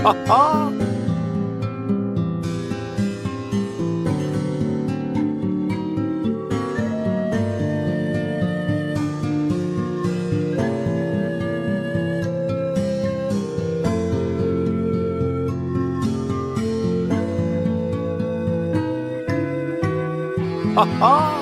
Ha ha! Ha ha!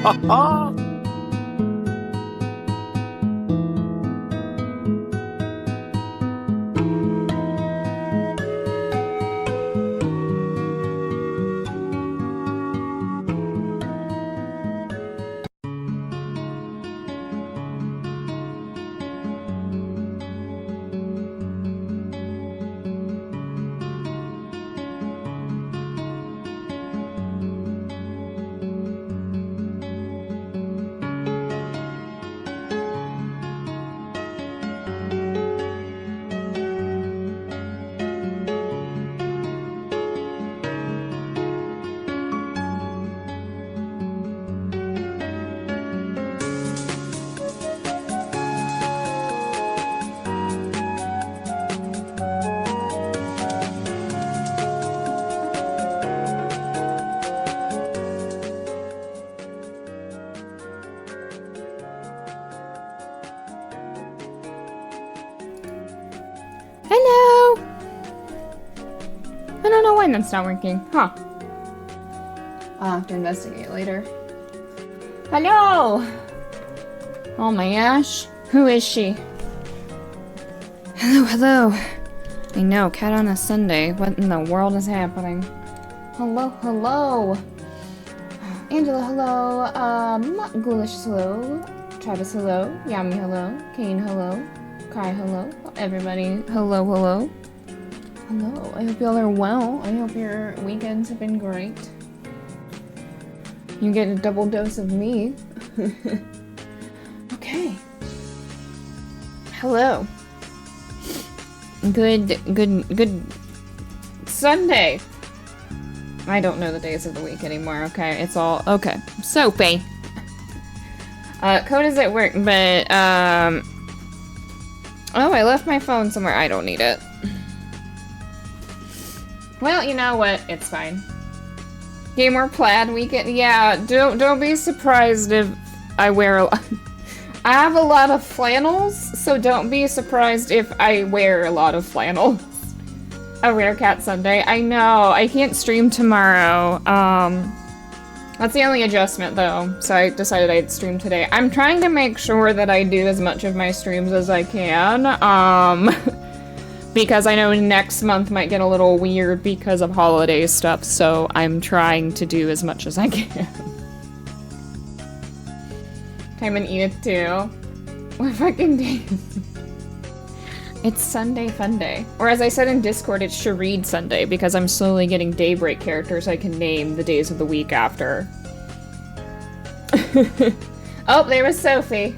Ha ha! Hello! I don't know why that's not working. Huh. I'll have to investigate later. Hello! Oh my gosh. Who is she? Hello, hello. I know, cat on a Sunday. What in the world is happening? Hello, hello. Angela, hello. Ghoulish, hello. Travis, hello. Yami, hello. Kane, hello. Kai, hello. Everybody, hello, hello. Hello, I hope y'all are well. I hope your weekends have been great. You get a double dose of me. Okay. Hello. Good Sunday. I don't know the days of the week anymore, okay? It's all, okay. Soapy. Code is at work, but, oh, I left my phone somewhere. I don't need it. Well, you know what? It's fine. Gamer plaid weekend. Yeah, don't be surprised if I wear a lot. I have a lot of flannels, so don't be surprised if I wear a lot of flannels. A rare cat Sunday. I know. I can't stream tomorrow. That's the only adjustment, though. So I decided I'd stream today. I'm trying to make sure that I do as much of my streams as I can. Because I know next month might get a little weird because of holiday stuff, so I'm trying to do as much as I can. Time and eat it too. What fucking day? It's Sunday Fun Day. Or as I said in Discord, it's Charade Sunday because I'm slowly getting Daybreak characters I can name the days of the week after. Oh, there was Sophie.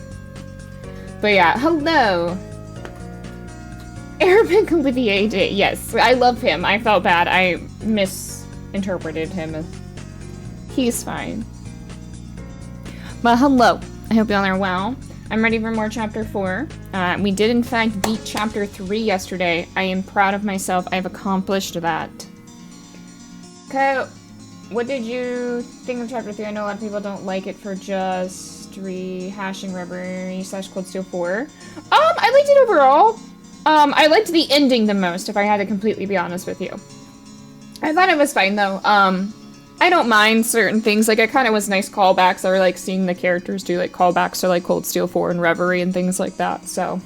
But yeah, hello. Arabic Olivier Day. Yes, I love him. I felt bad. I misinterpreted him. He's fine. But hello. I hope y'all are well. I'm ready for more Chapter 4. We did, in fact, beat Chapter 3 yesterday. I am proud of myself. I've accomplished that. Okay, what did you think of Chapter 3? I know a lot of people don't like it for just rehashing Reverie / Cold Steel 4. I liked it overall. I liked the ending the most, if I had to completely be honest with you. I thought it was fine, though. I don't mind certain things. Like, it kind of was nice callbacks. I like seeing the characters do, like, callbacks to, like, Cold Steel 4 and Reverie and things like that, so.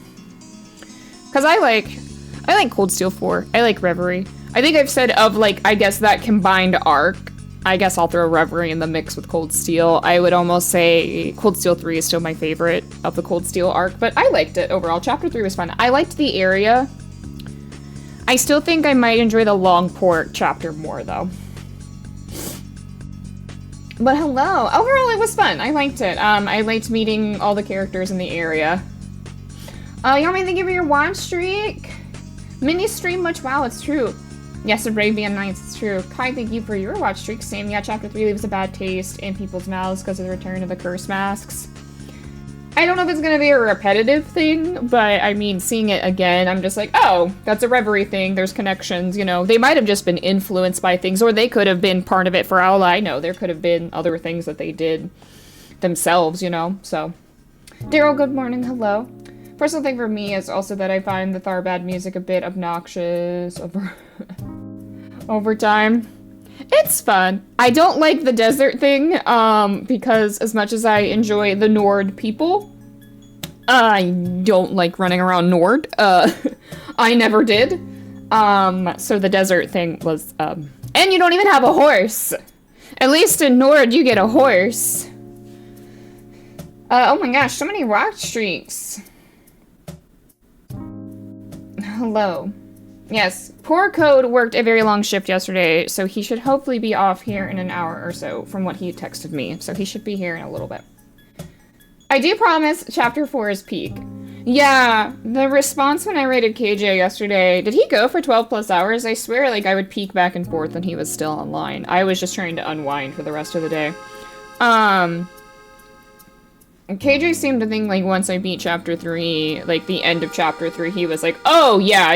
Because I like Cold Steel 4. I like Reverie. I think I've said of, like, I guess that combined arc, I guess I'll throw Reverie in the mix with Cold Steel. I would almost say Cold Steel 3 is still my favorite of the Cold Steel arc, but I liked it overall. Chapter 3 was fun. I liked the area. I still think I might enjoy the Longport chapter more, though. But hello. Overall, it was fun. I liked it. I liked meeting all the characters in the area. You want me to thank you for your watch streak? Mini stream much. Wow, it's true. Yes, Arabian Nights, it's true. Kai, thank you for your watch streak. Same, yeah, Chapter 3 leaves a bad taste in people's mouths because of the return of the curse masks. I don't know if it's going to be a repetitive thing, but I mean, seeing it again, I'm just like, oh, that's a Reverie thing. There's connections, you know. They might have just been influenced by things, or they could have been part of it for all I know. There could have been other things that they did themselves, you know, so. Daryl, good morning, hello. Personal thing for me is also that I find the Tharbad music a bit obnoxious over time. It's fun. I don't like the desert thing, because as much as I enjoy the Nord people, I don't like running around Nord. I never did. So the desert thing was, and you don't even have a horse. At least in Nord, you get a horse. Oh my gosh, so many rock streaks. Hello. Yes, poor Code worked a very long shift yesterday, so he should hopefully be off here in an hour or so from what he texted me, so he should be here in a little bit. I do promise Chapter 4 is peak. Yeah, the response when I rated KJ yesterday, did he go for 12 plus hours? I swear, like, I would peek back and forth and he was still online. I was just trying to unwind for the rest of the day. KJ seemed to think, like, once I beat Chapter 3, like, the end of Chapter 3, he was like, oh, yeah,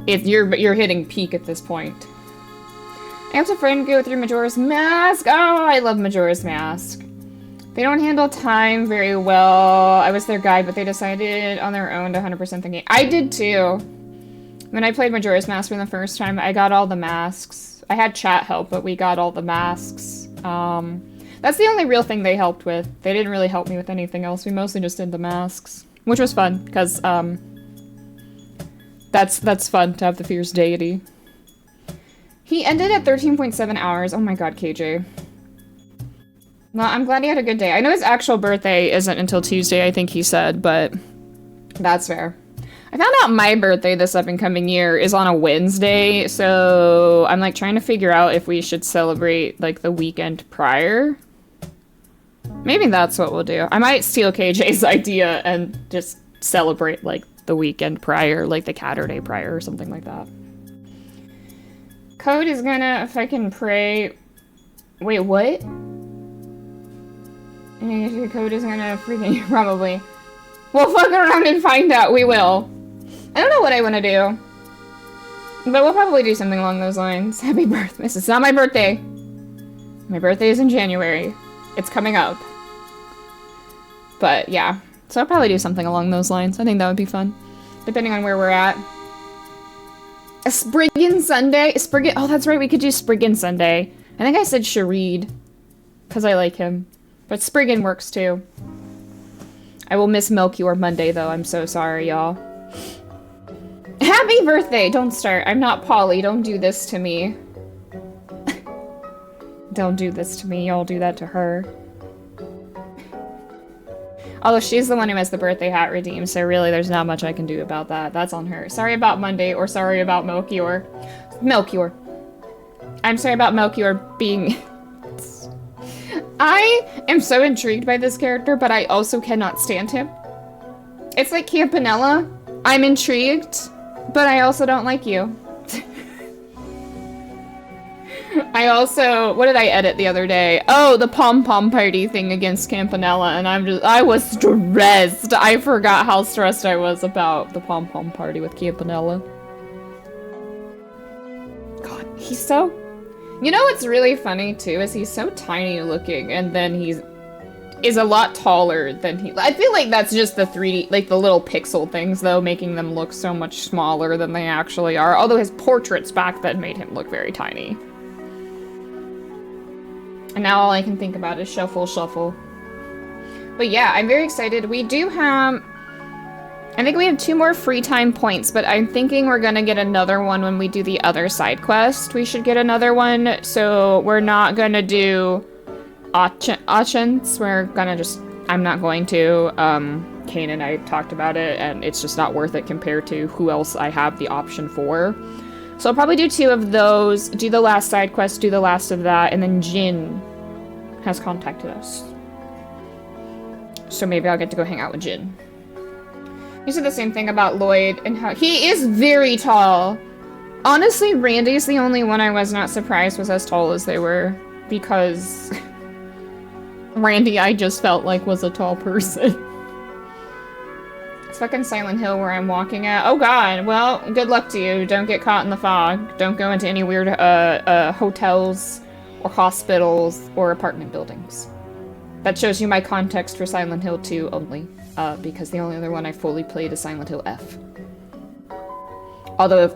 you're hitting peak at this point. I helped a friend go through Majora's Mask. Oh, I love Majora's Mask. They don't handle time very well. I was their guide, but they decided on their own to 100% the game. I did too. When I played Majora's Mask for the first time, I got all the masks. I had chat help, but we got all the masks. That's the only real thing they helped with. They didn't really help me with anything else. We mostly just did the masks, which was fun, because, that's fun to have the fierce deity. He ended at 13.7 hours. Oh my god, KJ. Well, I'm glad he had a good day. I know his actual birthday isn't until Tuesday, I think he said, but that's fair. I found out my birthday this up and coming year is on a Wednesday, so I'm like trying to figure out if we should celebrate like the weekend prior. Maybe that's what we'll do. I might steal KJ's idea and just celebrate like the weekend prior, like the Catterday prior or something like that. Code is gonna fucking pray. Wait, what? Code is gonna freaking probably. We'll fuck around and find out. We will. I don't know what I want to do, but we'll probably do something along those lines. Happy birthday. It's not my birthday. My birthday is in January. It's coming up. But yeah, so I'll probably do something along those lines. I think that would be fun, depending on where we're at. A Spriggan Sunday? Spriggan? Oh, that's right, we could do Spriggan Sunday. I think I said Charade, because I like him. But Spriggan works too. I will miss Melchior Monday, though. I'm so sorry, y'all. Happy birthday! Don't start. I'm not Polly. Don't do this to me. Don't do this to me. Y'all do that to her. Although she's the one who has the birthday hat redeemed, so really there's not much I can do about that. That's on her. Sorry about Monday, or sorry about Melchior. Melchior. I'm sorry about Melchior being... I am so intrigued by this character, but I also cannot stand him. It's like Campanella. I'm intrigued, but I also don't like you. I also, what did I edit the other day? Oh, the pom-pom party thing against Campanella, and I was stressed. I forgot how stressed I was about the pom-pom party with Campanella. God, he's so... You know what's really funny, too, is he's so tiny looking, and then he's a lot taller than he... I feel like that's just the 3D, like the little pixel things, though, making them look so much smaller than they actually are. Although his portraits back then made him look very tiny. And now all I can think about is shuffle, shuffle. But yeah, I'm very excited. We do have... I think we have 2 more free time points, but I'm thinking we're gonna get another one when we do the other side quest. We should get another one, so we're not gonna do auctions. We're gonna just... I'm not going to. Kane and I talked about it, and it's just not worth it compared to who else I have the option for. So I'll probably do 2 of those, do the last side quest, do the last of that, and then Jin has contacted us. So maybe I'll get to go hang out with Jin. You said the same thing about Lloyd and how he is very tall. Honestly, Randy's the only one I was not surprised was as tall as they were, because Randy I just felt like was a tall person. It's fucking Silent Hill where I'm walking at. Oh god, well, good luck to you. Don't get caught in the fog. Don't go into any weird hotels or hospitals or apartment buildings. That shows you my context for Silent Hill 2 only. Because the only other one I fully played is Silent Hill F. Although,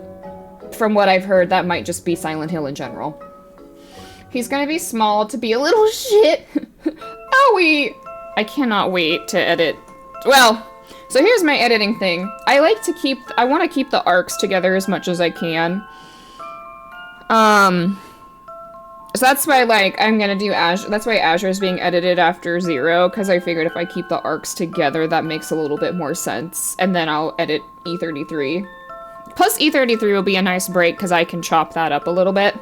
from what I've heard, that might just be Silent Hill in general. He's gonna be small to be a little shit. Owie! I cannot wait to edit. Well, so here's my editing thing. I want to keep the arcs together as much as I can. So that's why, like, I'm gonna do Azure. That's why Azure is being edited after 0, because I figured if I keep the arcs together, that makes a little bit more sense. And then I'll edit E33. Plus, E33 will be a nice break, because I can chop that up a little bit.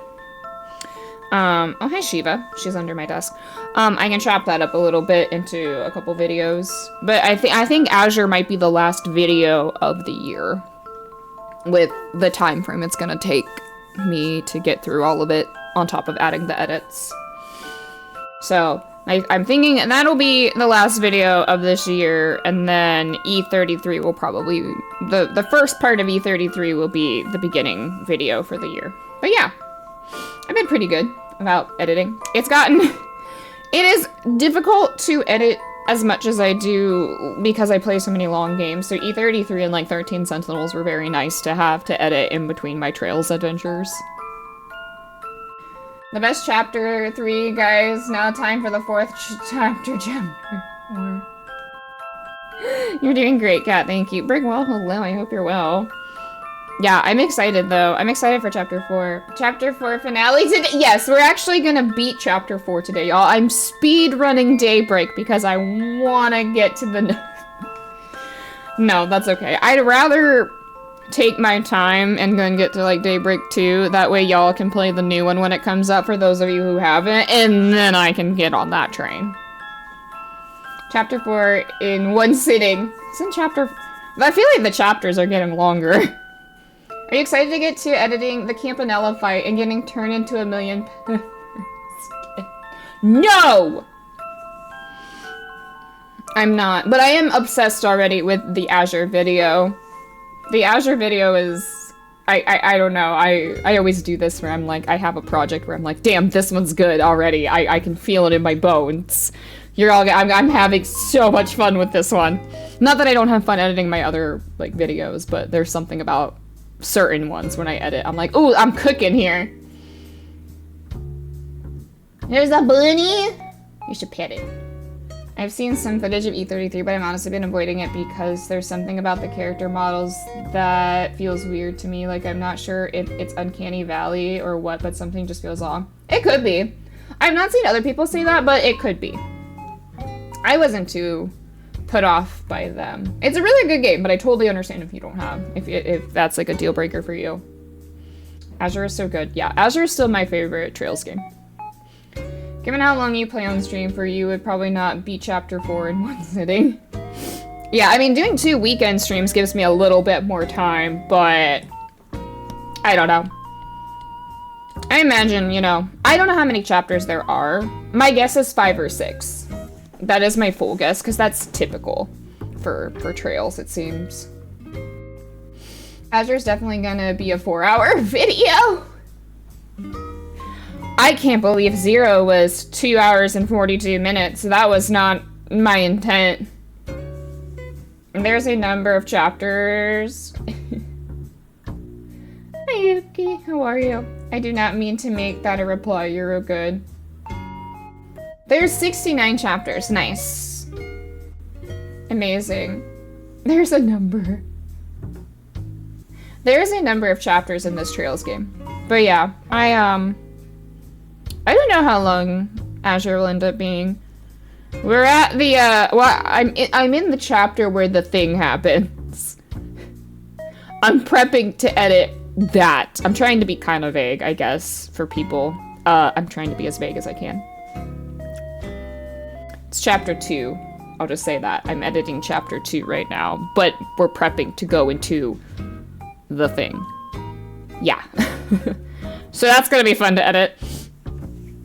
Oh, hi, Shiva. She's under my desk. I can chop that up a little bit into a couple videos. But I think Azure might be the last video of the year. With the time frame it's gonna take me to get through all of it. On top of adding the edits. So, I'm thinking that'll be the last video of this year, and then E33 will probably... The first part of E33 will be the beginning video for the year. But yeah, I've been pretty good about editing. It's gotten... It is difficult to edit as much as I do because I play so many long games, so E33 and like 13 Sentinels were very nice to have to edit in between my Trails adventures. The best chapter 3, guys. Now time for the 4th chapter. You're doing great, Kat. Thank you. Brigwell, hello. I hope you're well. Yeah, I'm excited, though. I'm excited for chapter 4. Chapter 4 finale today. Yes, we're actually gonna beat chapter 4 today, y'all. I'm speed running Daybreak because I want to get to the... No, that's okay. I'd rather... take my time and then get to like Daybreak 2. That way y'all can play the new one when it comes up for those of you who haven't, and then I can get on that train. Chapter 4 in one sitting. Isn't chapter... I feel like the chapters are getting longer. Are you excited to get to editing the Campanella fight and getting turned into a million... No! I'm not, but I am obsessed already with the Azure video. The Azure video is, I don't know, I always do this where I'm like, I have a project where I'm like, damn, this one's good already. I can feel it in my bones. I'm having so much fun with this one. Not that I don't have fun editing my other, like, videos, but there's something about certain ones when I edit. I'm like, ooh, I'm cooking here. There's a bunny! You should pet it. I've seen some footage of E33, but I've honestly been avoiding it because there's something about the character models that feels weird to me. Like, I'm not sure if it's Uncanny Valley or what, but something just feels off. It could be. I've not seen other people say that, but it could be. I wasn't too put off by them. It's a really good game, but I totally understand if you don't have, if that's like a deal breaker for you. Azure is so good. Yeah, Azure is still my favorite Trails game. Given how long you play on stream, for you would probably not beat Chapter 4 in one sitting. Yeah, I mean, doing 2 weekend streams gives me a little bit more time, but I don't know. I imagine, you know, I don't know how many chapters there are. My guess is 5 or 6. That is my full guess, because that's typical for Trails, it seems. Azure's definitely gonna be a 4-hour video. I can't believe 0 was 2 hours and 42 minutes. That was not my intent. There's a number of chapters. Hi Yuki, how are you? I do not mean to make that a reply, you're good. There's 69 chapters, nice. Amazing. There's a number. There's a number of chapters in this Trails game. But yeah, I don't know how long Azure will end up being. We're at the, well, I'm in the chapter where the thing happens. I'm prepping to edit that. I'm trying to be kind of vague, I guess, for people. I'm trying to be as vague as I can. It's chapter 2. I'll just say that. I'm editing chapter 2 right now, but we're prepping to go into the thing. Yeah. So that's gonna be fun to edit.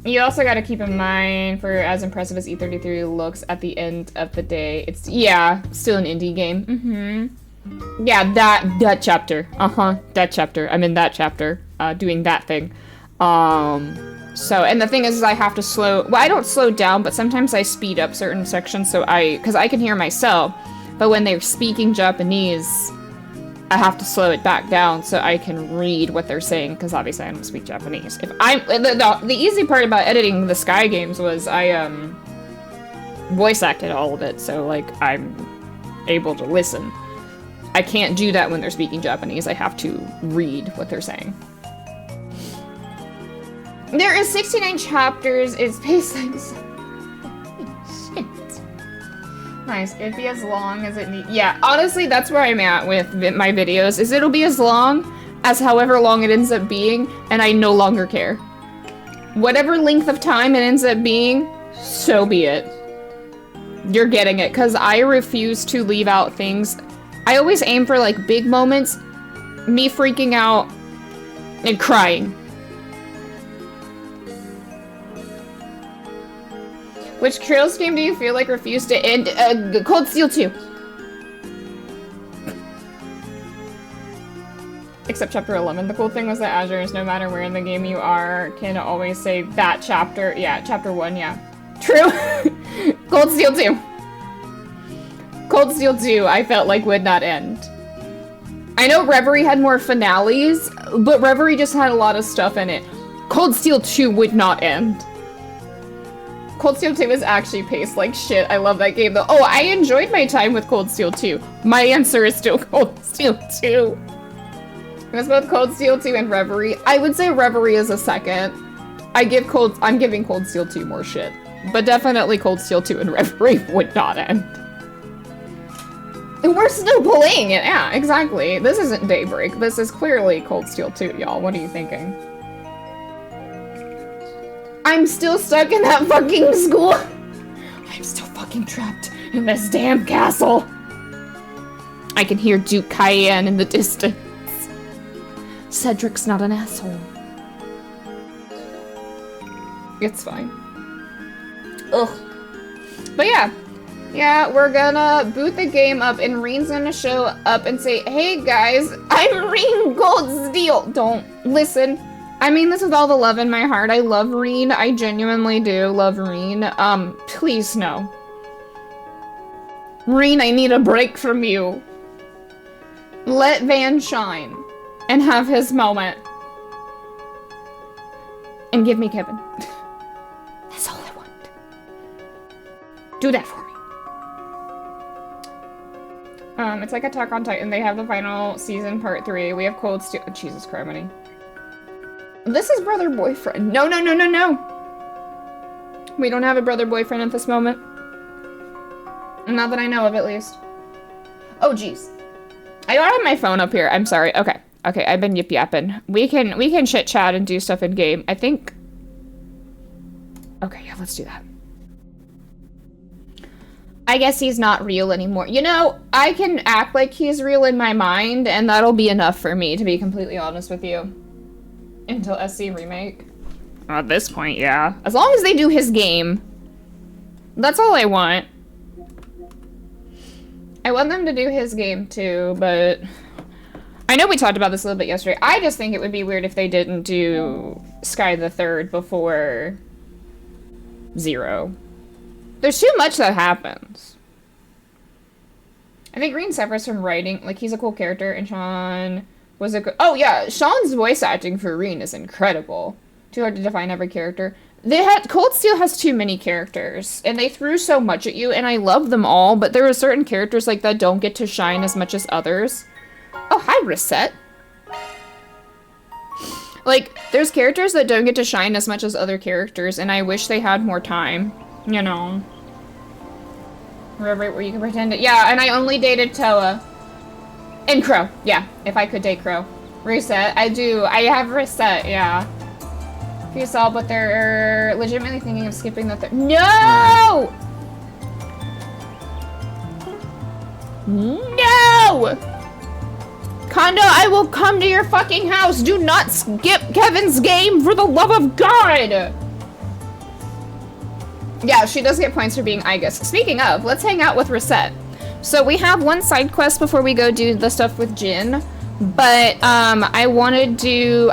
You also gotta keep in mind, for as impressive as E33 looks at the end of the day, it's, yeah, still an indie game. Mm-hmm. Yeah, that chapter. Uh-huh, that chapter. I'm in that chapter, doing that thing. So, and the thing is I have to slow, well, I don't slow down, but sometimes I speed up certain sections because I can hear myself, but when they're speaking Japanese, I have to slow it back down so I can read what they're saying, because obviously I don't speak Japanese. If I'm the easy part about editing the Sky games was I voice acted all of it, so like I'm able to listen. I can't do that when they're speaking Japanese. I have to read what they're saying. There is 69 chapters. It's based on shit. Nice. It'd be as long as it needs. Yeah, honestly, that's where I'm at with my videos, is it'll be as long as however long it ends up being, and I no longer care. Whatever length of time it ends up being, so be it. You're getting it, because I refuse to leave out things. I always aim for, like, big moments, me freaking out and crying. Which Trails game do you feel like refused to end? Cold Steel 2. Except chapter 11. The cool thing was that Azure is no matter where in the game you are, can always say that chapter. Yeah, chapter 1, yeah. True. Cold Steel 2. Cold Steel 2, I felt like would not end. I know Reverie had more finales, but Reverie just had a lot of stuff in it. Cold Steel 2 would not end. Cold Steel 2 is actually paced like shit. I love that game though. Oh, I enjoyed my time with Cold Steel 2. My answer is still Cold Steel 2. It was both Cold Steel 2 and Reverie. I would say Reverie is a second. I'm giving Cold Steel 2 more shit. But definitely Cold Steel 2 and Reverie would not end. And we're still playing it. Yeah, exactly. This isn't Daybreak. This is clearly Cold Steel 2, y'all. What are you thinking? I'm still stuck in that fucking school. I'm still fucking trapped in this damn castle. I can hear Duke Cayenne in the distance. Cedric's not an asshole. It's fine. Ugh. But yeah. Yeah, we're gonna boot the game up and Reen's gonna show up and say, hey guys, I'm Reen Gold Steel. Don't listen. I mean this with all the love in my heart. I love Reen. I genuinely do love Reen. Please no. Reen, I need a break from you. Let Van shine and have his moment. And give me Kevin. That's all I want. Do that for me. It's like Attack on Titan. They have the final season, part 3. We have Cold Steel. Oh, Jesus Christ. This is brother boyfriend. No, no, no, no, no. We don't have a brother boyfriend at this moment. Not that I know of, at least. Oh, jeez. I don't have my phone up here. I'm sorry. Okay. Okay, I've been yip-yapping. We can chit-chat and do stuff in-game. I think... Okay, yeah, let's do that. I guess he's not real anymore. You know, I can act like he's real in my mind, and that'll be enough for me, to be completely honest with you. Until SC Remake. At this point, yeah. As long as they do his game. That's all I want. I want them to do his game too, but... I know we talked about this a little bit yesterday. I just think it would be weird if they didn't do Sky the Third before... 0. There's too much that happens. I think Green suffers from writing. Like, he's a cool character, and Sean was a good... Oh, yeah, Sean's voice acting for Reen is incredible. Too hard to define every character. Cold Steel has too many characters, and they threw so much at you, and I love them all, but there are certain characters like that don't get to shine as much as others. Oh, hi, Reset. Like, there's characters that don't get to shine as much as other characters, and I wish they had more time. You know. Where you can pretend it. Yeah, and I only dated Toa. And Crow. Yeah, if I could date Crow. Reset. I do. I have Reset, yeah. If you saw, but they're legitimately thinking of skipping the third. No! No! Kondo, I will come to your fucking house. Do not skip Kevin's game for the love of God! Yeah, she does get points for being Igus. Speaking of, let's hang out with Reset. So we have one side quest before we go do the stuff with Jin, but I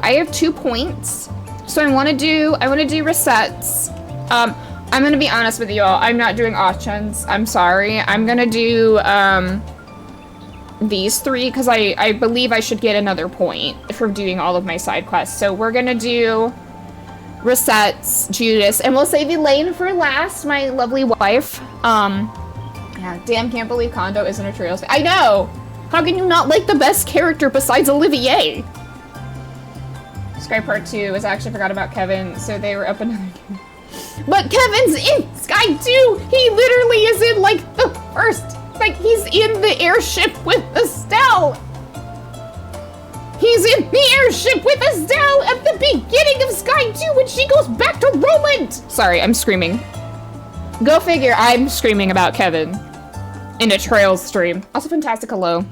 have 2 points. So I want to do Resets. I'm gonna be honest with y'all, I'm not doing Ochens. I'm sorry. I'm gonna do these 3 because I believe I should get another point for doing all of my side quests. So we're gonna do Resets, Judas, and we'll save Elaine for last, my lovely wife. Yeah, damn, can't believe Kondo isn't a Trails fan. I know! How can you not like the best character besides Olivier? Sky Part 2 was actually forgot about Kevin, so they were up another game. But Kevin's in Sky 2! He literally is in, like, the first, like, he's in the airship with Estelle! He's in the airship with Estelle at the beginning of Sky 2 when she goes back to Roland! Sorry, I'm screaming. Go figure, I'm screaming about Kevin in a Trails stream. Also, fantastic hello.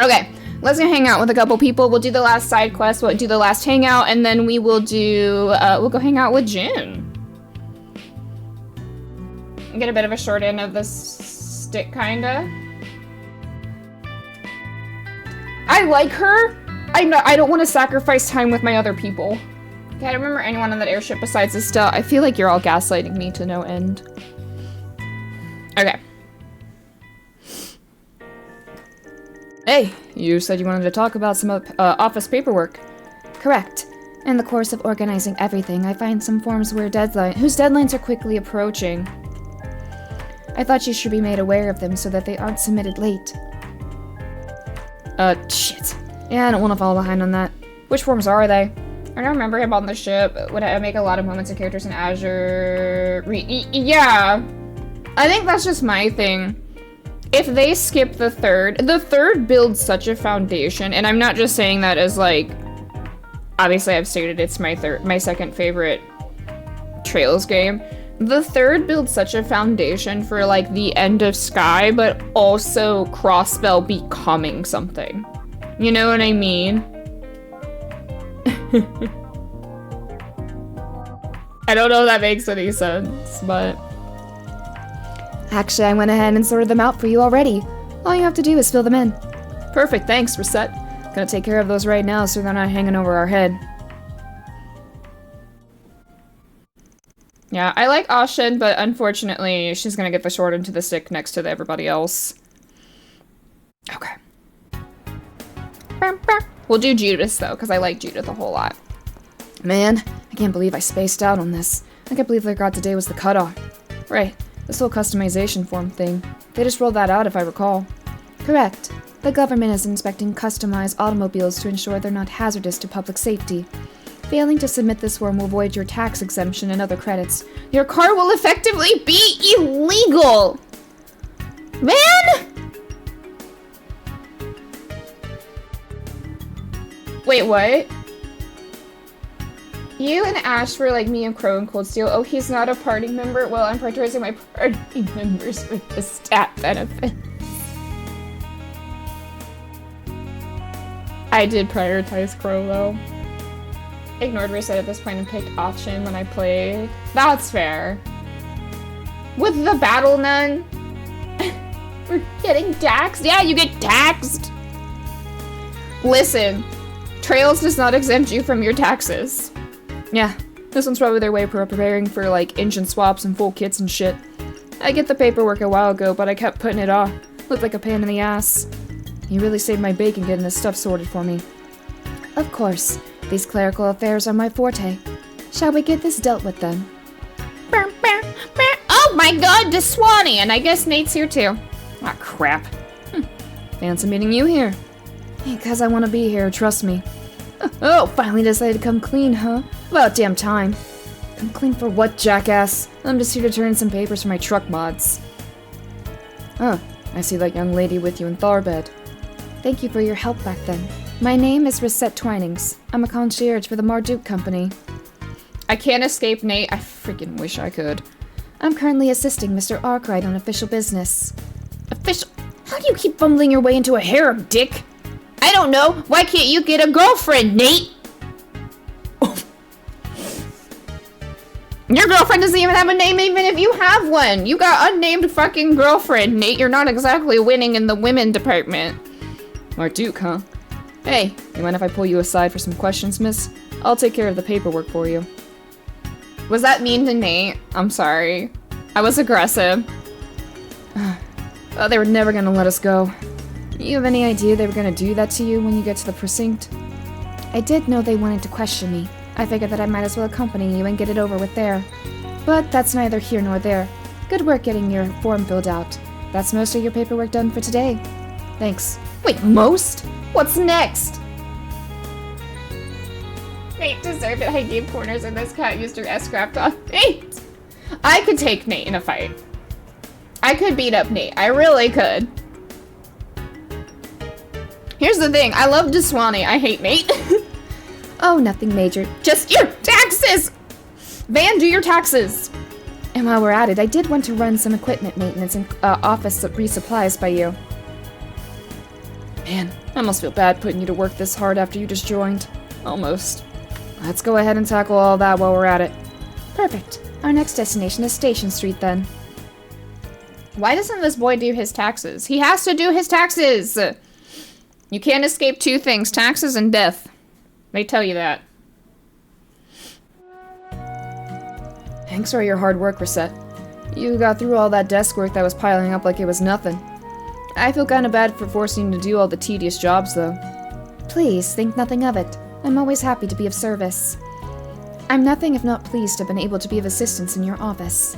Okay, let's go hang out with a couple people. We'll do the last side quest, we'll do the last hangout, and then we will do, we'll go hang out with Jin. Get a bit of a short end of the stick, kinda. I like her. I don't want to sacrifice time with my other people. Okay, I don't remember anyone on that airship besides Estelle. I feel like you're all gaslighting me to no end. Okay. Hey, you said you wanted to talk about some office paperwork. Correct. In the course of organizing everything, I find some forms whose deadlines are quickly approaching. I thought you should be made aware of them so that they aren't submitted late. Shit. Yeah, I don't want to fall behind on that. Which forms are they? I don't remember him on the ship. Would I make a lot of moments of characters in Azure? Yeah. I think that's just my thing. If they skip the third builds such a foundation, and I'm not just saying that as like, obviously I've stated it's my second favorite Trails game. The third builds such a foundation for like the end of Sky, but also Crossbell becoming something. You know what I mean? I don't know if that makes any sense, but... Actually, I went ahead and sorted them out for you already. All you have to do is fill them in. Perfect, thanks, Reset. Gonna take care of those right now so they're not hanging over our head. Yeah, I like Ashen, but unfortunately, she's gonna get the short end to the stick next to everybody else. Okay. We'll do Judas, though, because I like Judith a whole lot. Man, I can't believe I spaced out on this. I can't believe I forgot today was the cutoff. Right, this whole customization form thing. They just rolled that out, if I recall. Correct. The government is inspecting customized automobiles to ensure they're not hazardous to public safety. Failing to submit this form will void your tax exemption and other credits. Your car will effectively be illegal! Man! Wait, what? You and Ash were like me and Crow and Cold Steel. Oh, he's not a party member? Well, I'm prioritizing my party members with the stat benefit. I did prioritize Crow, though. Ignored reset at this point and picked option when I played. That's fair. With the battle nun? We're getting taxed? Yeah, you get taxed! Listen, Trails does not exempt you from your taxes. Yeah, this one's probably their way of preparing for, like, engine swaps and full kits and shit. I get the paperwork a while ago, but I kept putting it off. Looked like a pain in the ass. You really saved my bacon getting this stuff sorted for me. Of course. These clerical affairs are my forte. Shall we get this dealt with then? Oh my god, Deswani! And I guess Nate's here too. Ah, crap. Fancy meeting you here. Because I want to be here, trust me. Oh, finally decided to come clean, huh? About damn time. Come clean for what, jackass? I'm just here to turn in some papers for my truck mods. Oh, I see that young lady with you in Tharbed. Thank you for your help back then. My name is Reset Twinings. I'm a concierge for the Marduk Company. I can't escape Nate. I freaking wish I could. I'm currently assisting Mr. Arkwright on official business. Official? How do you keep fumbling your way into a harem, dick? I don't know. Why can't you get a girlfriend, Nate? Your girlfriend doesn't even have a name, even if you have one. You got unnamed fucking girlfriend, Nate. You're not exactly winning in the women department. Marduk, huh? Hey, you mind if I pull you aside for some questions, miss? I'll take care of the paperwork for you. Was that mean to Nate? I'm sorry. I was aggressive. Oh, they were never gonna let us go. You have any idea they were gonna do that to you when you get to the precinct? I did know they wanted to question me. I figured that I might as well accompany you and get it over with there. But that's neither here nor there. Good work getting your form filled out. That's most of your paperwork done for today. Thanks. Wait, most? What's next? Nate deserved it. I gave corners and this cat used her S-craft on Nate. I could take Nate in a fight. I could beat up Nate. I really could. Here's the thing. I love Deswani. I hate Nate. Oh, nothing major. Just your taxes! Van, do your taxes! And while we're at it, I did want to run some equipment maintenance and office resupplies by you. Man, I must feel bad putting you to work this hard after you just joined. Almost. Let's go ahead and tackle all that while we're at it. Perfect. Our next destination is Station Street, then. Why doesn't this boy do his taxes? He has to do his taxes! You can't escape two things, taxes and death. They tell you that. Thanks for your hard work, Reset. You got through all that desk work that was piling up like it was nothing. I feel kinda bad for forcing you to do all the tedious jobs, though. Please, think nothing of it. I'm always happy to be of service. I'm nothing if not pleased to have been able to be of assistance in your office.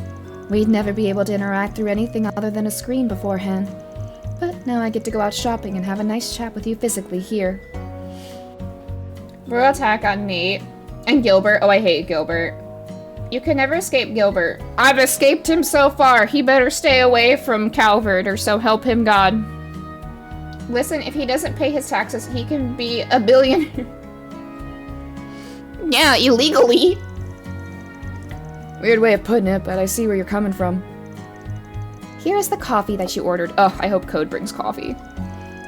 We'd never be able to interact through anything other than a screen beforehand. But now I get to go out shopping and have a nice chat with you physically here. Bro attack on Nate. And Gilbert. Oh, I hate Gilbert. You can never escape Gilbert. I've escaped him so far. He better stay away from Calvert, or so help him God. Listen, if he doesn't pay his taxes, he can be a billionaire. Yeah, illegally. Weird way of putting it, but I see where you're coming from. Here is the coffee that you ordered. Oh, I hope Code brings coffee.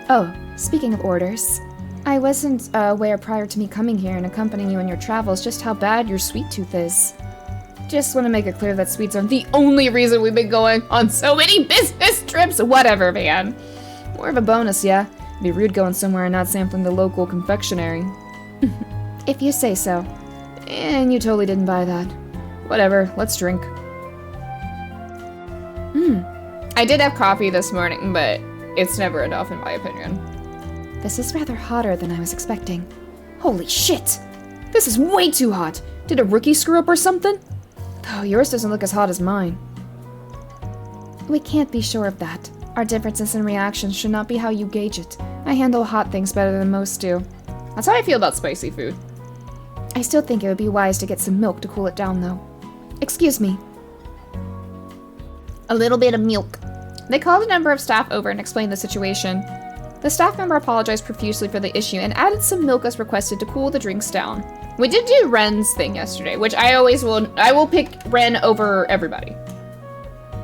Oh, speaking of orders, I wasn't aware prior to me coming here and accompanying you in your travels just how bad your sweet tooth is. Just want to make it clear that sweets aren't the only reason we've been going on so many business trips. Whatever, man. More of a bonus, yeah. It'd be rude going somewhere and not sampling the local confectionery. If you say so. And you totally didn't buy that. Whatever, let's drink. I did have coffee this morning, but it's never enough in my opinion. This is rather hotter than I was expecting. Holy shit! This is way too hot! Did a rookie screw up or something? Oh, yours doesn't look as hot as mine. We can't be sure of that. Our differences in reactions should not be how you gauge it. I handle hot things better than most do. That's how I feel about spicy food. I still think it would be wise to get some milk to cool it down, though. Excuse me. A little bit of milk. They called a number of staff over and explained the situation. The staff member apologized profusely for the issue and added some milk as requested to cool the drinks down. We did do Ren's thing yesterday, which I will pick Ren over everybody.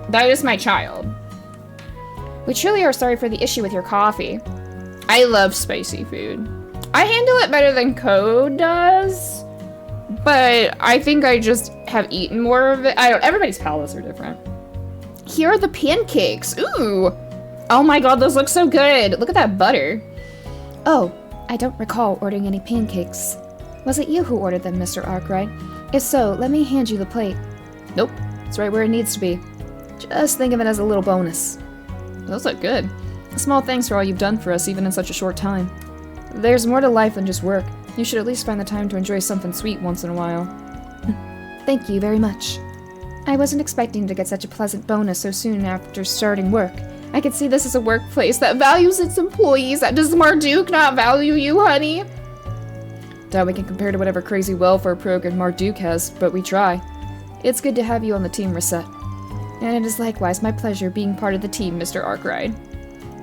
That is my child. We truly are sorry for the issue with your coffee. I love spicy food. I handle it better than Code does, but I think I just have eaten more of it. Everybody's palates are different. Here are the pancakes. Ooh. Oh my god, those look so good. Look at that butter. Oh, I don't recall ordering any pancakes. Was it you who ordered them, Mr. Arkwright? If so, let me hand you the plate. Nope, it's right where it needs to be. Just think of it as a little bonus. Those look good. Small thanks for all you've done for us, even in such a short time. There's more to life than just work. You should at least find the time to enjoy something sweet once in a while. Thank you very much. I wasn't expecting to get such a pleasant bonus so soon after starting work. I could see this as a workplace that values its employees. Does Marduk not value you, honey? Doubt we can compare to whatever crazy welfare program Marduk has, but we try. It's good to have you on the team, Reset. And it is likewise my pleasure being part of the team, Mr. Arkwright.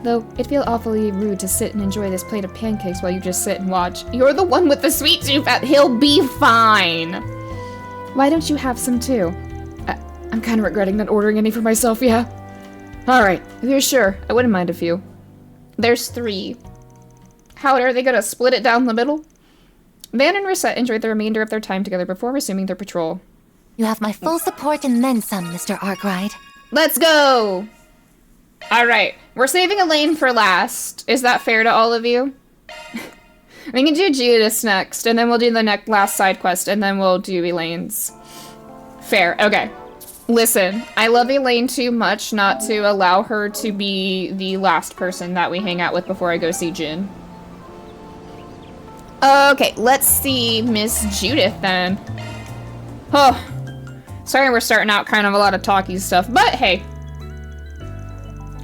Though, it'd feel awfully rude to sit and enjoy this plate of pancakes while you just sit and watch. You're the one with the sweet tooth. He'll be fine. Why don't you have some too? I'm kind of regretting not ordering any for myself, yeah? Alright, if you're sure, I wouldn't mind a few. There's 3. How are they gonna split it down the middle? Van and Reset enjoyed the remainder of their time together before resuming their patrol. You have my full support and then some, Mr. Arkwright. Let's go! Alright, we're saving Elaine for last. Is that fair to all of you? We can do Judas next, and then we'll do the last side quest, and then we'll do Elaine's. Fair, okay. Listen, I love Elaine too much not to allow her to be the last person that we hang out with before I go see Jin. Okay, let's see Miss Judith then. Oh, sorry we're starting out kind of a lot of talky stuff, but hey.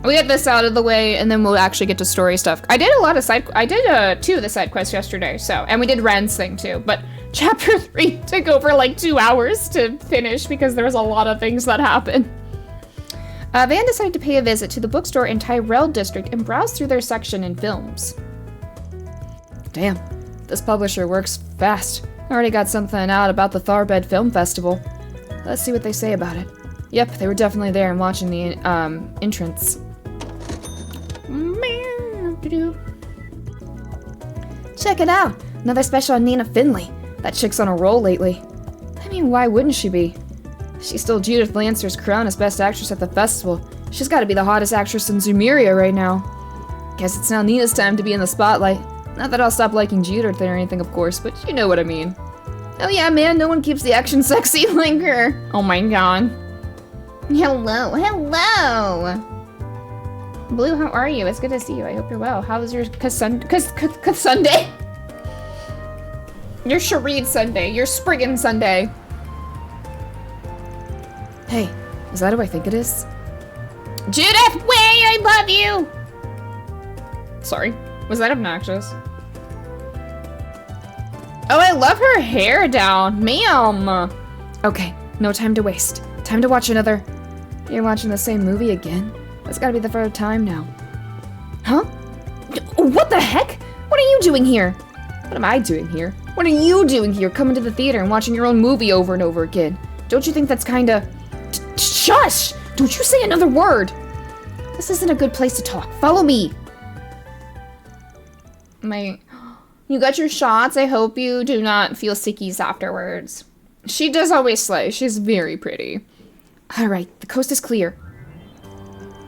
We get this out of the way, and then we'll actually get to story stuff. I did 2 of the side quests yesterday, so, and we did Ren's thing too, but Chapter 3 took over like 2 hours to finish because there was a lot of things that happened. Van decided to pay a visit to the bookstore in Tyrell District and browse through their section in films. Damn, this publisher works fast. Already got something out about the Tharbed Film Festival. Let's see what they say about it. Yep, they were definitely there and watching the entrance. Check it out! Another special on Nina Finley. That chick's on a roll lately. I mean, why wouldn't she be? She stole Judith Lancer's crown as Best Actress at the festival. She's gotta be the hottest actress in Zumeria right now. Guess it's now Nina's time to be in the spotlight. Not that I'll stop liking Judith or anything, of course, but you know what I mean. Oh yeah, man, no one keeps the action sexy like her. Oh my god. Hello, hello! Blue, how are you? It's good to see you. I hope you're well. How was your Sunday? Your charade Sunday. Your Spriggan Sunday. Hey, is that who I think it is? Judith, way, I love you! Sorry, was that obnoxious? Oh, I love her hair down, ma'am! Okay, no time to waste. Time to watch another... You're watching the same movie again? That's gotta be the 3rd time now. Huh? What the heck? What are you doing here? What am I doing here? What are you doing here, coming to the theater and watching your own movie over and over again? Don't you think that's kinda... Shush! Don't you say another word! This isn't a good place to talk. Follow me! You got your shots? I hope you do not feel sickies afterwards. She does always slay. She's very pretty. Alright, the coast is clear.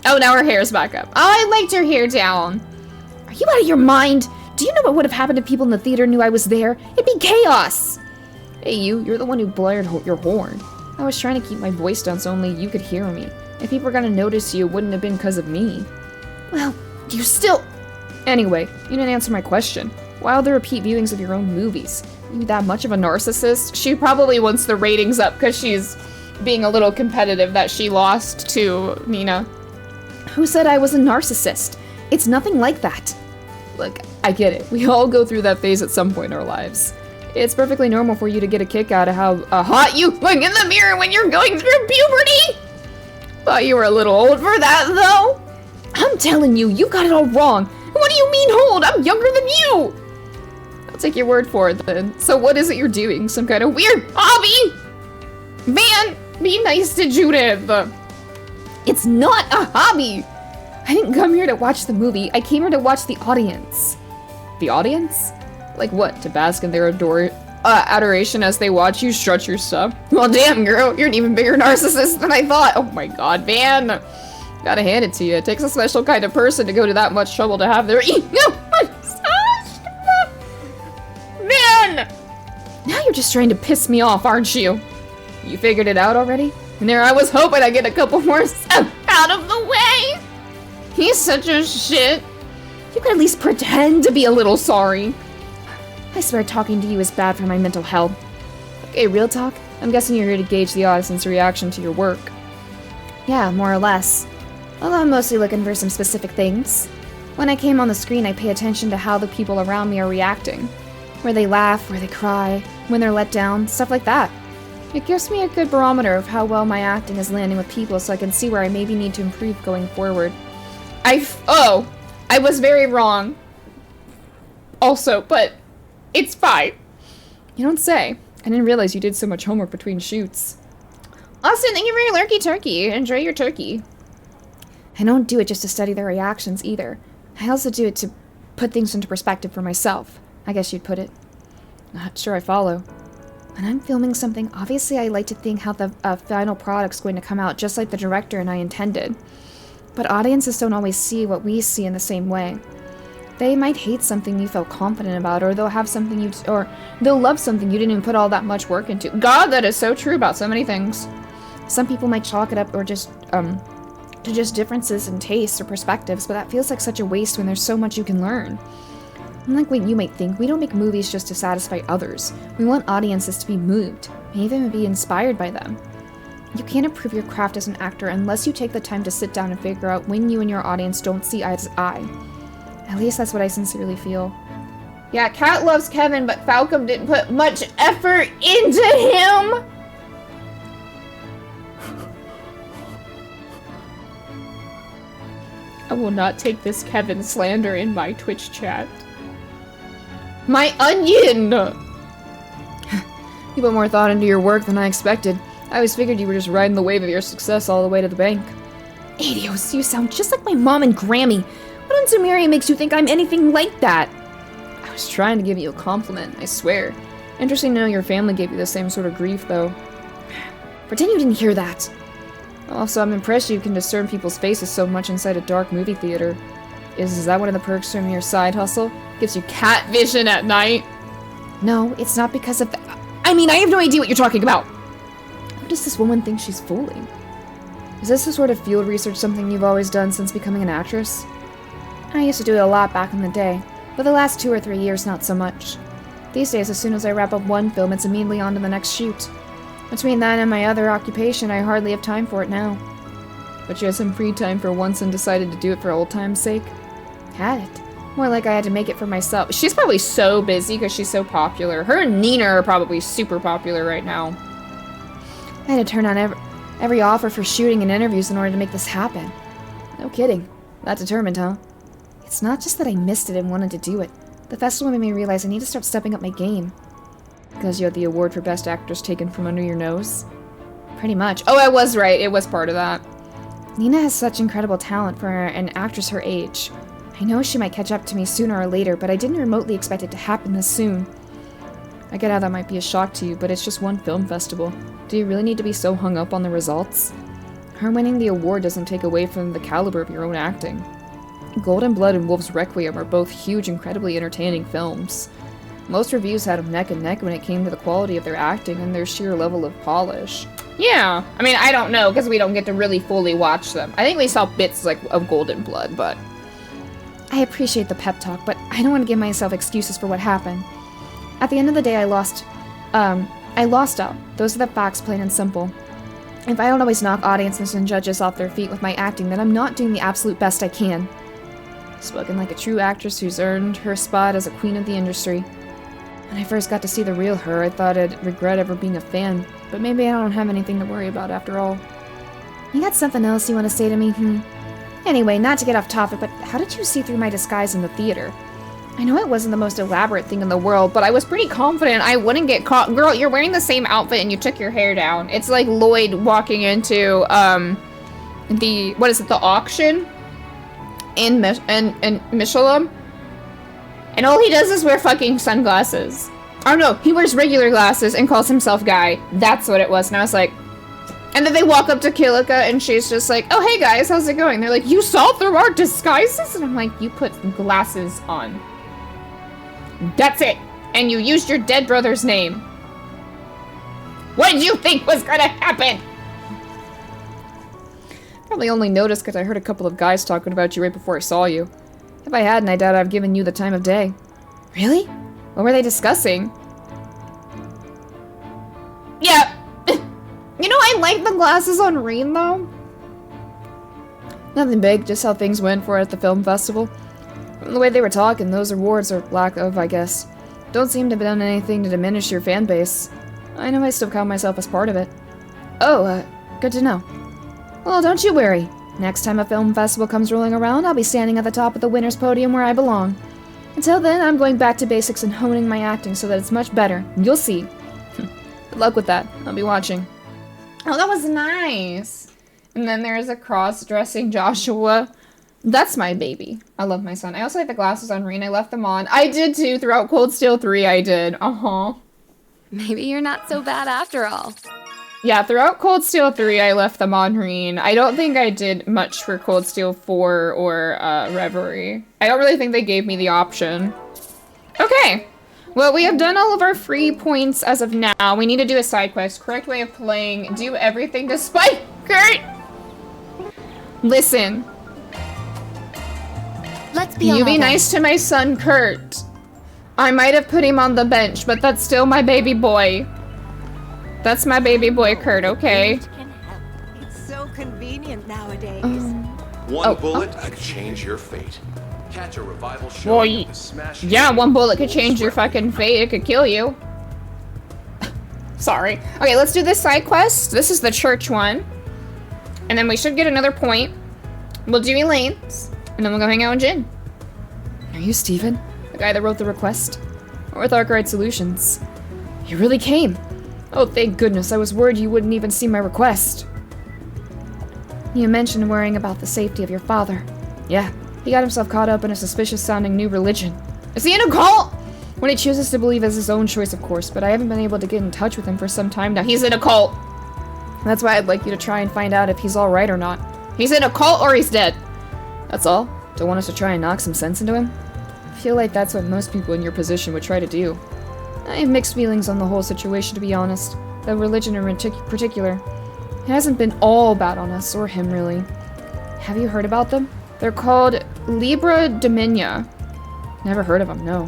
Oh, now her hair's back up. Oh, I liked her hair down. Are you out of your mind? Do you know what would have happened if people in the theater knew I was there? It'd be chaos! Hey, you're the one who blared your horn. I was trying to keep my voice down so only you could hear me. If people were gonna notice you, it wouldn't have been because of me. Well, you still... Anyway, you didn't answer my question. Why all the repeat viewings of your own movies? Are you that much of a narcissist? She probably wants the ratings up because she's being a little competitive that she lost to Nina. Who said I was a narcissist? It's nothing like that. Look, I get it. We all go through that phase at some point in our lives. It's perfectly normal for you to get a kick out of how hot you look in the mirror when you're going through puberty! Thought you were a little old for that, though. I'm telling you, you got it all wrong. What do you mean old? I'm younger than you. I'll take your word for it, then. So what is it you're doing? Some kind of weird hobby? Man, be nice to Judith. It's not a hobby. I didn't come here to watch the movie. I came here to watch the audience. The audience? Like what? To bask in their adoration as they watch you strut your stuff? Well, damn, girl. You're an even bigger narcissist than I thought. Oh my god, man. Gotta hand it to you. It takes a special kind of person to go to that much trouble to have their ego massaged. Man! Now you're just trying to piss me off, aren't you? You figured it out already? And there I was hoping I'd get a couple more steps out of the way! He's such a shit. You could at least pretend to be a little sorry. I swear talking to you is bad for my mental health. Okay, real talk? I'm guessing you're here to gauge the audience's reaction to your work. Yeah, more or less. Although I'm mostly looking for some specific things. When I came on the screen, I pay attention to how the people around me are reacting. Where they laugh, where they cry, when they're let down, stuff like that. It gives me a good barometer of how well my acting is landing with people so I can see where I maybe need to improve going forward. I was very wrong. Also, but it's fine. You don't say. I didn't realize you did so much homework between shoots. Austin, thank you for your lurky turkey. Enjoy your turkey. I don't do it just to study their reactions either. I also do it to put things into perspective for myself. I guess you'd put it. Not sure I follow. When I'm filming something, obviously I like to think how the final product's going to come out just like the director and I intended. But audiences don't always see what we see in the same way. They might hate something you felt confident about, or they'll have something they'll love something you didn't even put all that much work into. God, that is so true about so many things. Some people might chalk it up or just to just differences in tastes or perspectives, but that feels like such a waste when there's so much you can learn. Unlike what you might think, we don't make movies just to satisfy others. We want audiences to be moved, and even be inspired by them. You can't improve your craft as an actor unless you take the time to sit down and figure out when you and your audience don't see eye to eye. At least that's what I sincerely feel. Yeah, Kat loves Kevin, but Falcom didn't put much effort into him! I will not take this Kevin slander in my Twitch chat. My onion! You put more thought into your work than I expected. I always figured you were just riding the wave of your success all the way to the bank. Adios, you sound just like my mom and Grammy. What on Sumeria makes you think I'm anything like that? I was trying to give you a compliment, I swear. Interesting to know your family gave you the same sort of grief, though. Pretend you didn't hear that. Also, I'm impressed you can discern people's faces so much inside a dark movie theater. Is that one of the perks from your side hustle? Gives you cat vision at night? No, it's not because of that. I mean, I have no idea what you're talking about! Who does this woman think she's fooling? Is this the sort of field research something you've always done since becoming an actress? I used to do it a lot back in the day, but the last 2 or 3 years not so much. These days, as soon as I wrap up one film, it's immediately on to the next shoot. Between that and my other occupation, I hardly have time for it now. But you had some free time for once and decided to do it for old time's sake? Had it. More like I had to make it for myself. She's probably so busy because she's so popular. Her and Nina are probably super popular right now. I had to turn on every offer for shooting and interviews in order to make this happen. No kidding. That determined, huh? It's not just that I missed it and wanted to do it. The festival made me realize I need to start stepping up my game. Because you had the award for Best Actress taken from under your nose? Pretty much. Oh, I was right. It was part of that. Nina has such incredible talent for an actress her age. I know she might catch up to me sooner or later, but I didn't remotely expect it to happen this soon. I get how that might be a shock to you, but it's just one film festival. Do you really need to be so hung up on the results? Her winning the award doesn't take away from the caliber of your own acting. Golden Blood and Wolf's Requiem are both huge, incredibly entertaining films. Most reviews had them neck and neck when it came to the quality of their acting and their sheer level of polish. Yeah, I mean, I don't know, because we don't get to really fully watch them. I think we saw bits, like, of Golden Blood, but... I appreciate the pep talk, but I don't want to give myself excuses for what happened. At the end of the day, I lost out. Those are the facts, plain and simple. If I don't always knock audiences and judges off their feet with my acting, then I'm not doing the absolute best I can. Spoken like a true actress who's earned her spot as a queen of the industry. When I first got to see the real her, I thought I'd regret ever being a fan, but maybe I don't have anything to worry about after all. You got something else you want to say to me? Anyway, not to get off topic, but how did you see through my disguise in the theater? I know it wasn't the most elaborate thing in the world, but I was pretty confident I wouldn't get caught. Girl, you're wearing the same outfit and you took your hair down. It's like Lloyd walking into, the auction in Michelin. And all he does is wear fucking sunglasses. Oh no, he wears regular glasses and calls himself Guy. That's what it was. And I was like, and then they walk up to Kilika and she's just like, oh hey guys, how's it going? They're like, you saw through our disguises? And I'm like, you put glasses on. That's it. And you used your dead brother's name. What did you think was gonna happen? Probably only noticed because I heard a couple of guys talking about you right before I saw you. If I hadn't, I doubt I've given you the time of day. Really? What were they discussing? Yeah. You know, I like the glasses on Reen, though. Nothing big, just how things went for it at the film festival. From the way they were talking, those awards, or lack of, I guess, don't seem to have done anything to diminish your fan base. I know I still count myself as part of it. Oh, good to know. Well, don't you worry. Next time a film festival comes rolling around, I'll be standing at the top of the winner's podium where I belong. Until then, I'm going back to basics and honing my acting so that it's much better. You'll see. Good luck with that. I'll be watching. Oh, that was nice. And then there's a cross-dressing Joshua. That's my baby. I love my son. I also like the glasses on Reen. I left them on. I did too. Throughout Cold Steel 3, I did. Maybe you're not so bad after all. Yeah, throughout Cold Steel 3, I left them on Reen. I don't think I did much for Cold Steel 4 or Reverie. I don't really think they gave me the option. Okay. Well, we have done all of our free points as of now. We need to do a side quest. Correct way of playing. Do everything despite Kurt. Listen. Let's be You be nice to my son, Kurt. I might have put him on the bench, but that's still my baby boy. That's my baby boy, Kurt, okay? It's so convenient nowadays. One bullet could change your fate. Catch a revival show Boy, with the smash. yeah, one bullet could change your fucking fate. It could kill you. Sorry. Okay, let's do this side quest. This is the church one. And then we should get another point. We'll do Elaine's. And then we'll go hang out with Jin. Are you Steven? The guy that wrote the request? Or with Arkwright Solutions? You really came. Oh, thank goodness. I was worried you wouldn't even see my request. You mentioned worrying about the safety of your father. Yeah, he got himself caught up in a suspicious-sounding new religion. Is he in a cult? What he chooses to believe is his own choice, of course, but I haven't been able to get in touch with him for some time now. He's in a cult! That's why I'd like you to try and find out if he's alright or not. He's in a cult or he's dead. That's all? Don't want us to try and knock some sense into him? I feel like that's what most people in your position would try to do. I have mixed feelings on the whole situation, to be honest. The religion in particular. It hasn't been all bad on us, or him, really. Have you heard about them? They're called Libra Dominia. Never heard of them, no.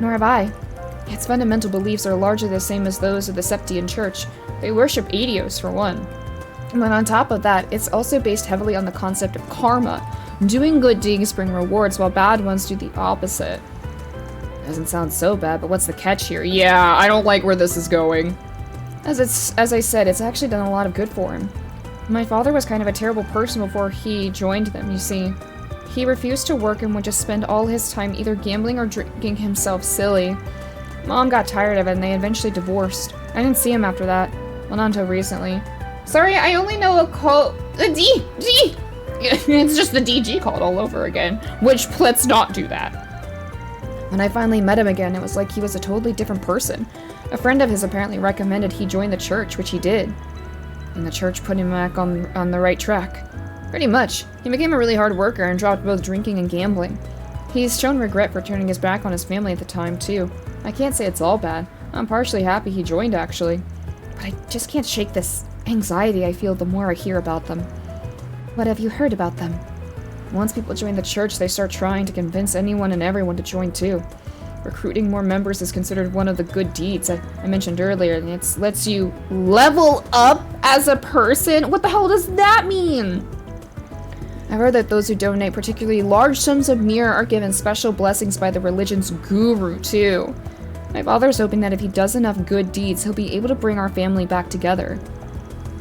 Nor have I. Its fundamental beliefs are largely the same as those of the Septian Church. They worship Aetios, for one. And then on top of that, it's also based heavily on the concept of karma. Doing good deeds bring rewards, while bad ones do the opposite. Doesn't sound so bad, but what's the catch here? Yeah, I don't like where this is going. As I said, it's actually done a lot of good for him. My father was kind of a terrible person before he joined them, you see. He refused to work and would just spend all his time either gambling or drinking himself silly. Mom got tired of it and they eventually divorced. I didn't see him after that. Well, not until recently. Sorry, I only know a cult. A DG! It's just the DG cult all over again. Which, let's not do that. When I finally met him again, it was like he was a totally different person. A friend of his apparently recommended he join the church, which he did. And the church put him back on the right track. Pretty much. He became a really hard worker and dropped both drinking and gambling. He's shown regret for turning his back on his family at the time, too. I can't say it's all bad. I'm partially happy he joined, actually. But I just can't shake this anxiety I feel the more I hear about them. What have you heard about them? Once people join the church, they start trying to convince anyone and everyone to join too. Recruiting more members is considered one of the good deeds I mentioned earlier, and it lets you level up as a person. What the hell does that mean? I've heard that those who donate particularly large sums of mirror are given special blessings by the religion's guru too. My father's hoping that if he does enough good deeds, he'll be able to bring our family back together.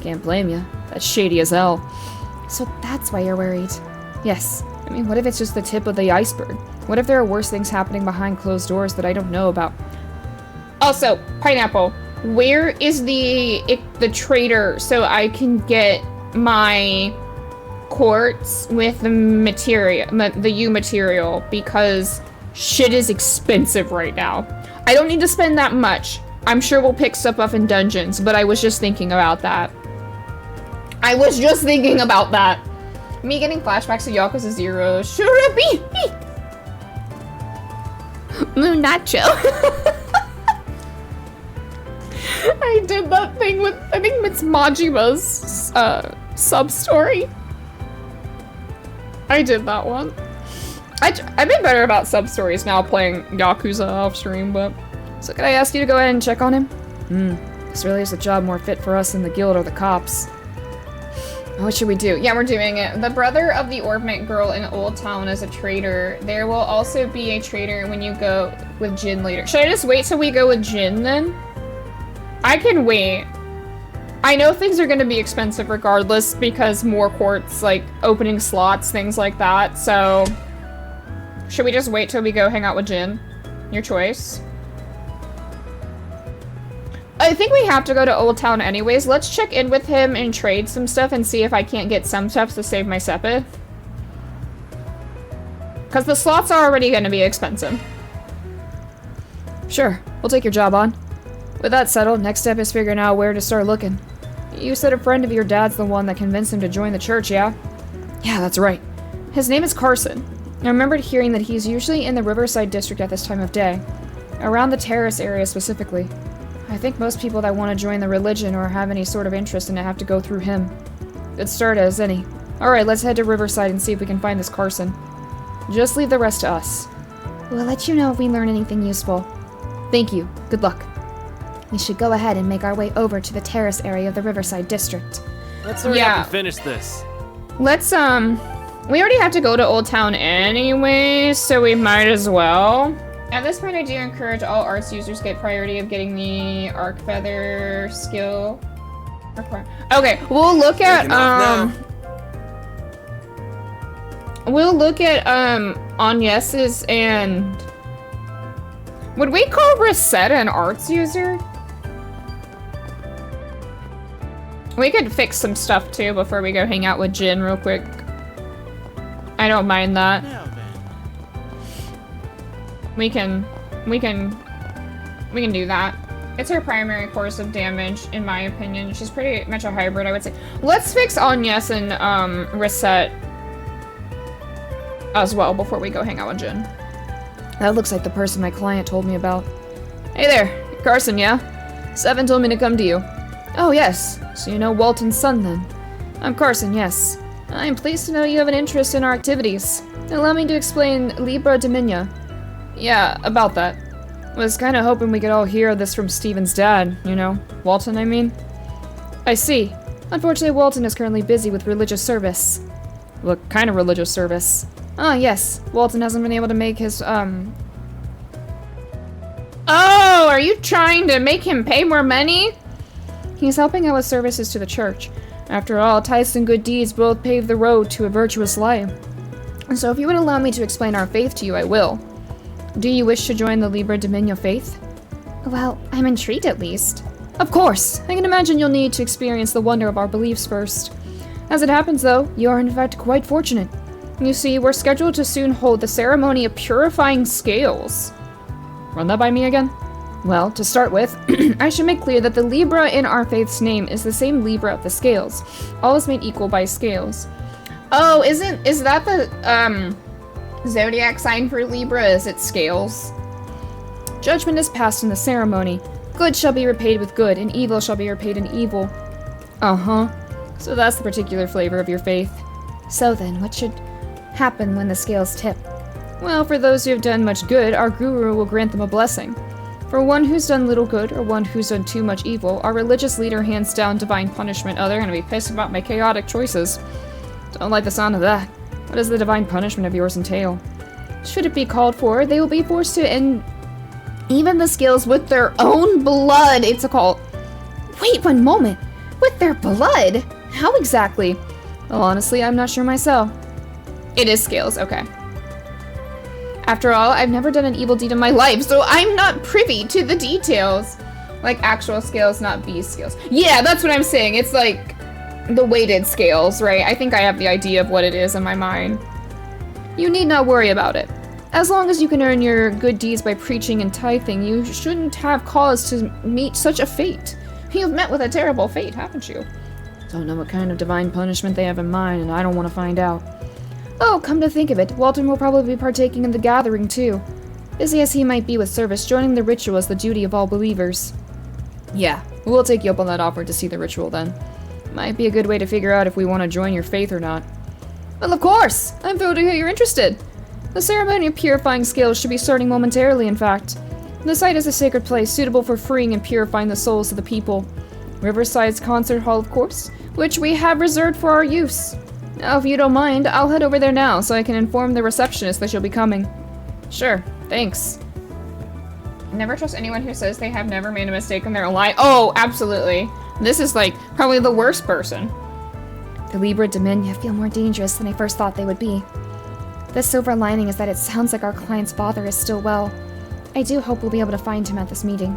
Can't blame ya. That's shady as hell. So that's why you're worried. Yes. I mean, what if it's just the tip of the iceberg? What if there are worse things happening behind closed doors that I don't know about? Also, Pineapple, where is the trader so I can get my quartz with the material, the U material, because shit is expensive right now. I don't need to spend that much. I'm sure we'll pick stuff up in dungeons, but I was just thinking about that. Me getting flashbacks to Yakuza 0. Sure be. Moon Nacho. I did that thing with, I think it's Majima's sub-story. I did that one. I've been better about sub-stories now playing Yakuza off-stream, but... So could I ask you to go ahead and check on him? This really is a job more fit for us than the guild or the cops. What should we do? Yeah, we're doing it. The brother of the orphanate girl in Old Town is a trader. There will also be a trader when you go with Jin later. Should I just wait till we go with Jin then? I can wait. I know things are going to be expensive regardless because more quartz, like opening slots, things like that. So, should we just wait till we go hang out with Jin? Your choice. I think we have to go to Old Town anyways. Let's check in with him and trade some stuff and see if I can't get some stuff to save my Sepid. Because the slots are already going to be expensive. Sure, we'll take your job on. With that settled, next step is figuring out where to start looking. You said a friend of your dad's the one that convinced him to join the church, yeah? Yeah, that's right. His name is Carson. I remembered hearing that he's usually in the Riverside district at this time of day. Around the terrace area specifically. I think most people that want to join the religion or have any sort of interest in it have to go through him. Good start as any. Alright, let's head to Riverside and see if we can find this Carson. Just leave the rest to us. We'll let you know if we learn anything useful. Thank you. Good luck. We should go ahead and make our way over to the terrace area of the Riverside district. Let's hurry up and finish this. Let's, we already have to go to Old Town anyway, so we might as well. At this point, I do encourage all arts users get priority of getting the arc feather skill. Okay, we'll look at, Agnes's and... Would we call Rosetta an arts user? We could fix some stuff too before we go hang out with Jin real quick. I don't mind that. We can do that. It's her primary course of damage, in my opinion. She's pretty much a hybrid, I would say. Let's fix Agnes and Reset as well before we go hang out with Jin. That looks like the person my client told me about. Hey there, Carson, yeah? Seven told me to come to you. Oh, yes. So you know Walton's son, then? I'm Carson, yes. I'm pleased to know you have an interest in our activities. Allow me to explain Libra Dominia. Yeah, about that. Was kinda hoping we could all hear this from Steven's dad, you know? Walton, I mean? I see. Unfortunately, Walton is currently busy with religious service. What kind of religious service? Ah, yes. Walton hasn't been able to make his, Oh, are you trying to make him pay more money? He's helping out with services to the church. After all, tithes and good deeds both pave the road to a virtuous life. So if you would allow me to explain our faith to you, I will. Do you wish to join the Libra Dominia faith? Well, I'm intrigued at least. Of course! I can imagine you'll need to experience the wonder of our beliefs first. As it happens, though, you are in fact quite fortunate. You see, we're scheduled to soon hold the ceremony of purifying scales. Run that by me again? Well, to start with, I should make clear that the Libra in our faith's name is the same Libra of the scales. All is made equal by scales. Oh, is that the, zodiac sign for Libra? Is it scales? Judgment is passed in the ceremony. Good shall be repaid with good, and evil shall be repaid in evil. Uh-huh. So that's the particular flavor of your faith. So then, what should happen when the scales tip? Well, for those who have done much good, our guru will grant them a blessing. For one who's done little good, or one who's done too much evil, our religious leader hands down divine punishment. Oh, they're gonna be pissed about my chaotic choices. Don't like the sound of that. What does the divine punishment of yours entail? Should it be called for, they will be forced to end even the scales with their own blood. It's a call. Wait one moment. With their blood? How exactly? Well, honestly, I'm not sure myself. It is scales, okay. After all, I've never done an evil deed in my life, so I'm not privy to the details. Like actual scales, not bee scales. Yeah, that's what I'm saying. It's like the weighted scales, right? I think I have the idea of what it is in my mind. You need not worry about it. As long as you can earn your good deeds by preaching and tithing, you shouldn't have cause to meet such a fate. You've met with a terrible fate, haven't you? Don't know what kind of divine punishment they have in mind, and I don't want to find out. Oh, come to think of it, Walton will probably be partaking in the gathering, too. Busy as he might be with service, joining the ritual is the duty of all believers. Yeah, we'll take you up on that offer to see the ritual, then. Might be a good way to figure out if we want to join your faith or not. Well, of course! I'm thrilled to hear you're interested. The ceremony of purifying scales should be starting momentarily, in fact. The site is a sacred place, suitable for freeing and purifying the souls of the people. Riverside's concert hall, of course, which we have reserved for our use. Now, if you don't mind, I'll head over there now so I can inform the receptionist that you'll be coming. Sure, thanks. Never trust anyone who says they have never made a mistake in their life. Oh, absolutely. This is, like, probably the worst person. The Libra Dominia feel more dangerous than I first thought they would be. The silver lining is that it sounds like our client's father is still well. I do hope we'll be able to find him at this meeting.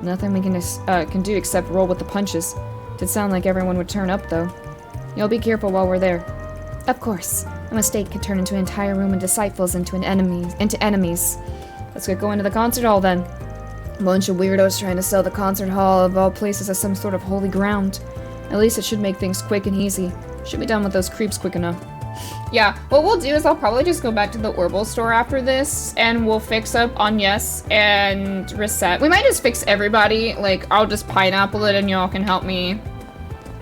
Nothing we can do except roll with the punches. Did sound like everyone would turn up, though. You'll be careful while we're there. Of course. A mistake could turn into an entire room and disciples into enemies. Let's get going to the concert hall, then. A bunch of weirdos trying to sell the concert hall of all places as some sort of holy ground. At least it should make things quick and easy. Should be done with those creeps quick enough. Yeah, what we'll do is I'll probably just go back to the Orbital store after this, and we'll fix up Agnes and Reset. We might just fix everybody. Like, I'll just pineapple it and y'all can help me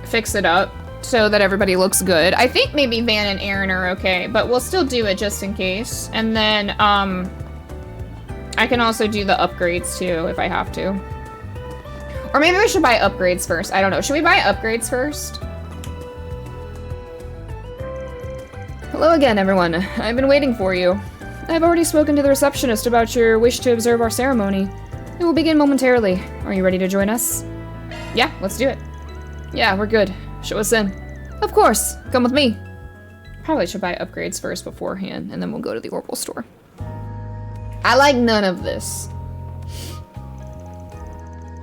fix it up so that everybody looks good. I think maybe Van and Aaron are okay, but we'll still do it just in case. And then, I can also do the upgrades too, if I have to. Or maybe we should buy upgrades first. I don't know. Should we buy upgrades first? Hello again, everyone. I've been waiting for you. I've already spoken to the receptionist about your wish to observe our ceremony. It will begin momentarily. Are you ready to join us? Yeah, let's do it. Yeah, we're good. Show us in. Of course. Come with me. Probably should buy upgrades first beforehand, and then we'll go to the Orbital store. I like none of this.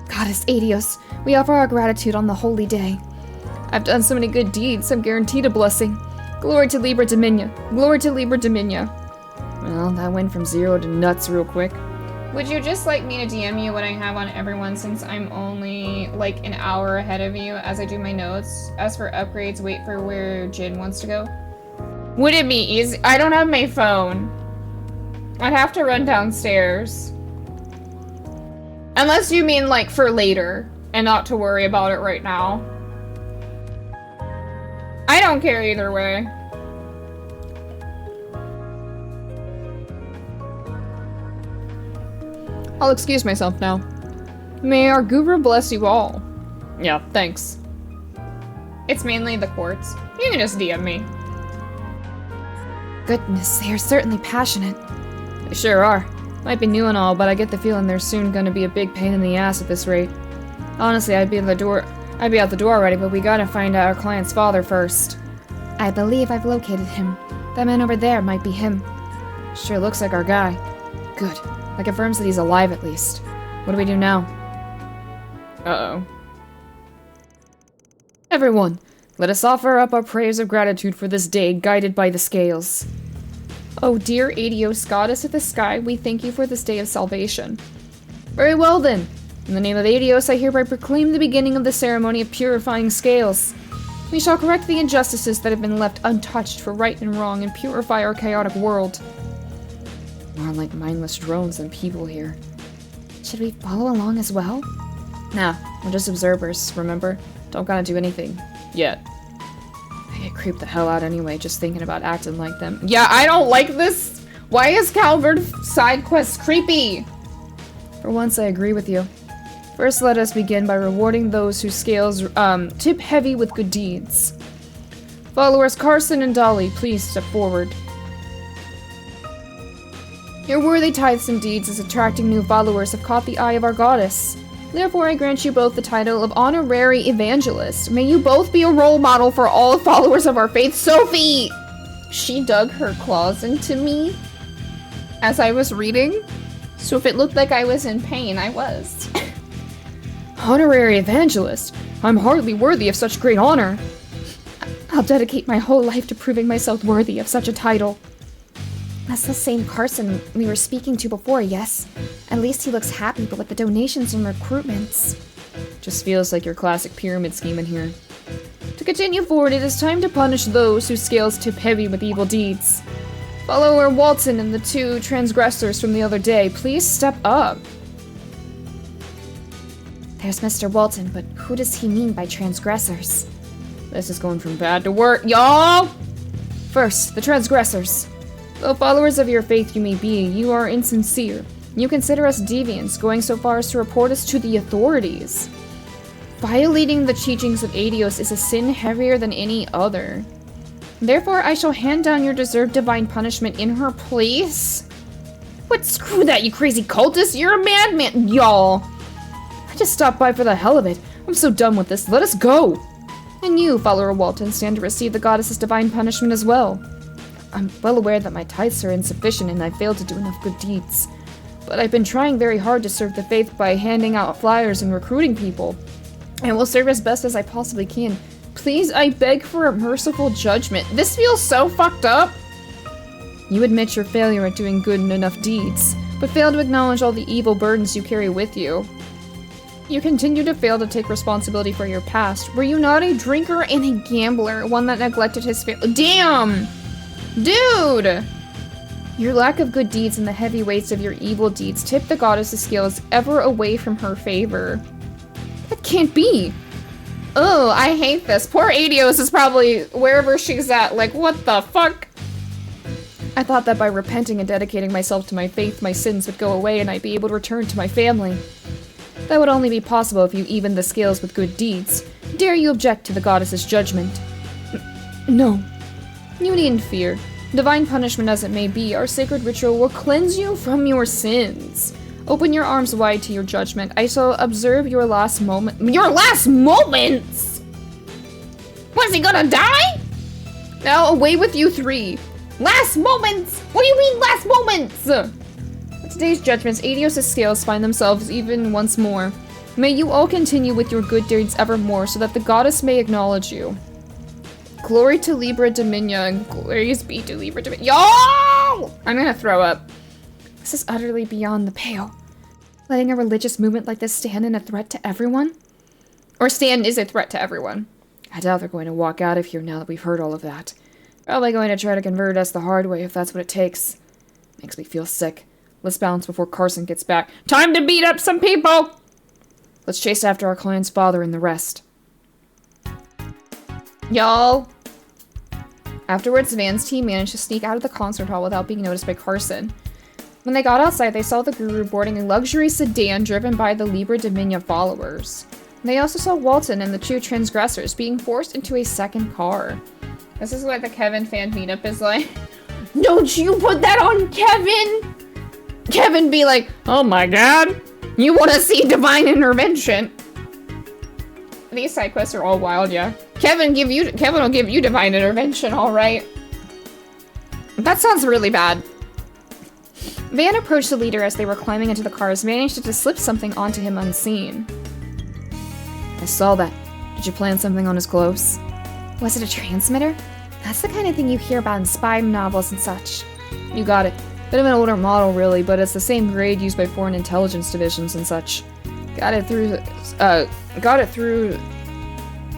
Goddess Adios, we offer our gratitude on the holy day. I've done so many good deeds, I'm guaranteed a blessing. Glory to Libra Dominia. Glory to Libra Dominia. Well, that went from 0 to nuts real quick. Would you just like me to DM you what I have on everyone since I'm only like an hour ahead of you as I do my notes? As for upgrades, wait for where Jin wants to go. Would it be easy? I don't have my phone. I'd have to run downstairs. Unless you mean like for later and not to worry about it right now. I don't care either way. I'll excuse myself now. May our guru bless you all. Yeah, thanks. It's mainly the quartz. You can just DM me. Goodness, they are certainly passionate. They sure are. Might be new and all, but I get the feeling they're soon gonna be a big pain in the ass at this rate. Honestly, I'd be out the door already, but we gotta find out our client's father first. I believe I've located him. That man over there might be him. Sure looks like our guy. Good. That confirms that he's alive at least. What do we do now? Uh-oh. Everyone, let us offer up our prayers of gratitude for this day, guided by the scales. Oh dear Adios, goddess of the sky, we thank you for this day of salvation. Very well then. In the name of Adios, I hereby proclaim the beginning of the ceremony of purifying scales. We shall correct the injustices that have been left untouched for right and wrong and purify our chaotic world. More like mindless drones than people here. Should we follow along as well? Nah, we're just observers, remember? Don't gotta do anything. Yet. I get creeped the hell out anyway, just thinking about acting like them. Yeah, I don't like this! Why is Calvert side quest creepy? For once, I agree with you. First, let us begin by rewarding those whose scales tip heavy with good deeds. Followers Carson and Dolly, please step forward. Your worthy tithes and deeds as attracting new followers have caught the eye of our goddess. Therefore, I grant you both the title of Honorary Evangelist. May you both be a role model for all followers of our faith. Sophie! She dug her claws into me as I was reading. So if it looked like I was in pain, I was. Honorary Evangelist? I'm hardly worthy of such great honor. I'll dedicate my whole life to proving myself worthy of such a title. That's the same Carson we were speaking to before, yes? At least he looks happy, but with the donations and recruitments. Just feels like your classic pyramid scheme in here. To continue forward, it is time to punish those whose scales tip heavy with evil deeds. Follower Walton and the 2 transgressors from the other day, please step up. There's Mr. Walton, but who does he mean by transgressors? This is going from bad to worse, y'all! First, the transgressors. Though followers of your faith you may be, you are insincere. You consider us deviants, going so far as to report us to the authorities. Violating the teachings of Adios is a sin heavier than any other. Therefore, I shall hand down your deserved divine punishment in her place. What? Screw that, you crazy cultist! You're a madman, y'all! I just stopped by for the hell of it. I'm so done with this. Let us go! And you, follower Walton, stand to receive the goddess's divine punishment as well. I'm well aware that my tithes are insufficient and I failed to do enough good deeds. But I've been trying very hard to serve the faith by handing out flyers and recruiting people. I will serve as best as I possibly can. Please, I beg for a merciful judgment. This feels so fucked up! You admit your failure at doing good and enough deeds, but fail to acknowledge all the evil burdens you carry with you. You continue to fail to take responsibility for your past. Were you not a drinker and a gambler, one that neglected his family? Damn! Dude! Your lack of good deeds and the heavy weights of your evil deeds tip the goddess's scales ever away from her favor. That can't be! Oh, I hate this. Poor Adios is probably wherever she's at, like, what the fuck? I thought that by repenting and dedicating myself to my faith, my sins would go away and I'd be able to return to my family. That would only be possible if you evened the scales with good deeds. Dare you object to the goddess's judgment? No. You needn't fear. Divine punishment as it may be, our sacred ritual will cleanse you from your sins. Open your arms wide to your judgment. I shall observe your last moment. Your last moments?! Was he gonna die? Now away with you 3. Last moments! What do you mean last moments? With today's judgments, Adios' scales find themselves even once more. May you all continue with your good deeds evermore so that the goddess may acknowledge you. Glory to Libra Dominia and glories be to Libra Dominia. Yo! I'm gonna throw up. This is utterly beyond the pale. Letting a religious movement like this stand in a threat to everyone? Or stand is a threat to everyone. I doubt they're going to walk out of here now that we've heard all of that. Probably going to try to convert us the hard way if that's what it takes. Makes me feel sick. Let's bounce before Carson gets back. Time to beat up some people! Let's chase after our client's father and the rest. Y'all. Afterwards, Van's team managed to sneak out of the concert hall without being noticed by Carson. When they got outside, they saw the guru boarding a luxury sedan driven by the Libra Dominia followers. They also saw Walton and the 2 transgressors being forced into a second car. This is what the Kevin fan meetup is like. Don't you put that on Kevin! Kevin be like, oh my god, you want to see divine intervention? These side quests are all wild, yeah. Kevin will give you divine intervention, alright. That sounds really bad. Van approached the leader as they were climbing into the cars, managed to slip something onto him unseen. I saw that. Did you plant something on his clothes? Was it a transmitter? That's the kind of thing you hear about in spy novels and such. You got it. Bit of an older model, really, but it's the same grade used by foreign intelligence divisions and such. Got it through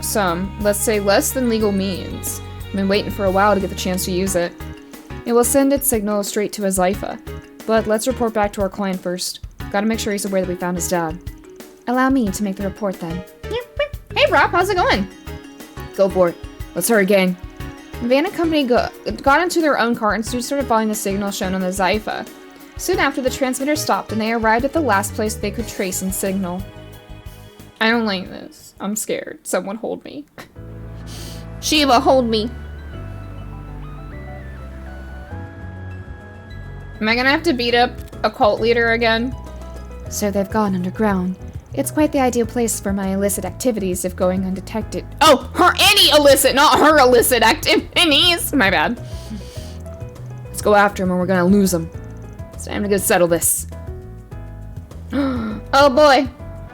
some, let's say, less than legal means. I've been waiting for a while to get the chance to use it. It will send its signal straight to his Zypha. But let's report back to our client first. Gotta make sure he's aware that we found his dad. Allow me to make the report then. Hey Rob, how's it going? Go for it. Let's hurry, gang. Van and company got into their own car and soon started following the signal shown on the Zypha. Soon after, the transmitter stopped and they arrived at the last place they could trace and signal. I don't like this. I'm scared. Someone hold me. Shiva, hold me. Am I gonna have to beat up a cult leader again? So they've gone underground. It's quite the ideal place for my illicit activities if going undetected. Oh, any illicit, not her illicit activities. My bad. Let's go after him or we're gonna lose him. It's time to go settle this. Oh boy.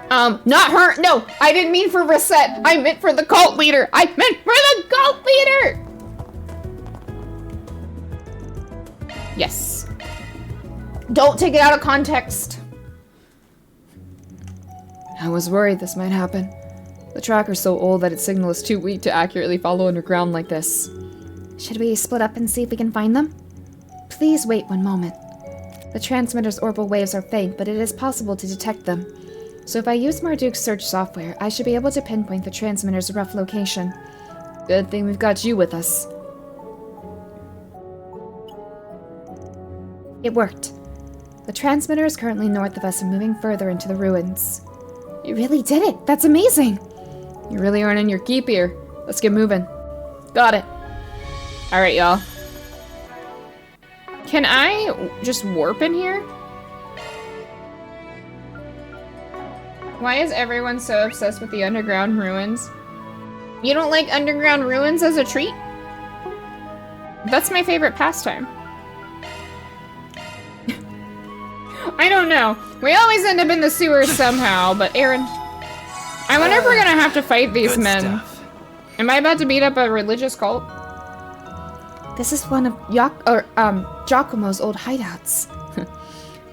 Not her. No, I didn't mean for Reset. I meant for the cult leader. I meant for the cult leader. Yes. Don't take it out of context. I was worried this might happen. The tracker's so old that its signal is too weak to accurately follow underground like this. Should we split up and see if we can find them? Please wait one moment. The transmitter's orbital waves are faint, but it is possible to detect them. So if I use Marduk's search software, I should be able to pinpoint the transmitter's rough location. Good thing we've got you with us. It worked. The transmitter is currently north of us and moving further into the ruins. You really did it! That's amazing! You're really earning your keep here. Let's get moving. Got it. Alright, y'all. Can I just warp in here? Why is everyone so obsessed with the underground ruins? You don't like underground ruins as a treat? That's my favorite pastime. I don't know. We always end up in the sewers somehow, but Aaron... I wonder if we're gonna have to fight these men. Stuff. Am I about to beat up a religious cult? This is one of Giacomo's old hideouts.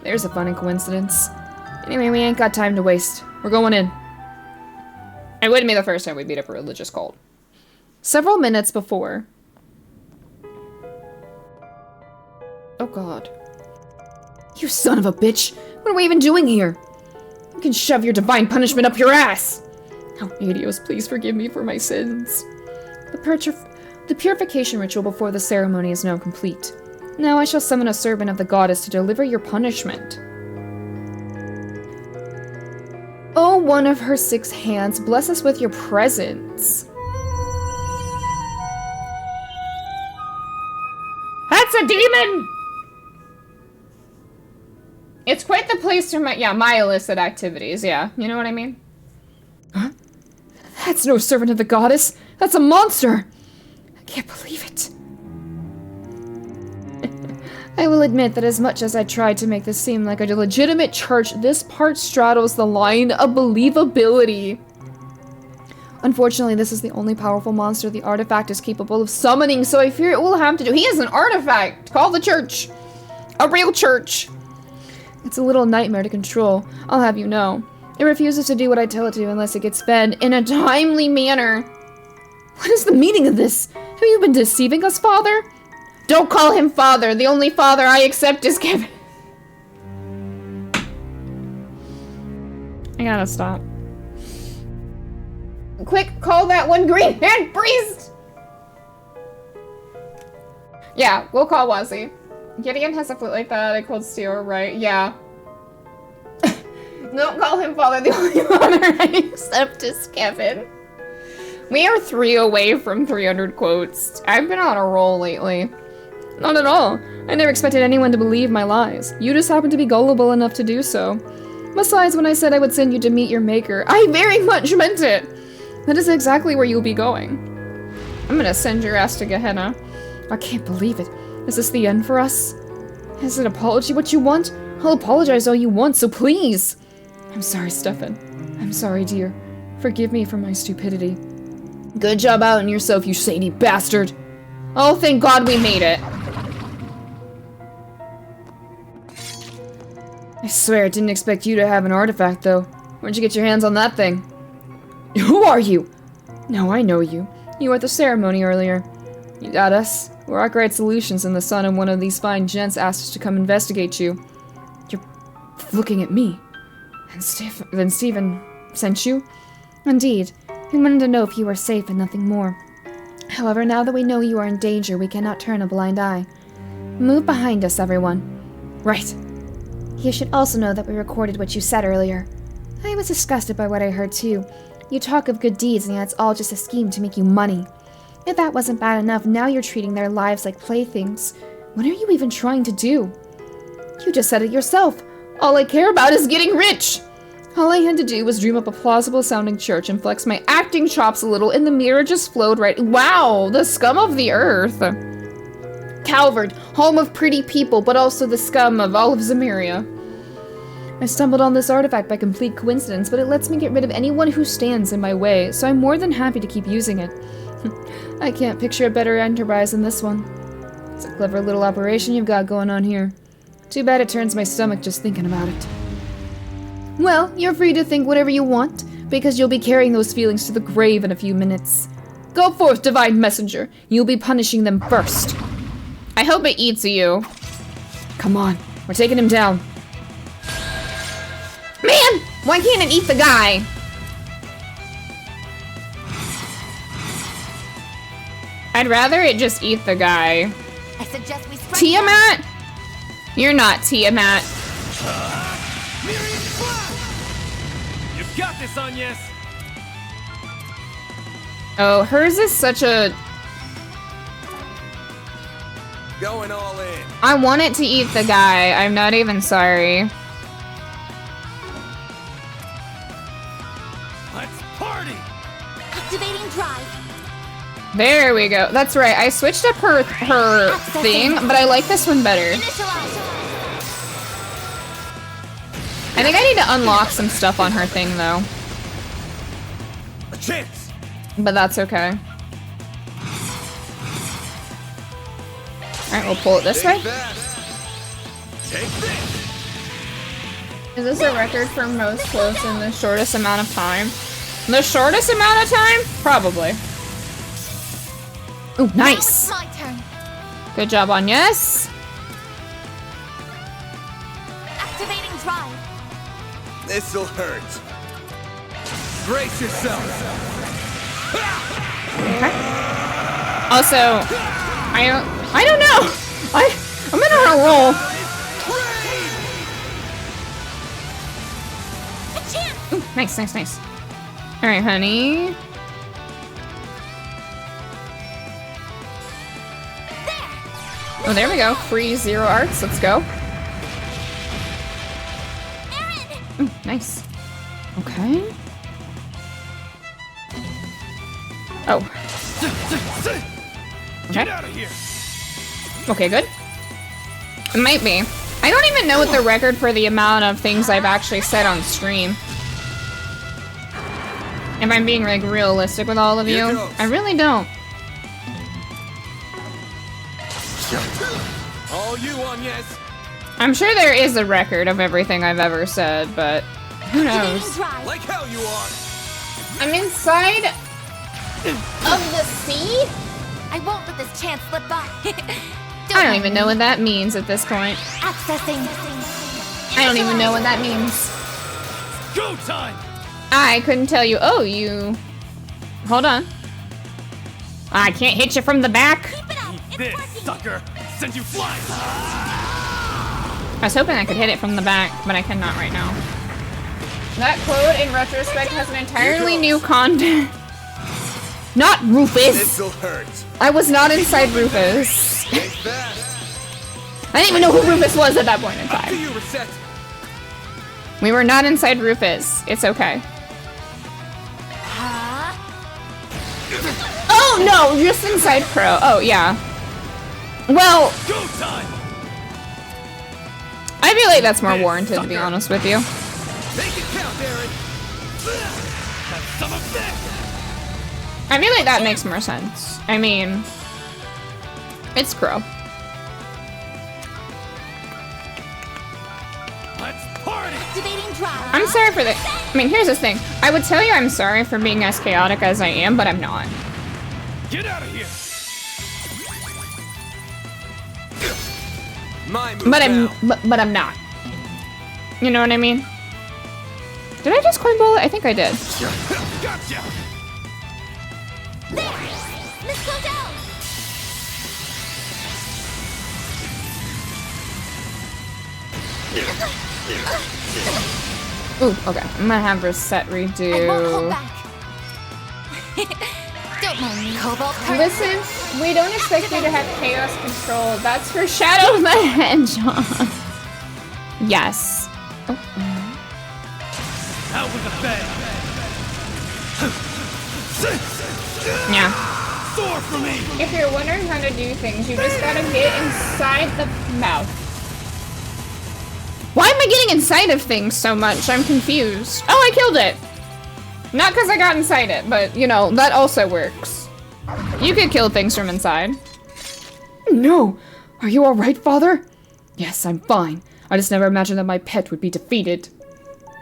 There's a funny coincidence. Anyway, we ain't got time to waste. We're going in. It wouldn't be the first time we beat up a religious cult. Several minutes before... Oh god. You son of a bitch! What are we even doing here? You can shove your divine punishment up your ass! Oh, Adios, please forgive me for my sins. The purification ritual before the ceremony is now complete. Now I shall summon a servant of the goddess to deliver your punishment. Oh, one of her 6 hands, bless us with your presence. That's a demon! It's quite the place for my illicit activities, yeah. You know what I mean? Huh? That's no servant of the goddess. That's a monster. I can't believe it. I will admit that as much as I tried to make this seem like a legitimate church, this part straddles the line of believability. Unfortunately, this is the only powerful monster the artifact is capable of summoning, so I fear it will have to do. He is an artifact! Call the church! A real church! It's a little nightmare to control, I'll have you know. It refuses to do what I tell it to unless it gets fed in a timely manner. What is the meaning of this? Have you been deceiving us, Father? Don't call him Father. The only father I accept is Kevin. I gotta stop. Quick, call that one green hand priest! Yeah, we'll call Wazzy. Gideon has a flute like that. I called Steel, right? Yeah. Don't call him Father. The only father I accept is Kevin. We are 3 away from 300 quotes. I've been on a roll lately. Not at all. I never expected anyone to believe my lies. You just happened to be gullible enough to do so. Besides, when I said I would send you to meet your maker, I very much meant it. That is exactly where you'll be going. I'm gonna send your ass to Gehenna. I can't believe it. Is this the end for us? Is an apology what you want? I'll apologize all you want, so please! I'm sorry, Stefan. I'm sorry, dear. Forgive me for my stupidity. Good job outing yourself, you shady bastard! Oh, thank God we made it! I swear I didn't expect you to have an artifact, though. Where'd you get your hands on that thing? Who are you? No, I know you. You were at the ceremony earlier. You got us. We're Arkwright Solutions, and the son of one of these fine gents asked us to come investigate you. You're looking at me. And then Stephen sent you? Indeed. He wanted to know if you were safe and nothing more. However, now that we know you are in danger, we cannot turn a blind eye. Move behind us, everyone. Right. You should also know that we recorded what you said earlier. I was disgusted by what I heard, too. You talk of good deeds, and yet it's all just a scheme to make you money. If that wasn't bad enough, now you're treating their lives like playthings. What are you even trying to do? You just said it yourself. All I care about is getting rich. All I had to do was dream up a plausible sounding church and flex my acting chops a little, and the mirror just flowed right. Wow, the scum of the earth. Calvard, home of pretty people, but also the scum of all of Zemeria. I stumbled on this artifact by complete coincidence, but it lets me get rid of anyone who stands in my way, so I'm more than happy to keep using it. I can't picture a better enterprise than this one. It's a clever little operation you've got going on here. Too bad it turns my stomach just thinking about it. Well, you're free to think whatever you want, because you'll be carrying those feelings to the grave in a few minutes. Go forth, divine messenger. You'll be punishing them first. I hope it eats you. Come on, we're taking him down. Man, why can't it eat the guy? I'd rather it just eat the guy. I suggest we strike Tiamat? You're not Tiamat. You've got this, Agnes. Oh, hers is such a... Going all in. I want it to eat the guy. I'm not even sorry. Let's party. activating drive. There we go. That's right. I switched up her thing, but I like this one better. Initialize. I think I need to unlock some stuff on her thing, though. A chance. But that's okay. Alright, we'll pull it this way. Take this. Is this a record for most close in the shortest amount of time? The shortest amount of time? Probably. Ooh, nice! Now it's my turn. Good job on yes. Activating drive. This'll hurt. Brace yourself. Okay. Also, I don't know. I'm gonna roll. Ooh, nice, nice, nice. All right, honey. Oh, there we go. Free 0 arts. Let's go. Ooh, nice. Okay. Oh. Get Okay. out of here. Okay, good. It might be. I don't even know what the record for the amount of things I've actually said on stream. If I'm being like realistic with all of you, I really don't. All you on yes. I'm sure there is a record of everything I've ever said, but who Activating knows? drive. Like hell you are. I'm inside of the sea? I won't let this chance slip by. I don't even know what that means at this point. Accessing. I don't even know what that means. Go time. I couldn't tell you. Oh, you... Hold on. I can't hit you from the back. Keep it up. It's This working. sucker. Send you flying. I was hoping I could hit it from the back, but I cannot right now. That quote, in retrospect, has an entirely new content. Not Rufus! This'll hurt. I was not inside Rufus. Take that. I didn't even know who Rufus was at that point in Do time. you reset? We were not inside Rufus. It's okay. Huh? Oh no, just inside Pro. Oh yeah. Well, Go time. I feel like that's more warranted, to be honest with you. Make it count, Aaron. Have some of this. I feel like that makes more sense. I mean, it's Crow. Let's party. Activating drive. I'm sorry for the. I mean, here's the thing. I would tell you I'm sorry for being as chaotic as I am, but I'm not. Get out of here. My move But now. but I'm not. You know what I mean? Did I just coin bowl it? I think I did. Gotcha. There. Let's go down. Ooh, okay. I'm gonna have reset I won't hold redo. back. Don't mind me. Cobalt current. Listen, we don't expect you to have chaos control. That's for Shadow the Hedgehog. Yes. Oh. Out with a bang. Yeah. Soar for me. If you're wondering how to do things, you just gotta get inside the mouth. Why am I getting inside of things so much? I'm confused. Oh, I killed it. Not because I got inside it, but, you know, that also works. You could kill things from inside. No. Are you alright, Father? Yes, I'm fine. I just never imagined that my pet would be defeated.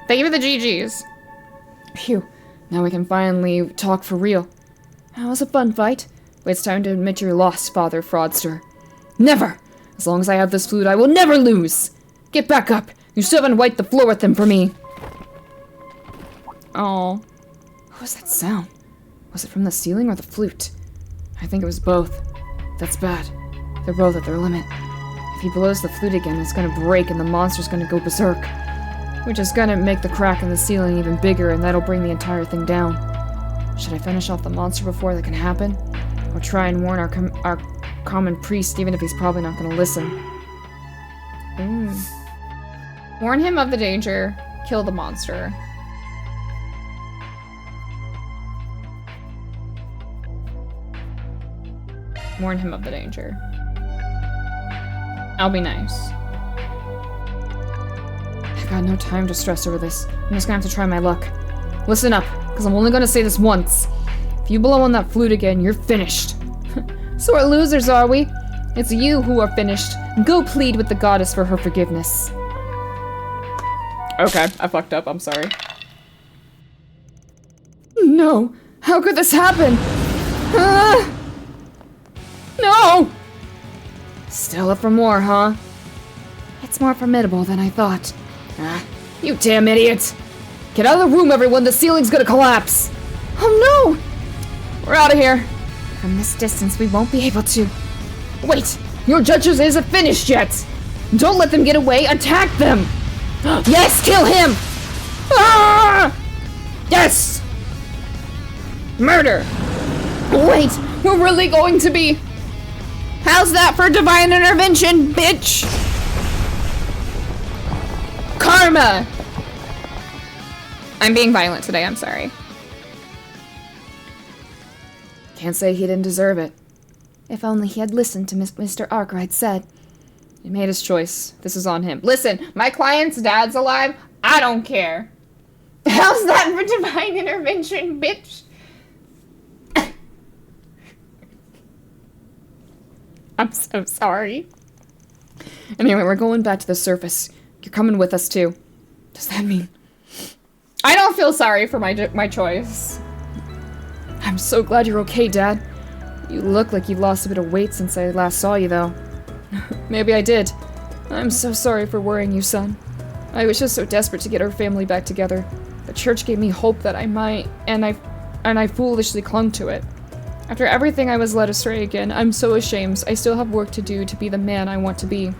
Thank you for the GGs. Phew. Now we can finally talk for real. That was a fun fight, but it's time to admit your loss, Father Fraudster. Never! As long as I have this flute, I will never lose! Get back up! You still haven't wiped the floor with them for me! Oh, what was that sound? Was it from the ceiling or the flute? I think it was both. That's bad. They're both at their limit. If he blows the flute again, it's gonna break and the monster's gonna go berserk. Which is gonna make the crack in the ceiling even bigger, and that'll bring the entire thing down. Should I finish off the monster before that can happen? Or try and warn our common priest, even if he's probably not gonna listen? Warn him of the danger, kill the monster. Warn him of the danger. I'll be nice. I've got no time to stress over this. I'm just gonna have to try my luck. Listen up, because I'm only gonna say this once. If you blow on that flute again, you're finished. Sore losers, are we? It's you who are finished. Go plead with the goddess for her forgiveness. Okay, I fucked up, I'm sorry. No! How could this happen? No! Still up for more, huh? It's more formidable than I thought. You damn idiot! Get out of the room, everyone! The ceiling's gonna collapse! Oh no! We're out of here. From this distance, we won't be able to. Wait! Your judges isn't finished yet! Don't let them get away! Attack them! Yes! Kill him! Ah! Yes! Murder! Wait! We're really going to be... How's that for divine intervention, bitch? Karma! I'm being violent today, I'm sorry. Can't say he didn't deserve it. If only he had listened to Mr. Arkwright said. He made his choice. This is on him. Listen, my client's dad's alive. I don't care. How's that for divine intervention, bitch? I'm so sorry. Anyway, we're going back to the surface. You're coming with us, too. Does that mean... I don't feel sorry for my choice. I'm so glad you're okay, Dad. You look like you've lost a bit of weight since I last saw you, though. Maybe I did. I'm so sorry for worrying you, son. I was just so desperate to get our family back together. The church gave me hope that I might, and I foolishly clung to it. After everything, I was led astray again. I'm so ashamed. I still have work to do to be the man I want to be.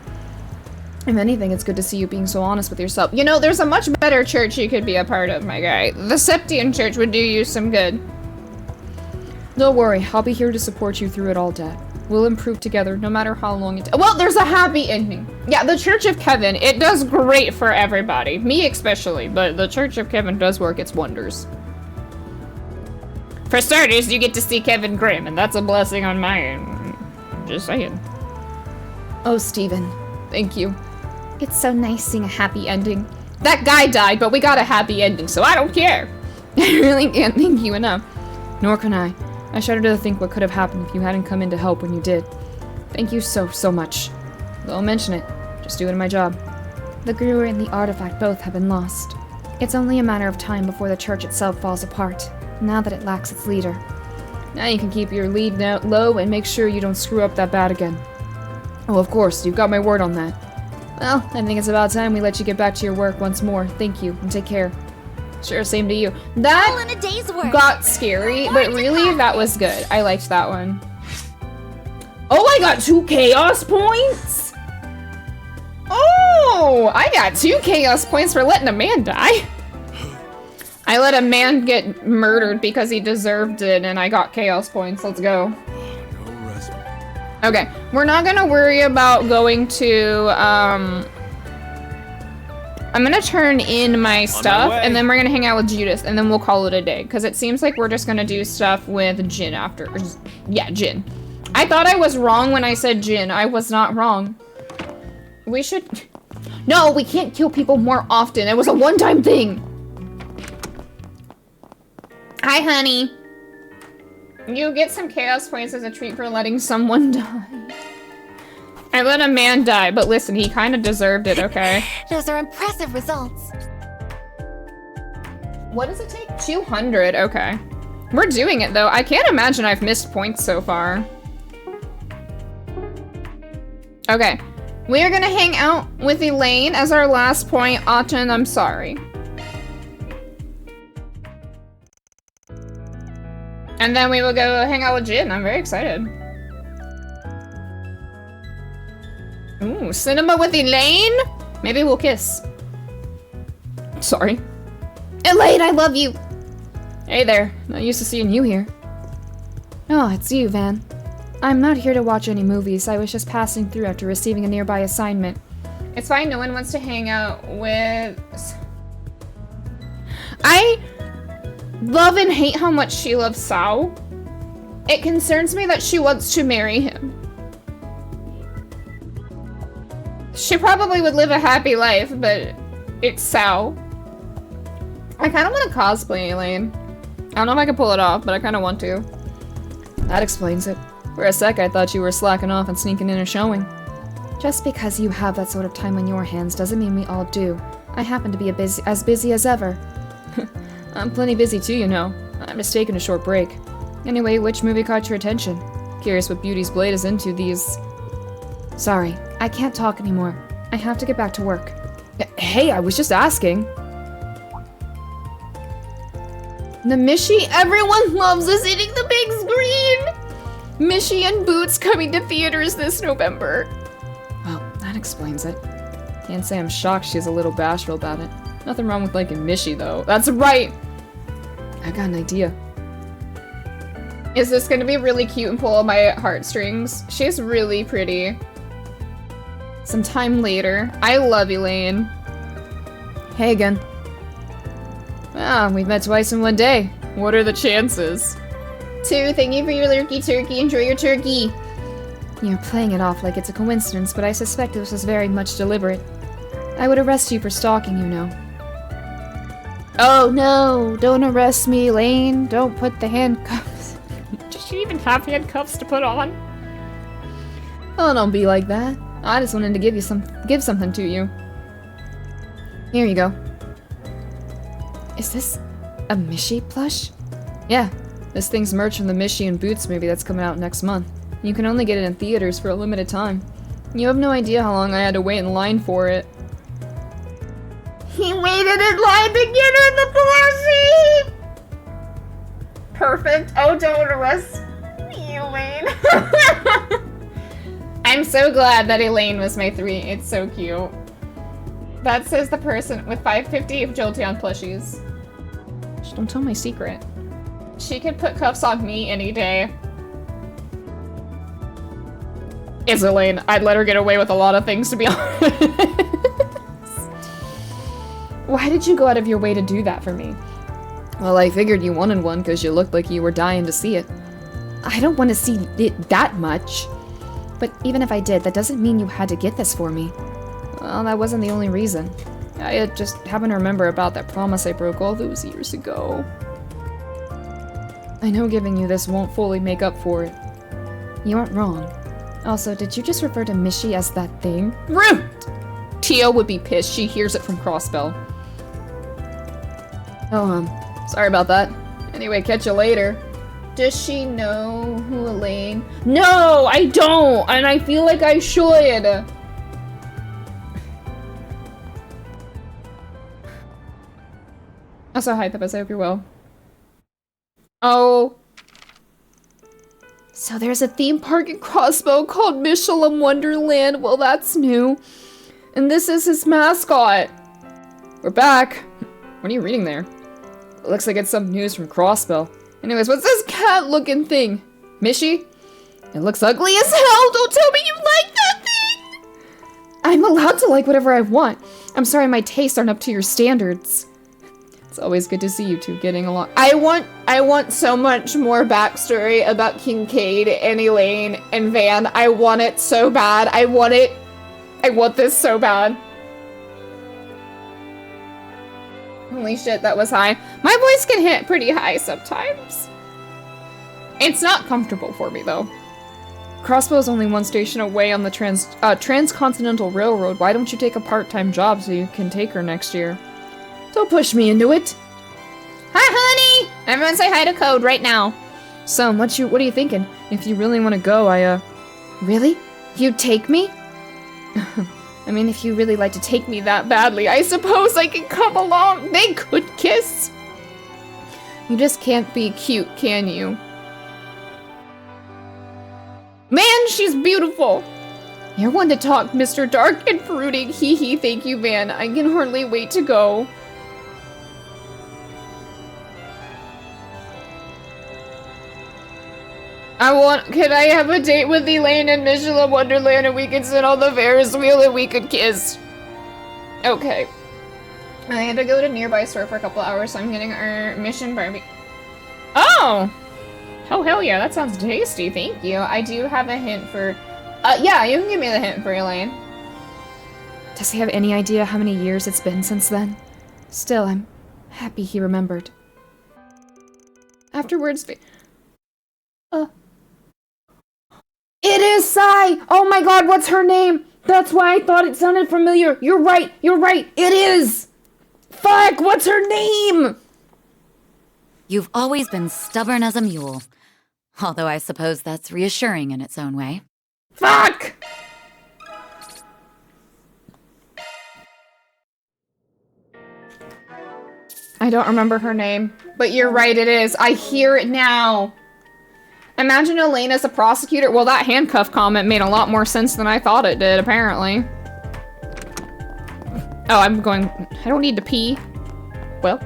If anything, it's good to see you being so honest with yourself. You know, there's a much better church you could be a part of, my guy. The Septian Church would do you some good. Don't worry, I'll be here to support you through it all, Dad. We'll improve together, no matter how long it takes. Well, there's a happy ending. Yeah, the Church of Kevin, it does great for everybody. Me especially, but the Church of Kevin does work its wonders. For starters, you get to see Kevin Grimm, and that's a blessing on my end. Just saying. Oh, Steven, thank you. It's so nice seeing a happy ending. That guy died, but we got a happy ending, so I don't care. I really can't thank you enough. Nor can I. I shudder to think what could have happened if you hadn't come in to help when you did. Thank you so much. Don't mention it. Just doing my job. The Guru and the artifact both have been lost. It's only a matter of time before the church itself falls apart, now that it lacks its leader. Now you can keep your lead low and make sure you don't screw up that bad again. Oh, of course, you've got my word on that. Well, I think it's about time we let you get back to your work once more. Thank you, and take care. Sure, same to you. That All in a day's work. got scary, but really, that was good. I liked that one. Oh, I got 2 chaos points! Oh, I got 2 chaos points for letting a man die. I let a man get murdered because he deserved it, and I got chaos points. Let's go. Okay, we're not gonna worry about going to, I'm gonna turn in my stuff, way. and then we're gonna hang out with Judith, and then we'll call it a day. Because it seems like we're just gonna do stuff with Jin after. Yeah, Jin. I thought I was wrong when I said Jin. I was not wrong. We should... No, we can't kill people more often. It was a one-time thing. Hi, honey. You get some chaos points as a treat for letting someone die. I let a man die, but listen, he kind of deserved it, okay? Those are impressive results. What does it take? 200, okay. We're doing it, though. I can't imagine I've missed points so far. Okay. We are gonna hang out with Elaine as our last point. Aten, I'm sorry. And then we will go hang out with Jin. I'm very excited. Ooh, cinema with Elaine? Maybe we'll kiss. Sorry. Elaine, I love you! Hey there. Not used to seeing you here. Oh, it's you, Van. I'm not here to watch any movies. I was just passing through after receiving a nearby assignment. It's fine, no one wants to hang out with... I love and hate how much she loves Sao. It concerns me that she wants to marry him. She probably would live a happy life, but it's Sao. I kind of want to cosplay Elaine. I don't know if I can pull it off, but I kind of want to. That explains it. For a sec, I thought you were slacking off and sneaking in a showing. Just because you have that sort of time on your hands doesn't mean we all do. I happen to be as busy as ever. I'm plenty busy too, you know. I'm just taking a short break. Anyway, which movie caught your attention? Curious what Beauty's Blade is into these... Sorry, I can't talk anymore. I have to get back to work. Hey, I was just asking. The Mishy everyone loves is eating the big screen! Mishy and Boots coming to theaters this November. Well, that explains it. Can't say I'm shocked she's a little bashful about it. Nothing wrong with liking Mishy, though. That's right! I got an idea. Is this gonna be really cute and pull all my heartstrings? She's really pretty. Some time later. I love Elaine. Hey again. Ah, we've met twice in one day. What are the chances? 2, thank you for your lurky turkey. Enjoy your turkey. You're playing it off like it's a coincidence, but I suspect this was very much deliberate. I would arrest you for stalking, you know. Oh no, don't arrest me, Elaine. Don't put the handcuffs. Does she even have handcuffs to put on? Oh, don't be like that. I just wanted to give something to you. Here you go. Is this a Mishy plush? Yeah, this thing's merch from the Mishy and Boots movie that's coming out next month. You can only get it in theaters for a limited time. You have no idea how long I had to wait in line for it. He waited in line to get in the plushie! Perfect. Oh, don't arrest me, Elaine. I'm so glad that Elaine was my 3. It's so cute. That says the person with 550 of Jolteon plushies. Just don't tell my secret. She could put cuffs on me any day. It's Elaine. I'd let her get away with a lot of things, to be honest. Why did you go out of your way to do that for me? Well, I figured you wanted one because you looked like you were dying to see it. I don't want to see it that much. But even if I did, that doesn't mean you had to get this for me. Well, that wasn't the only reason. I just happen to remember about that promise I broke all those years ago. I know giving you this won't fully make up for it. You aren't wrong. Also, did you just refer to Mishy as that thing? Rude! Tia would be pissed. She hears it from Crossbell. Oh, sorry about that. Anyway, catch you later. Does she know who Elaine? No, I don't, and I feel like I should. Also, hi, Peppers. I hope you're well. Oh. So there's a theme park in Crossbow called Michelin Wonderland. Well, that's new. And this is his mascot. We're back. What are you reading there? It looks like it's some news from Crossbell. Anyways, what's this cat-looking thing? Mishy? It looks ugly as hell. Don't tell me you like that thing. I'm allowed to like whatever I want. I'm sorry my tastes aren't up to your standards. It's always good to see you two getting along. I want so much more backstory about Kincaid and Elaine and Van. I want it so bad. I want it. I want this so bad. Holy shit, that was high. My voice can hit pretty high sometimes. It's not comfortable for me though. Crossbow is only one station away on the Transcontinental Railroad. Why don't you take a part-time job so you can take her next year? Don't push me into it. Hi, honey! Everyone say hi to Code right now. Son, what are you thinking? If you really want to go, Really? You'd take me? I mean, if you really like to take me that badly, I suppose I could come along. They could kiss. You just can't be cute, can you? Man, she's beautiful. You're one to talk, Mr. Dark and Brooding. Hee hee, thank you, Van. I can hardly wait to go. Could I have a date with Elaine in Michelin Wonderland and we could sit on the Ferris wheel and we could kiss? Okay. I had to go to a nearby store for a couple hours, so I'm getting our Mission Barbie. Oh! Oh, hell yeah, that sounds tasty, thank you. I do have a hint for... yeah, you can give me the hint for Elaine. Does he have any idea how many years it's been since then? Still, I'm happy he remembered. Afterwards... It is Sai! Oh my god, what's her name? That's why I thought it sounded familiar. You're right, it is! Fuck, what's her name? You've always been stubborn as a mule. Although I suppose that's reassuring in its own way. Fuck! I don't remember her name, but you're right, it is. I hear it now. Imagine Elaine as a prosecutor. Well, that handcuff comment made a lot more sense than I thought it did, apparently. Oh, I don't need to pee. Well.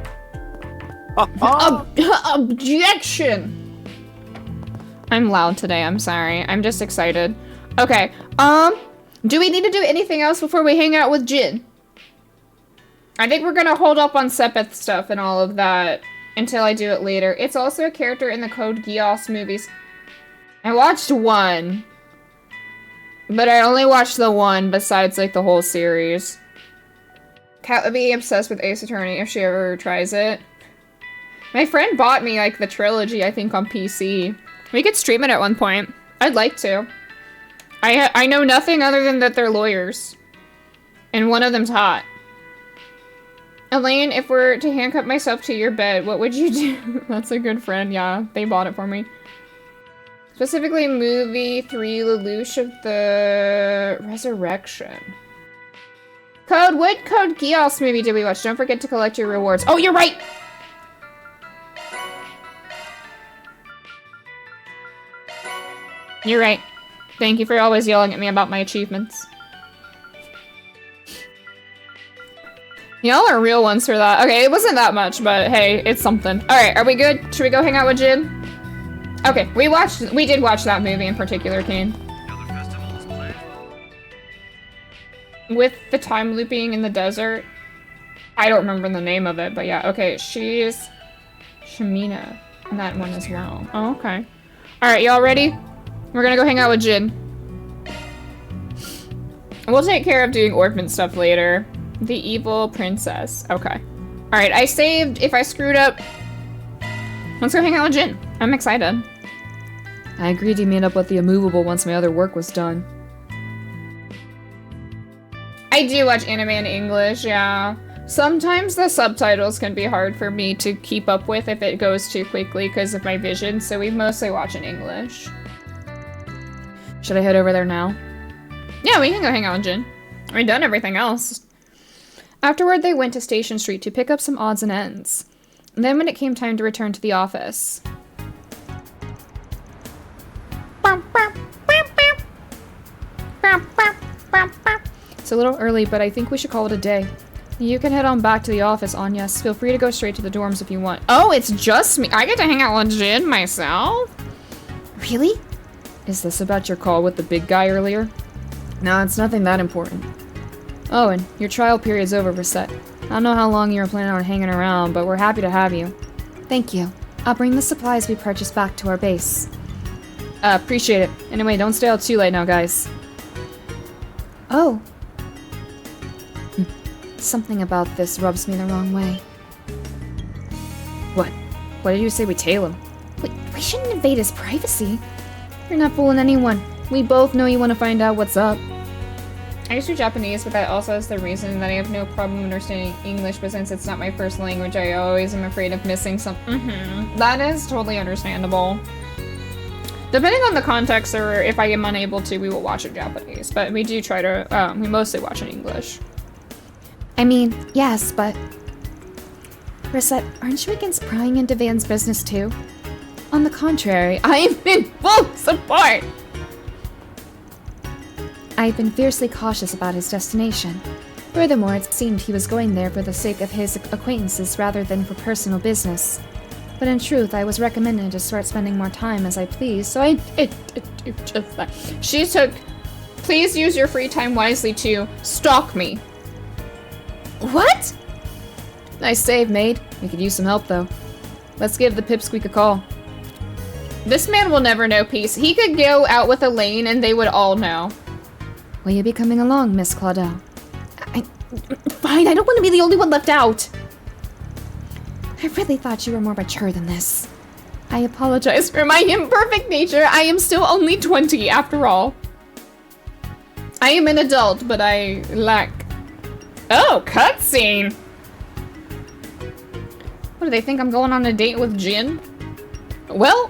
Objection! I'm loud today, I'm sorry. I'm just excited. Okay, do we need to do anything else before we hang out with Jin? I think we're gonna hold up on Sepith stuff and all of that until I do it later. It's also a character in the Code Geass movies. I watched one, but I only watched the one besides, like, the whole series. Kat would be obsessed with Ace Attorney if she ever tries it. My friend bought me, like, the trilogy, I think, on PC. We could stream it at one point. I'd like to. I know nothing other than that they're lawyers. And one of them's hot. Elaine, if we're to handcuff myself to your bed, what would you do? That's a good friend, yeah. They bought it for me. Specifically, movie 3, Lelouch of the Resurrection. Code, what Code Geass movie did we watch? Don't forget to collect your rewards. Oh, you're right! You're right. Thank you for always yelling at me about my achievements. Y'all are real ones for that. Okay, it wasn't that much, but hey, it's something. Alright, are we good? Should we go hang out with Jin? Okay, we did watch that movie in particular, Kane. With the time looping in the desert. I don't remember the name of it, but yeah, okay, she's Shamina in that one as well. Oh, okay. Alright, y'all ready? We're gonna go hang out with Jin. We'll take care of doing orphan stuff later. The evil princess. Okay. Alright, I saved. If I screwed up, let's go hang out with Jin. I'm excited. I agreed to meet up with the immovable once my other work was done. I do watch anime in English, yeah. Sometimes the subtitles can be hard for me to keep up with if it goes too quickly because of my vision, so we mostly watch in English. Should I head over there now? Yeah, we can go hang out with Jin. We've done everything else. Afterward, they went to Station Street to pick up some odds and ends. And then when it came time to return to the office... It's a little early, but I think we should call it a day. You can head on back to the office, Anyas. Feel free to go straight to the dorms if you want. Oh, it's just me. I get to hang out with Jin myself? Really? Is this about your call with the big guy earlier? No, it's nothing that important. Oh, and your trial period's over, Reset. I don't know how long you were planning on hanging around, but we're happy to have you. Thank you. I'll bring the supplies we purchased back to our base. Appreciate it. Anyway, don't stay out too late now, guys. Oh. Something about this rubs me the wrong way. What? Why did you say we tail him? We shouldn't invade his privacy. You're not fooling anyone. We both know you want to find out what's up. I speak Japanese, but that also is the reason that I have no problem understanding English, but since it's not my first language, I always am afraid of missing something. That is totally understandable. Depending on the context, or if I am unable to, we will watch in Japanese, but we do try to, we mostly watch in English. I mean, yes, but... Reset, aren't you against prying into Van's business too? On the contrary, I am in full support! I've been fiercely cautious about his destination. Furthermore, it seemed he was going there for the sake of his acquaintances rather than for personal business. But in truth, I was recommended to start spending more time as I please, so I did just that. She took, please use your free time wisely to stalk me. What? Nice save, maid. We could use some help, though. Let's give the pipsqueak a call. This man will never know peace. He could go out with Elaine and they would all know. Will you be coming along, Miss Claudel? Fine, I don't want to be the only one left out. I really thought you were more mature than this. I apologize for my imperfect nature. I am still only 20, after all. I am an adult, but I lack... Oh, cutscene! What, do they think I'm going on a date with Jin? Well...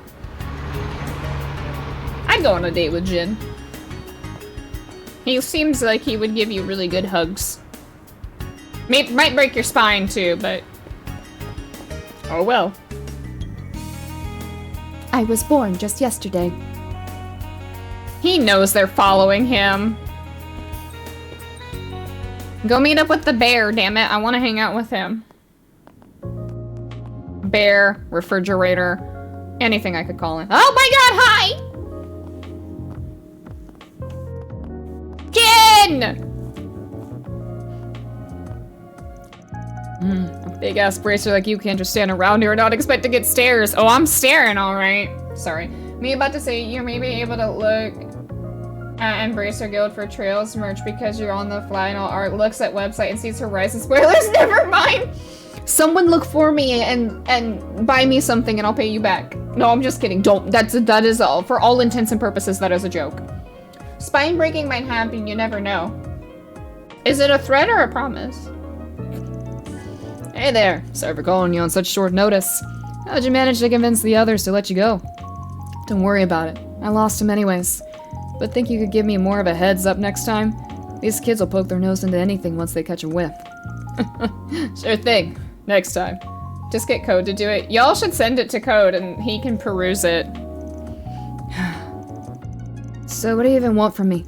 I'd go on a date with Jin. He seems like he would give you really good hugs. Might break your spine, too, but... Oh well. I was born just yesterday. He knows they're following him. Go meet up with the bear, damn it. I want to hang out with him. Bear, refrigerator, anything I could call him. Oh my god, hi! Kin! A big ass bracer like you can't just stand around here and not expect to get stares. Oh, I'm staring, alright. Sorry. Me about to say you may be able to look at Embracer Guild for Trails merch because you're on the fly and all art looks at website and sees Horizon spoilers. Never mind! Someone look for me and buy me something and I'll pay you back. No, I'm just kidding. Don't. That is all. For all intents and purposes, that is a joke. Spine breaking might happen, you never know. Is it a threat or a promise? Hey there. Sorry for calling you on such short notice. How'd you manage to convince the others to let you go? Don't worry about it. I lost him anyways. But think you could give me more of a heads up next time? These kids will poke their nose into anything once they catch a whiff. Sure thing. Next time. Just get Code to do it. Y'all should send it to Code and he can peruse it. So what do you even want from me?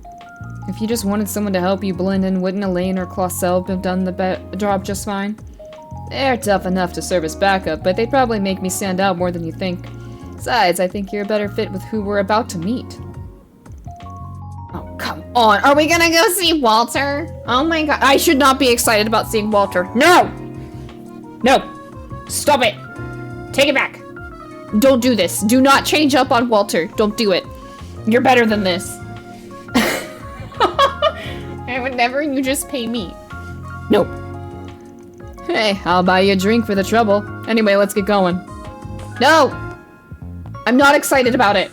If you just wanted someone to help you blend in, wouldn't Elaine or Clausel have done the job just fine? They're tough enough to serve as backup, but they'd probably make me stand out more than you think. Besides, I think you're a better fit with who we're about to meet. Oh, come on. Are we gonna go see Walter? Oh my god. I should not be excited about seeing Walter. No! No! Stop it! Take it back! Don't do this. Do not change up on Walter. Don't do it. You're better than this. And whenever you just pay me. Nope. Hey, I'll buy you a drink for the trouble. Anyway, let's get going. No! I'm not excited about it.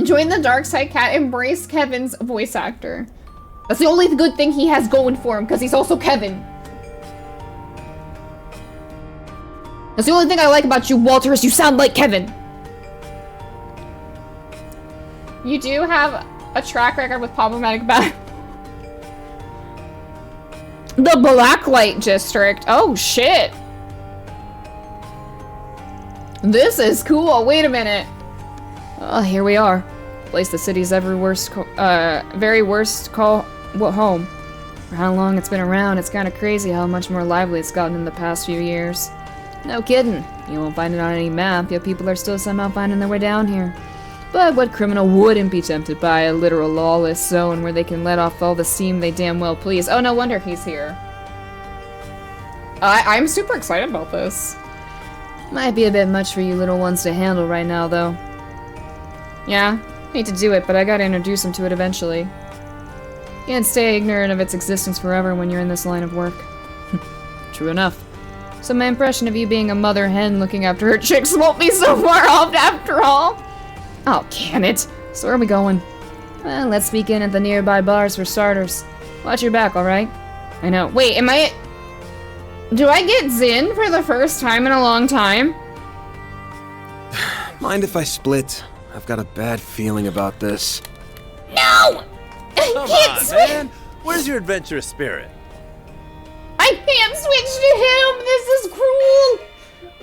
Join the dark side, Cat. Embrace Kevin's voice actor. That's the only good thing he has going for him, because he's also Kevin. That's the only thing I like about you, Walter, is you sound like Kevin. You do have a track record with problematic bad. The Blacklight District. Oh, shit. This is cool. Wait a minute. Oh, here we are. Place the city's very worst call home. For how long it's been around, it's kind of crazy how much more lively it's gotten in the past few years. No kidding. You won't find it on any map, yet people are still somehow finding their way down here. But what criminal wouldn't be tempted by a literal lawless zone where they can let off all the steam they damn well please? Oh, no wonder he's here. I'm super excited about this. Might be a bit much for you little ones to handle right now, though. Yeah, hate to do it, but I gotta introduce him to it eventually. Can't stay ignorant of its existence forever when you're in this line of work. True enough. So my impression of you being a mother hen looking after her chicks won't be so far off after all. Oh, can it? So where are we going? Well, let's begin at the nearby bars for starters. Watch your back, alright? I know. Wait, am I... Do I get Zin for the first time in a long time? Mind if I split? I've got a bad feeling about this. No! I Come can't on, switch! man. Where's your adventurous spirit? I can't switch to him! This is cruel!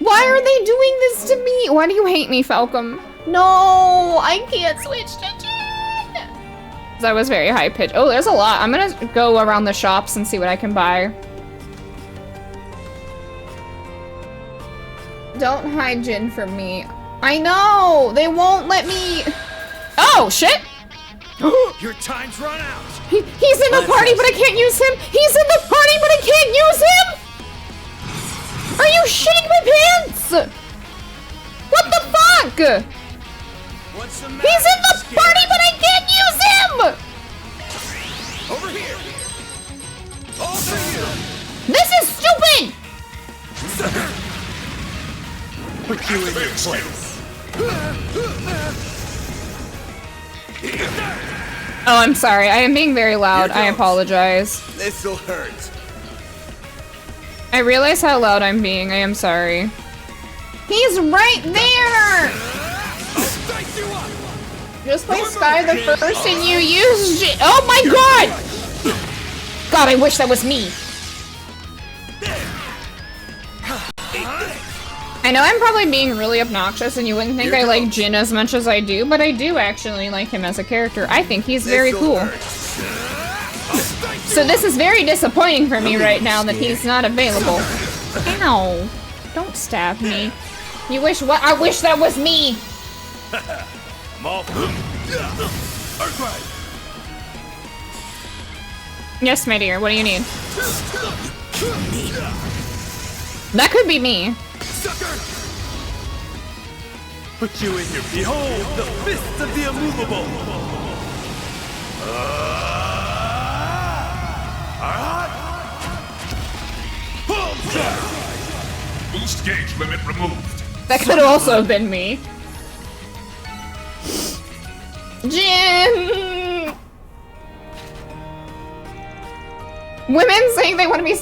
Why are they doing this to me? Why do you hate me, Falcom? No! I can't switch to Jin! That was very high pitched. Oh, there's a lot. I'm gonna go around the shops and see what I can buy. Don't hide Jin from me. I know! They won't let me... Oh, shit! Your time's run out. He's in the party, but I can't use him! He's in the party, but I can't use him! Are you shitting my pants? What the fuck? What's the matter? He's in the party, but I can't use him! Over here. All for This is stupid! you. Put you in your place. Oh, I'm sorry. I am being very loud. I apologize. This'll hurt. I realize how loud I'm being. I am sorry. He's right there! I'll strike you up. Just play Sky the first and you use shit. Oh my god! God, I wish that was me. I know I'm probably being really obnoxious and you wouldn't think I like Jin as much as I do, but I do actually like him as a character. I think he's very cool. So this is very disappointing for me right now that he's not available. Ow. Don't stab me. You wish what? I wish that was me! Yes, my dear, what do you need? That could be me. Put you in your behold the fists of the immovable. Boost gauge limit removed. That could also have been me. Jin! Women saying they want to be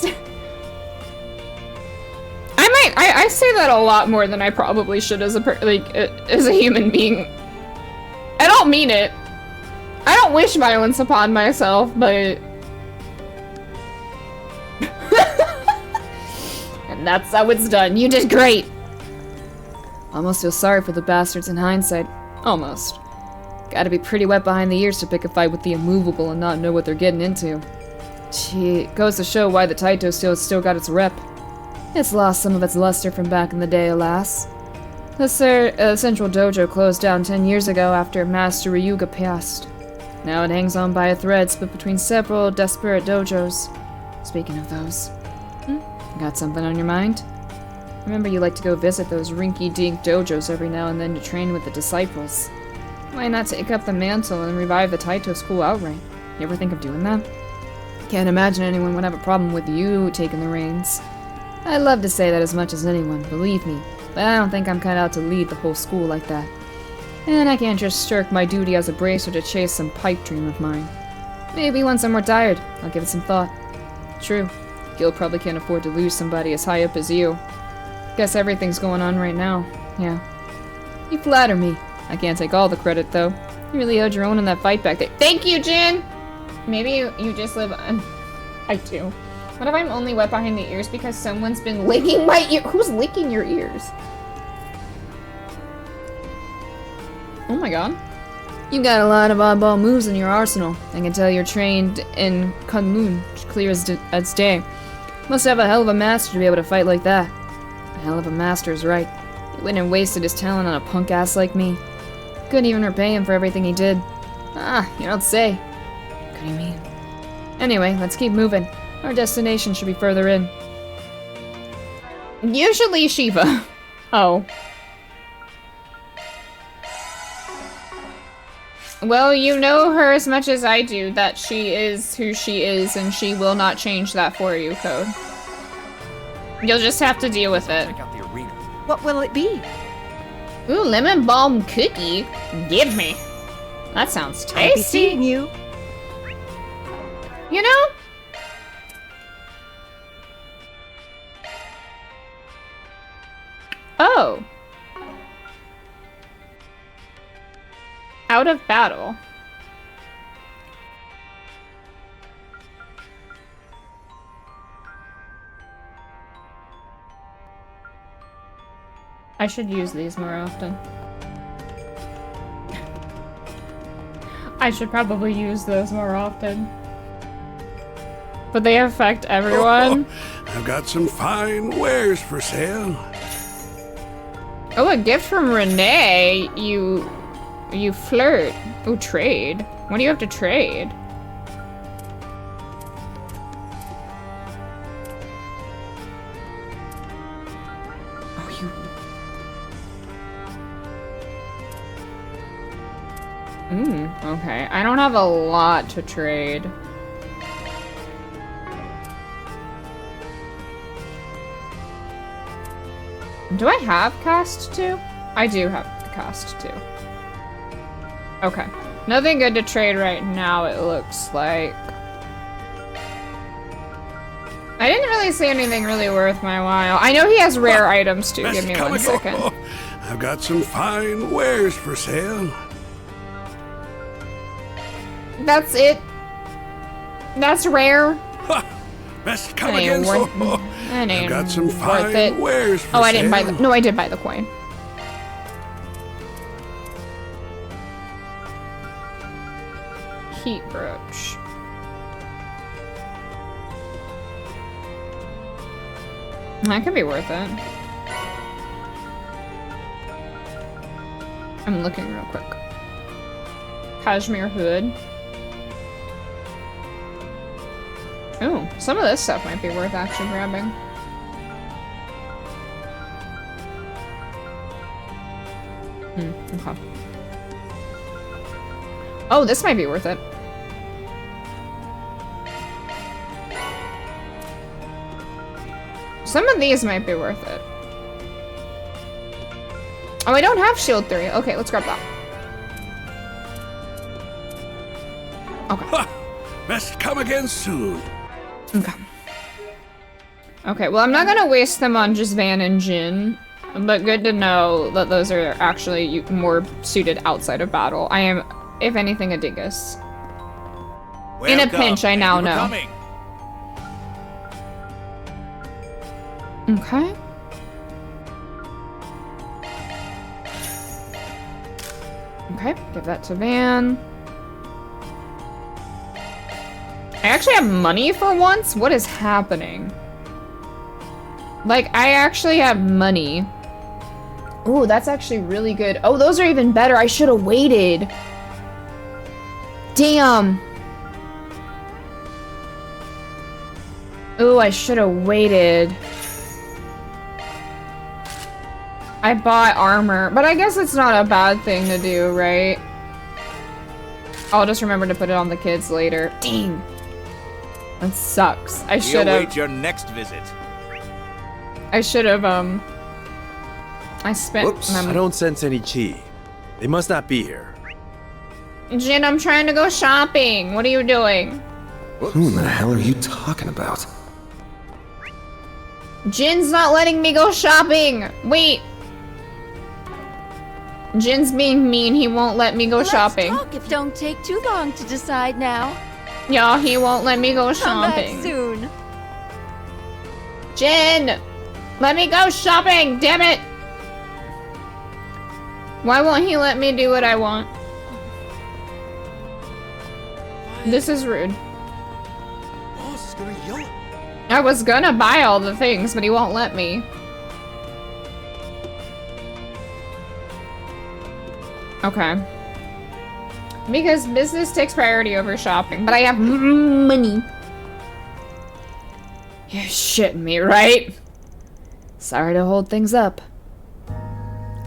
I say that a lot more than I probably should as a human being. I don't mean it. I don't wish violence upon myself, but... And that's how it's done. You did great! Almost feel sorry for the bastards in hindsight. Almost. Gotta be pretty wet behind the ears to pick a fight with the immovable and not know what they're getting into. Gee, it goes to show why the Taito still got its rep. It's lost some of its luster from back in the day, alas. The central dojo closed down 10 years ago after Master Ryuga passed. Now it hangs on by a thread split between several desperate dojos. Speaking of those, got something on your mind? Remember you like to go visit those rinky-dink dojos every now and then to train with the disciples. Why not take up the mantle and revive the Taito school outright? You ever think of doing that? Can't imagine anyone would have a problem with you taking the reins. I'd love to say that as much as anyone, believe me, but I don't think I'm cut out to lead the whole school like that. And I can't just shirk my duty as a bracer to chase some pipe dream of mine. Maybe once I'm more tired, I'll give it some thought. True, Guild probably can't afford to lose somebody as high up as you. Guess everything's going on right now, yeah. You flatter me. I can't take all the credit, though. You really held your own in that fight back there. Thank you, Jin! Maybe you just live on... I do. What if I'm only wet behind the ears because someone's been licking my ear? Who's licking your ears? Oh my god. You got a lot of oddball moves in your arsenal. I can tell you're trained in Kunlun, clear as day. Must have a hell of a master to be able to fight like that. A hell of a master is right. He went and wasted his talent on a punk ass like me. Couldn't even repay him for everything he did. Ah, you don't say. What do you mean? Anyway, let's keep moving. Our destination should be further in. Usually Shiva. Oh. Well, you know her as much as I do, that she is who she is, and she will not change that for you, Code. You'll just have to deal with it. Check out the arena. What will it be? Ooh, lemon balm cookie. Give me. That sounds I'll be tasty. seeing you. You know? Oh. Out of battle. I should use these more often. I should probably use those more often. But they affect everyone. I've got some fine wares for sale. Oh, a gift from Renee. You flirt. Oh, trade. What do you have to trade? Oh, you... okay. I don't have a lot to trade. Do I have cast 2? I do have cast 2. Okay. Nothing good to trade right now, it looks like. I didn't really see anything really worth my while. I know he has rare items too. Give me 1 second. I've got some fine wares for sale. That's it. That's rare. Best come That ain't again. worth- that I've ain't got some worth fine it. wares for Oh, I didn't buy the. sale. No, I did buy the coin. Heat brooch. That could be worth it. I'm looking real quick. Cashmere hood. Ooh, some of this stuff might be worth actually grabbing. Okay. Oh, this might be worth it. Some of these might be worth it. Oh, I don't have shield 3. Okay, let's grab that. Okay. Best come again soon. Okay. Okay, well, I'm not gonna waste them on just Van and Jin, but good to know that those are actually more suited outside of battle. I am, if anything, a dingus. In a pinch, I now know. Coming. Okay. Okay, give that to Van. I actually have money for once? What is happening? Like, I actually have money. Ooh, that's actually really good. Oh, those are even better. I should have waited. Damn. Ooh, I should have waited. I bought armor, but I guess it's not a bad thing to do, right? I'll just remember to put it on the kids later. Dang. That sucks. I should have. Await your next visit. I should have, I spent. Whoops, I don't sense any chi. They must not be here. Jin, I'm trying to go shopping. What are you doing? Who in the hell are you talking about? Jin's not letting me go shopping. Wait. Jin's being mean. He won't let me go shopping. Let's talk if don't take too long to decide now. Yeah, he won't let me go Come back shopping. soon. Jin! Let me go shopping! Damn it! Why won't he let me do what I want? This is rude. Boss is gonna yell at me. I was gonna buy all the things, but he won't let me. Okay. Because business takes priority over shopping, but I have money. You're shitting me, right? Sorry to hold things up.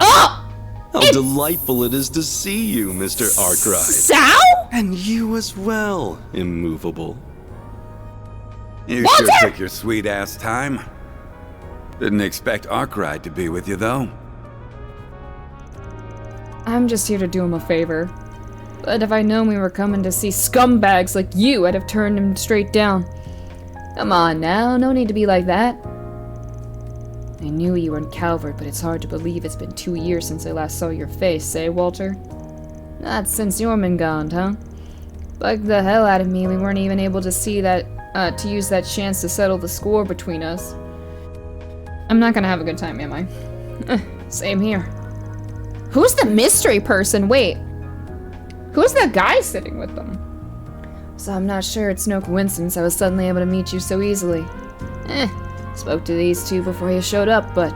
Oh! How delightful it is to see you, Mr. Arkwright. Sal? And you as well, immovable. You Walter! sure took your sweet ass time. Didn't expect Arkwright to be with you, though. I'm just here to do him a favor. But if I'd known we were coming to see scumbags like you, I'd have turned him straight down. Come on now, no need to be like that. I knew you were in Calvert, but it's hard to believe it's been 2 years since I last saw your face, eh, Walter? Not since you've been gone, huh? Bugged the hell out of me we weren't even able to see that, to use that chance to settle the score between us. I'm not gonna have a good time, am I? Same here. Who's the mystery person? Wait. Who's that guy sitting with them? So I'm not sure it's no coincidence I was suddenly able to meet you so easily. Spoke to these two before you showed up, but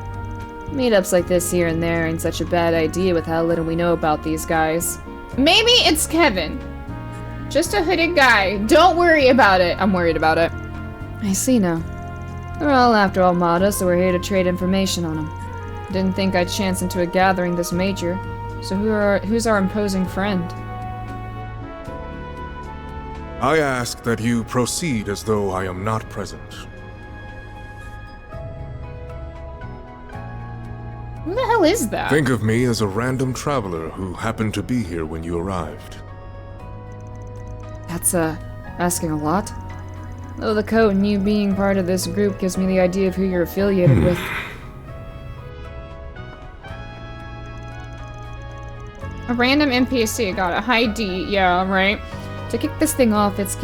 meetups like this here and there ain't such a bad idea with how little we know about these guys. Maybe it's Kevin. Just a hooded guy. Don't worry about it. I'm worried about it. I see now. We're all after Almada, so we're here to trade information on him. Didn't think I'd chance into a gathering this major. So who's our imposing friend? I ask that you proceed as though I am not present. Who the hell is that? Think of me as a random traveler who happened to be here when you arrived. That's, asking a lot. Though the code and you being part of this group gives me the idea of who you're affiliated with. A random NPC, got it. Hi D, yeah, right. To kick this thing off, it's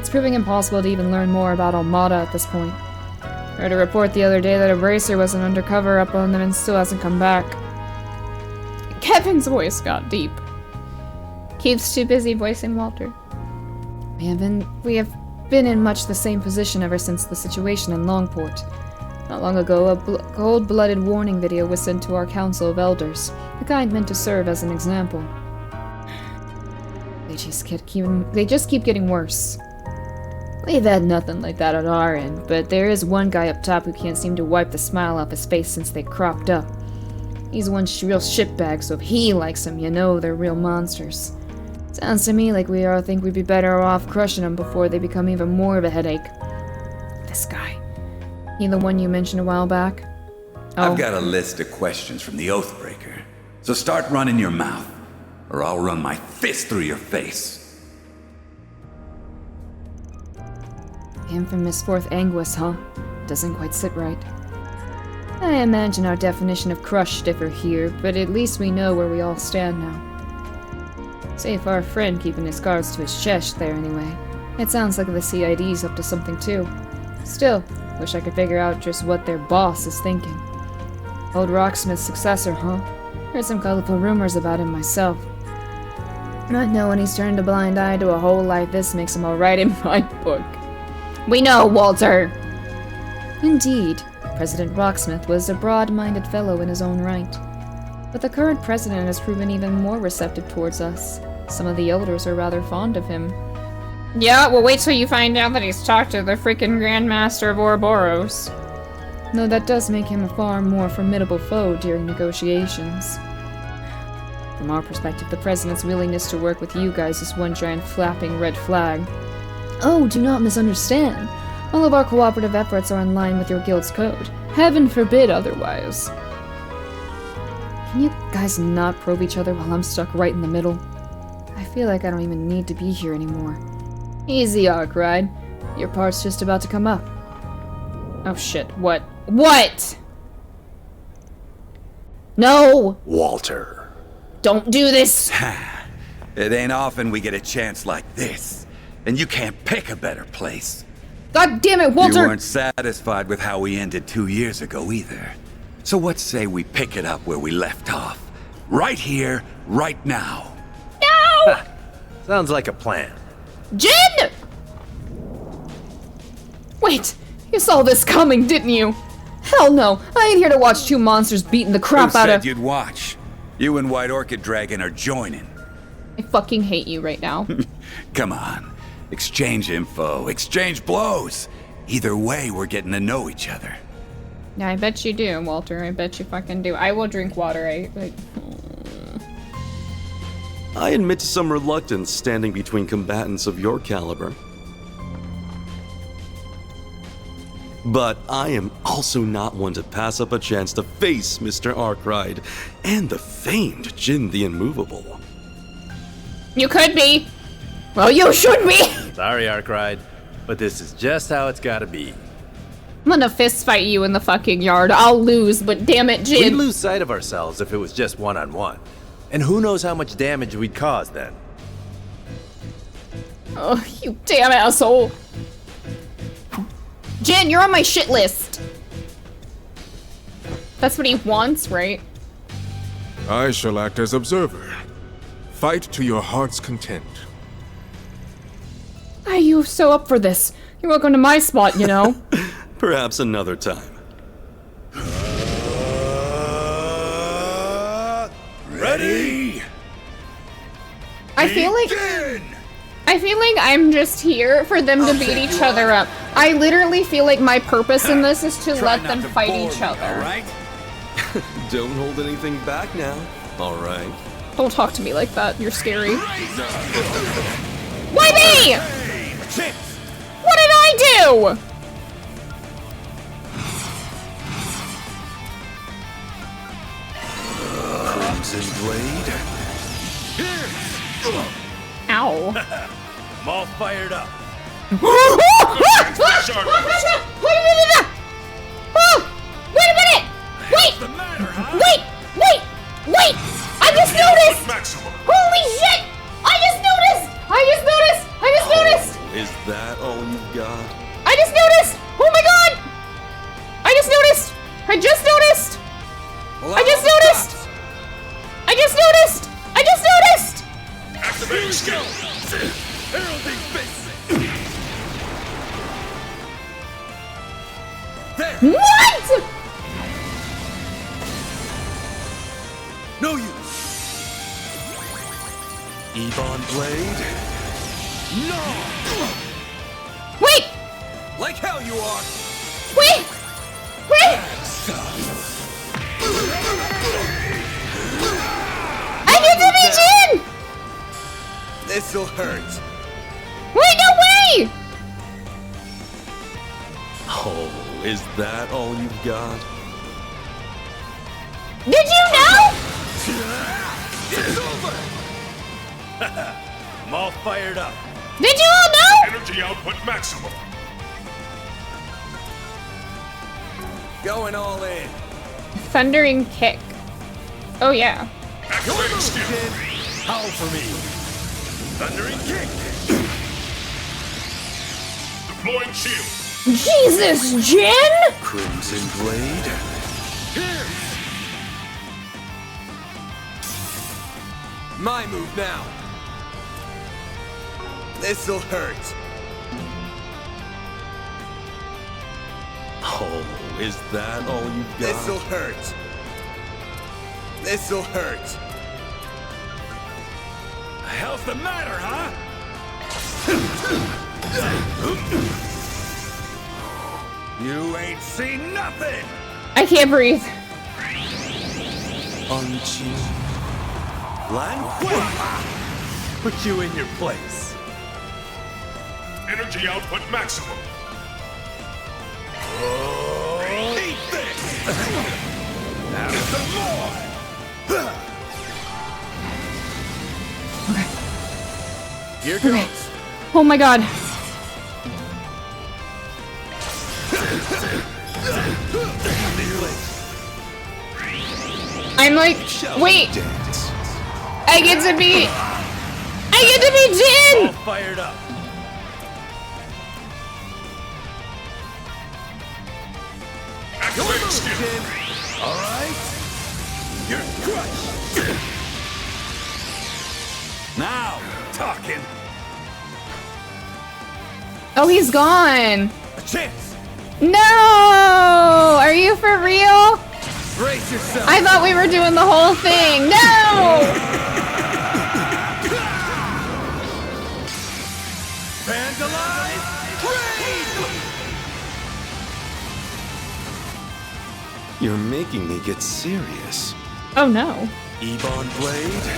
proving impossible to even learn more about Almada at this point. I heard a report the other day that a bracer was an undercover up on them and still hasn't come back. Kevin's voice got deep. Keith's too busy voicing Walter. We have been in much the same position ever since the situation in Longport. Not long ago, a cold-blooded warning video was sent to our Council of Elders, the kind meant to serve as an example. They just keep getting worse. We've had nothing like that on our end, but there is one guy up top who can't seem to wipe the smile off his face since they cropped up. He's one real shitbag, so if he likes them, you know they're real monsters. Sounds to me like we all think we'd be better off crushing them before they become even more of a headache. This guy. He the one you mentioned a while back? Oh. I've got a list of questions from the Oathbreaker, so start running your mouth, or I'll run my fist through your face. Infamous fourth Anguis, huh? Doesn't quite sit right. I imagine our definition of crush differ here, but at least we know where we all stand now. Safe for our friend keeping his cards to his chest there anyway. It sounds like the CID's up to something too. Still, wish I could figure out just what their boss is thinking. Old Rocksmith's successor, huh? Heard some colorful rumors about him myself. Not knowing he's turned a blind eye to a whole like this makes him alright in my book. We know, Walter! Indeed, President Rocksmith was a broad-minded fellow in his own right. But the current president has proven even more receptive towards us. Some of the elders are rather fond of him. Yeah, well wait till you find out that he's talked to the freaking Grand Master of Ouroboros. Though that does make him a far more formidable foe during negotiations. From our perspective, the president's willingness to work with you guys is one giant flapping red flag. Oh, do not misunderstand. All of our cooperative efforts are in line with your guild's code. Heaven forbid otherwise. Can you guys not probe each other while I'm stuck right in the middle? I feel like I don't even need to be here anymore. Easy, Arkwright. Your part's just about to come up. Oh shit, what? What? No! Walter. Don't do this! It ain't often we get a chance like this, and you can't pick a better place. God damn it, Walter! You weren't satisfied with how we ended 2 years ago either. So what say we pick it up where we left off? Right here, right now. No! Sounds like a plan. Jin! Wait, you saw this coming, didn't you? Hell no, I ain't here to watch two monsters beating the crap out of— Who said you'd watch? You and White Orchid Dragon are joining. I fucking hate you right now. Come on. Exchange info, exchange blows. Either way, we're getting to know each other. Yeah, I bet you do, Walter. I bet you fucking do. I will drink water. I admit to some reluctance standing between combatants of your caliber. But I am also not one to pass up a chance to face Mr. Arkwright and the famed Jin the Immovable. You could be. Well, you should be. Sorry, Arkwright, but this is just how it's gotta be. I'm gonna fist fight you in the fucking yard. I'll lose, but damn it, Jin. We'd lose sight of ourselves if it was just one-on-one. And who knows how much damage we'd cause then. Oh, you damn asshole. Jin, you're on my shit list. That's what he wants, right? I shall act as observer. Fight to your heart's content. Why are you so up for this? You're welcome to my spot, you know. Perhaps another time. Ready? I feel like I'm just here for them to beat each other up. I literally feel like my purpose in this is to let them fight each other. Right? Don't hold anything back now. All right. Don't talk to me like that. You're scary. Why me? What did I do? Crimson Blade. Ow. I'm all fired up. Wait a minute! Wait! I just noticed! Holy shit! I just noticed! Is that all you've got? I just noticed! Oh my god! I just noticed! Activating skill. Heralding fist. What?! No use. Ebon Blade? No. Wait! Like hell you are. Wait! I need to be Jin! This'll hurt. Wait, no way! Oh, is that all you've got? Did you know? It's over. I'm all fired up. Did you all know? Energy output maximum. Going all in. Thundering kick. Oh yeah. Activating skill. Howl for me. Thundering kick. Deploying shield. Jesus, Jin? Crimson Blade? Here. My move now. This'll hurt. Oh, is that all you've got? This'll hurt. This'll hurt. The hell's the matter, huh? You ain't seen nothing! I can't breathe. Unchi. Put you in your place. Energy output maximum. Eat this! Now some more! Here goes. Oh my god. I'm like, wait. I get to be Jin! All fired up. Activating skill. All right. You're crushed. Now, talking. Oh, he's gone. A chance. No! Are you for real? Brace yourself. I thought we were doing the whole thing. No! Fans alive! Raid! You're making me get serious. Oh no. Ebon Blade.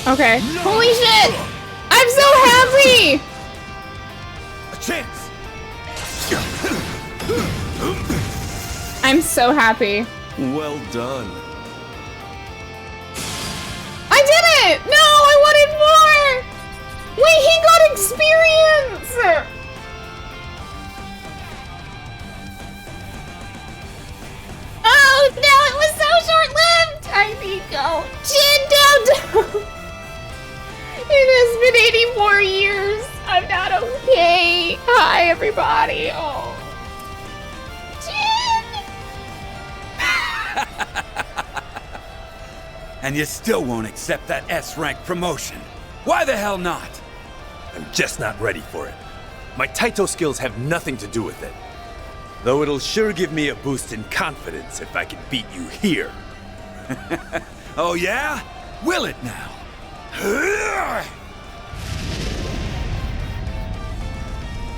Okay. Holy shit! I'm so happy! A chance! I'm so happy. Well done. I did it! No, I wanted more! Wait, he got experience! Oh no, it was so short-lived! I need to go. Jin down. It has been 84 years. I'm not okay. Hi, everybody. Oh. And you still won't accept that S-rank promotion. Why the hell not? I'm just not ready for it. My Taito skills have nothing to do with it. Though it'll sure give me a boost in confidence if I can beat you here. Oh yeah? Will it now?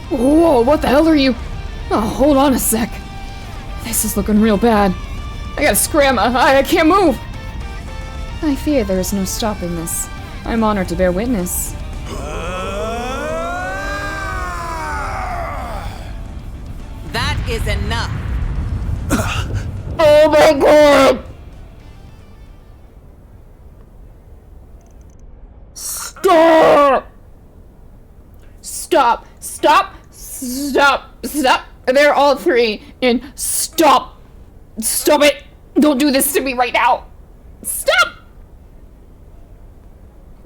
Whoa, what the hell are you? Oh, hold on a sec. This is looking real bad. I gotta scram. I can't move. I fear there is no stopping this. I'm honored to bear witness. That is enough. Oh my god! Stop! Stop! Stop! Stop! Stop! They're all three in stop! Stop it! Don't do this to me right now! Stop!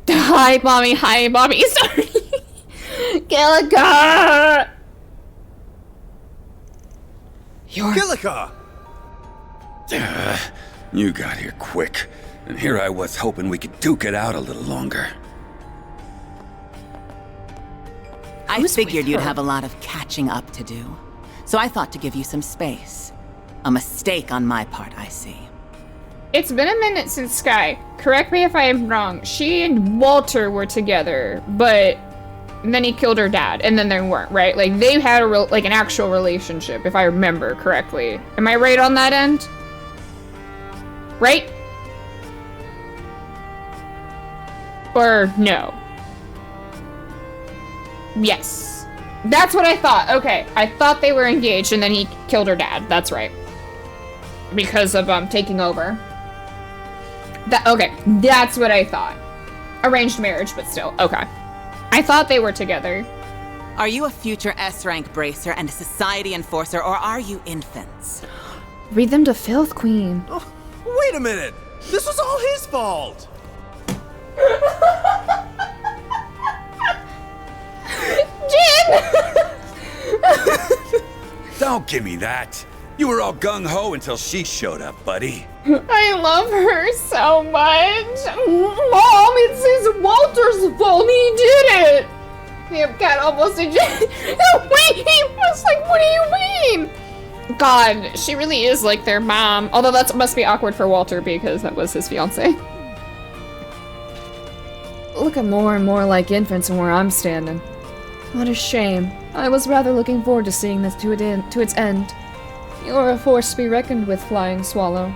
Hi, mommy. Hi, mommy. Sorry. Gilliga! Gilliga! You got here quick, and here I was hoping we could duke it out a little longer. I figured you'd have a lot of catching up to do, so I thought to give you some space. A mistake on my part, I see. It's been a minute since Sky. Correct me if I am wrong. She and Walter were together, but then he killed her dad, and then they weren't, right? Like, they had an actual relationship, if I remember correctly. Am I right on that end? Right? Or no? Yes. That's what I thought. Okay, I thought they were engaged, and then he killed her dad. That's right. Because of taking over. Okay, that's what I thought. Arranged marriage, but still. Okay. I thought they were together. Are you a future S-rank bracer and a society enforcer, or are you infants? Read them to filth, Queen. Oh, wait a minute! This was all his fault! Jin! Don't give me that. You were all gung-ho until she showed up, buddy. I love her so much. Mom, it's Walter's fault. He did it. The cat almost did. No, wait, he was like, what do you mean? God, she really is like their mom. Although that must be awkward for Walter because that was his fiance. Looking more and more like infants from where I'm standing. What a shame. I was rather looking forward to seeing this to its end. You're a force to be reckoned with, Flying Swallow.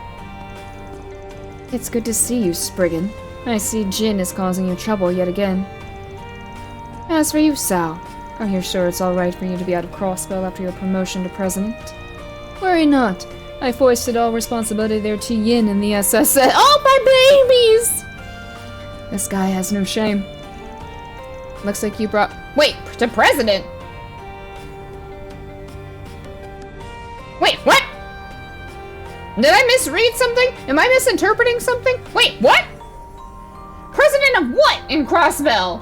It's good to see you, Spriggan. I see Jin is causing you trouble yet again. As for you, Sal, are you sure it's alright for you to be out of Crossbell after your promotion to president? Worry not. I foisted all responsibility there to Yin and the SSS. Oh, my babies! This guy has no shame. Looks like you brought... Wait, to president? Wait, what? Did I misread something? Am I misinterpreting something? Wait, what? President of what in Crossbell?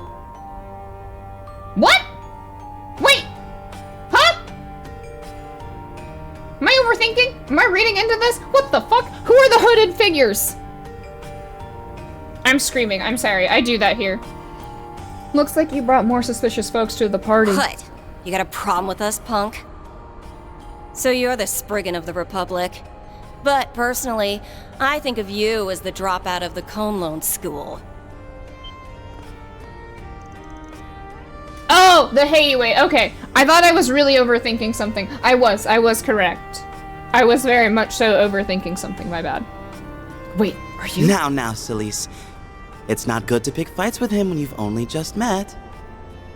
What? Wait. Huh? Am I overthinking? Am I reading into this? What the fuck? Who are the hooded figures? I'm screaming. I'm sorry. I do that here. Looks like you brought more suspicious folks to the party. What? You got a problem with us, punk? So you're the Spriggan of the Republic. But personally, I think of you as the dropout of the Conlone school. Oh, the Heiwei. Okay. I thought I was really overthinking something. I was correct. I was very much so overthinking something, my bad. Wait, are you? Now, Celise. It's not good to pick fights with him when you've only just met.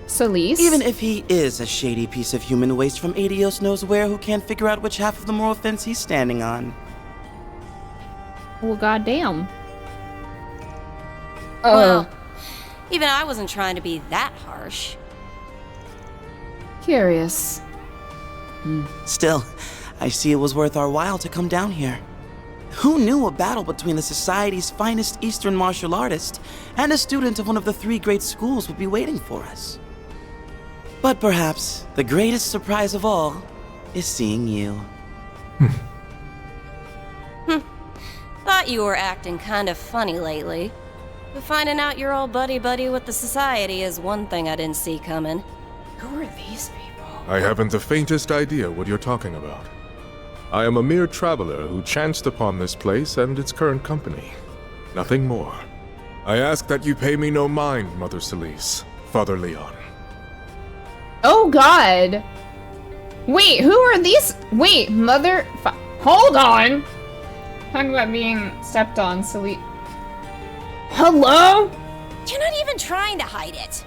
Celise? Even if he is a shady piece of human waste from Adios knows where who can't figure out which half of the moral fence he's standing on. Well, goddamn. Well, even I wasn't trying to be that harsh. Curious. Still, I see it was worth our while to come down here. Who knew a battle between the Society's finest Eastern martial artist and a student of one of the 3 great schools would be waiting for us? But perhaps the greatest surprise of all is seeing you. Thought you were acting kind of funny lately. But finding out you're all buddy-buddy with the Society is one thing I didn't see coming. Who are these people? I haven't the faintest idea what you're talking about. I am a mere traveler who chanced upon this place and its current company. Nothing more. I ask that you pay me no mind, Mother Celise, Father Leon. Oh god! Wait, who are these? Wait, hold on! Talking about being stepped on, Celise. Hello? You're not even trying to hide it.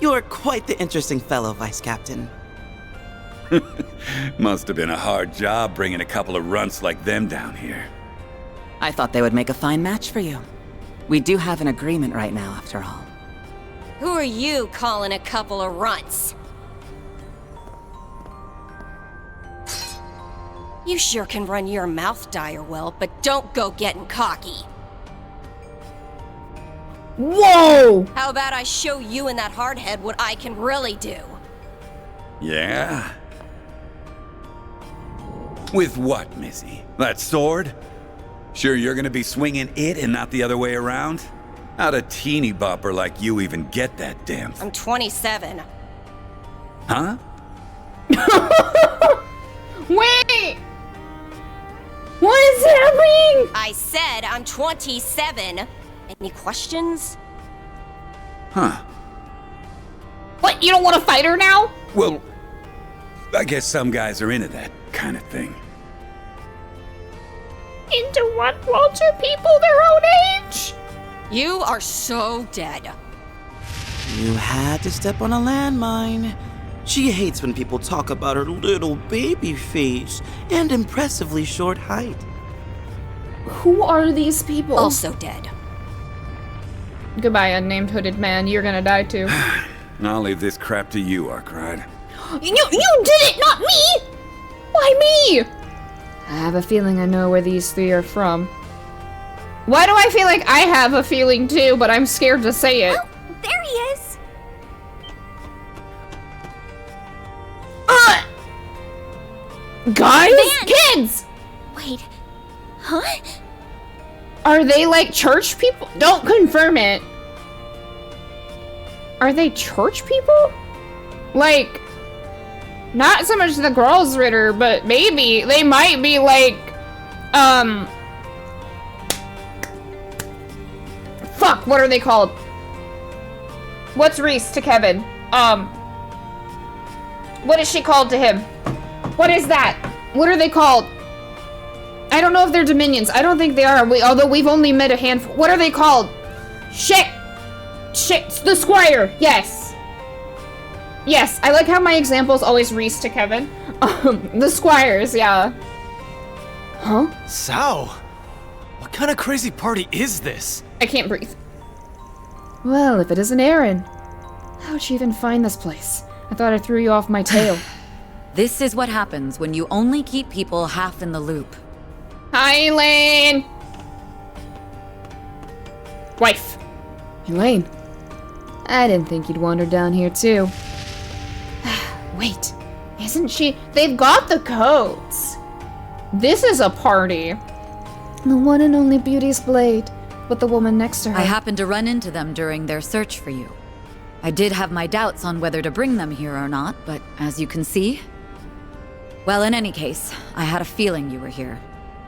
You're quite the interesting fellow, Vice Captain. Must have been a hard job bringing a couple of runts like them down here. I thought they would make a fine match for you. We do have an agreement right now, after all. Who are you calling a couple of runts? You sure can run your mouth dire well, but don't go getting cocky. Whoa! How about I show you and that hardhead what I can really do? Yeah? With what, Missy? That sword? Sure you're gonna be swinging it and not the other way around? How'd a teeny bopper like you even get that damn... I'm 27. Huh? Wait! What is happening? I said I'm 27. Any questions? Huh. What, you don't want to fight her now? Well, I guess some guys are into that kind of thing. Into what? Walter people their own age? You are so dead. You had to step on a landmine. She hates when people talk about her little baby face and impressively short height. Who are these people? Also dead. Goodbye, unnamed hooded man. You're gonna die too. I'll leave this crap to you, Arkwright. You did it, not me! Why me? I have a feeling I know where these 3 are from. Why do I feel like I have a feeling too, but I'm scared to say it? Oh, there he is. Guys? Man. Kids! Wait. Huh? Are they like church people? Don't confirm it. Are they church people? Like, not so much the girls Ritter, but maybe they might be like, fuck, what are they called? What's Reese to Kevin? What is she called to him? What is that? What are they called? I don't know if they're Dominions. I don't think they are, although we've only met a handful. What are they called? Shit! The Squire! Yes! Yes, I like how my examples always Reese to Kevin. The Squires, yeah. Huh? Sao! What kind of crazy party is this? I can't breathe. Well, if it isn't Aaron. How'd you even find this place? I thought I threw you off my tail. This is what happens when you only keep people half in the loop. Hi, Elaine! Wife. Elaine. I didn't think you'd wander down here too. Wait, isn't she? They've got the codes. This is a party. The one and only Beauty's Blade, with the woman next to her. I happened to run into them during their search for you. I did have my doubts on whether to bring them here or not, but as you can see... Well, in any case, I had a feeling you were here.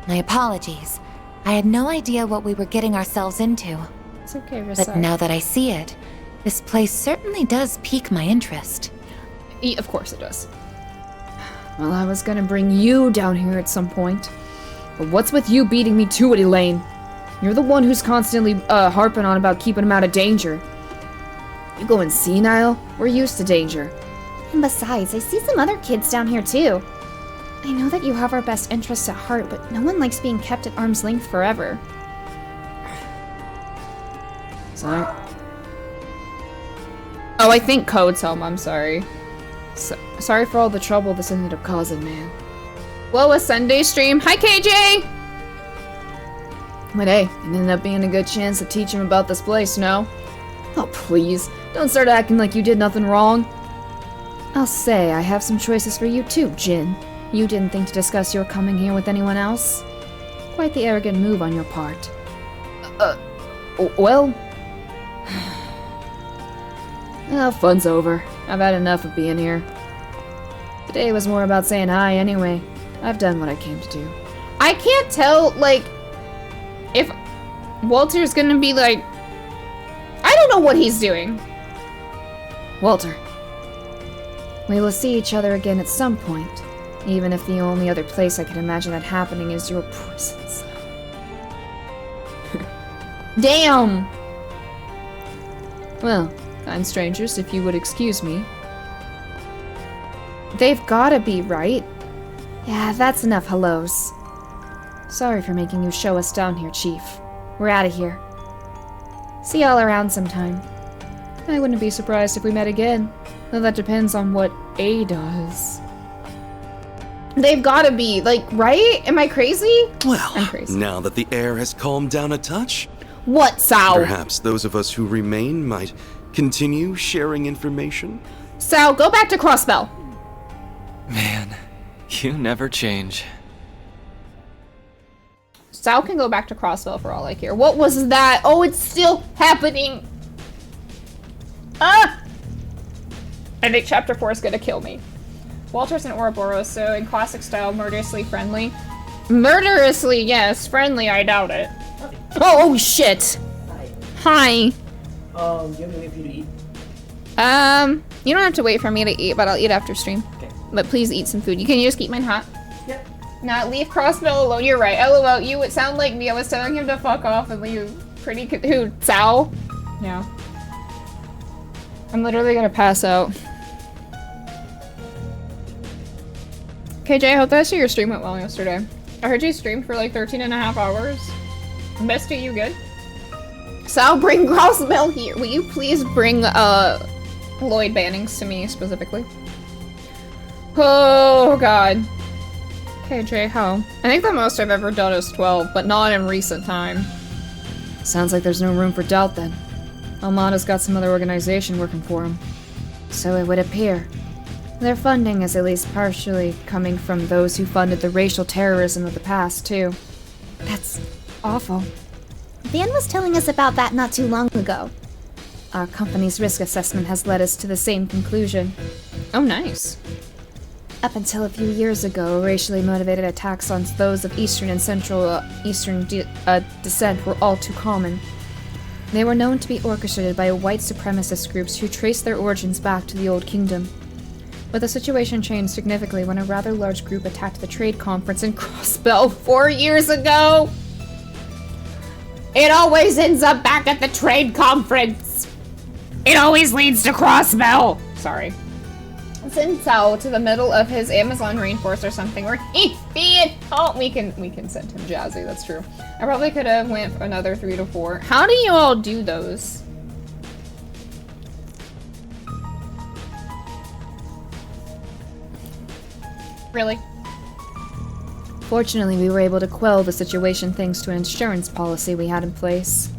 My apologies. I had no idea what we were getting ourselves into. It's okay, But now that I see it, this place certainly does pique my interest. Of course it does. Well, I was gonna bring you down here at some point. But what's with you beating me to it, Elaine? You're the one who's constantly harping on about keeping him out of danger. You going senile? We're used to danger. And besides, I see some other kids down here too. I know that you have our best interests at heart, but no one likes being kept at arm's length forever. Sorry. Oh, I think Code's home. I'm sorry. Sorry for all the trouble this ended up causing, man. Whoa, a Sunday stream. Hi, KJ! But hey, it ended up being a good chance to teach him about this place, no? Oh, please. Don't start acting like you did nothing wrong. I'll say, I have some choices for you too, Jin. You didn't think to discuss your coming here with anyone else? Quite the arrogant move on your part. Well... Well, fun's over. I've had enough of being here. Today was more about saying hi anyway. I've done what I came to do. I can't tell, like, if Walter's gonna be like... I don't know what he's doing. Walter. We will see each other again at some point, even if the only other place I can imagine that happening is your prison cell. Damn! Well, kind strangers, if you would excuse me. They've gotta be, right? Yeah, that's enough hellos. Sorry for making you show us down here, Chief. We're out of here. See y'all around sometime. I wouldn't be surprised if we met again, though that depends on what A does. They've gotta be, like, right? Am I crazy? Well, I'm crazy. Now that the air has calmed down a touch, what, Sal? Perhaps those of us who remain might continue sharing information? Sal, go back to Crossbell. Man, you never change. Sal can go back to Crossbell for all I care. What was that? Oh, it's still happening. Ah! I think Chapter 4 is gonna kill me. Walter's an Ouroboros, so in classic style, murderously friendly. Murderously, yes. Friendly, I doubt it. Oh, shit! Hi. Do you have anything for you to eat? You don't have to wait for me to eat, but I'll eat after stream. Okay. But please eat some food. Can you just keep mine hot? Yep. Nah, leave Crossbell alone. You're right. LOL, you would sound like me. I was telling him to fuck off and leave who? Sal? Yeah. I'm literally gonna pass out. KJ, I hope that your stream went well yesterday. I heard you streamed for like 13 and a half hours. Bestie, you good? Sal, bring Crossbell here. Will you please bring, Lloyd Bannings to me, specifically? Oh, God. KJ, how? I think the most I've ever done is 12, but not in recent time. Sounds like there's no room for doubt, then. Almada's got some other organization working for him. So it would appear. Their funding is at least partially coming from those who funded the racial terrorism of the past, too. That's awful. Van was telling us about that not too long ago. Our company's risk assessment has led us to the same conclusion. Oh, nice. Up until a few years ago, racially motivated attacks on those of Eastern and Central Eastern descent were all too common. They were known to be orchestrated by white supremacist groups who traced their origins back to the Old Kingdom. But the situation changed significantly when a rather large group attacked the trade conference in Crossbell 4 years ago! It always ends up back at the trade conference! It always leads to Crossbell! Sorry. Send Sal to the middle of his Amazon rainforest or something where he's being told. We can send him Jazzy, that's true. I probably could have went another 3 to 4. How do you all do those? Really? Fortunately, we were able to quell the situation thanks to an insurance policy we had in place.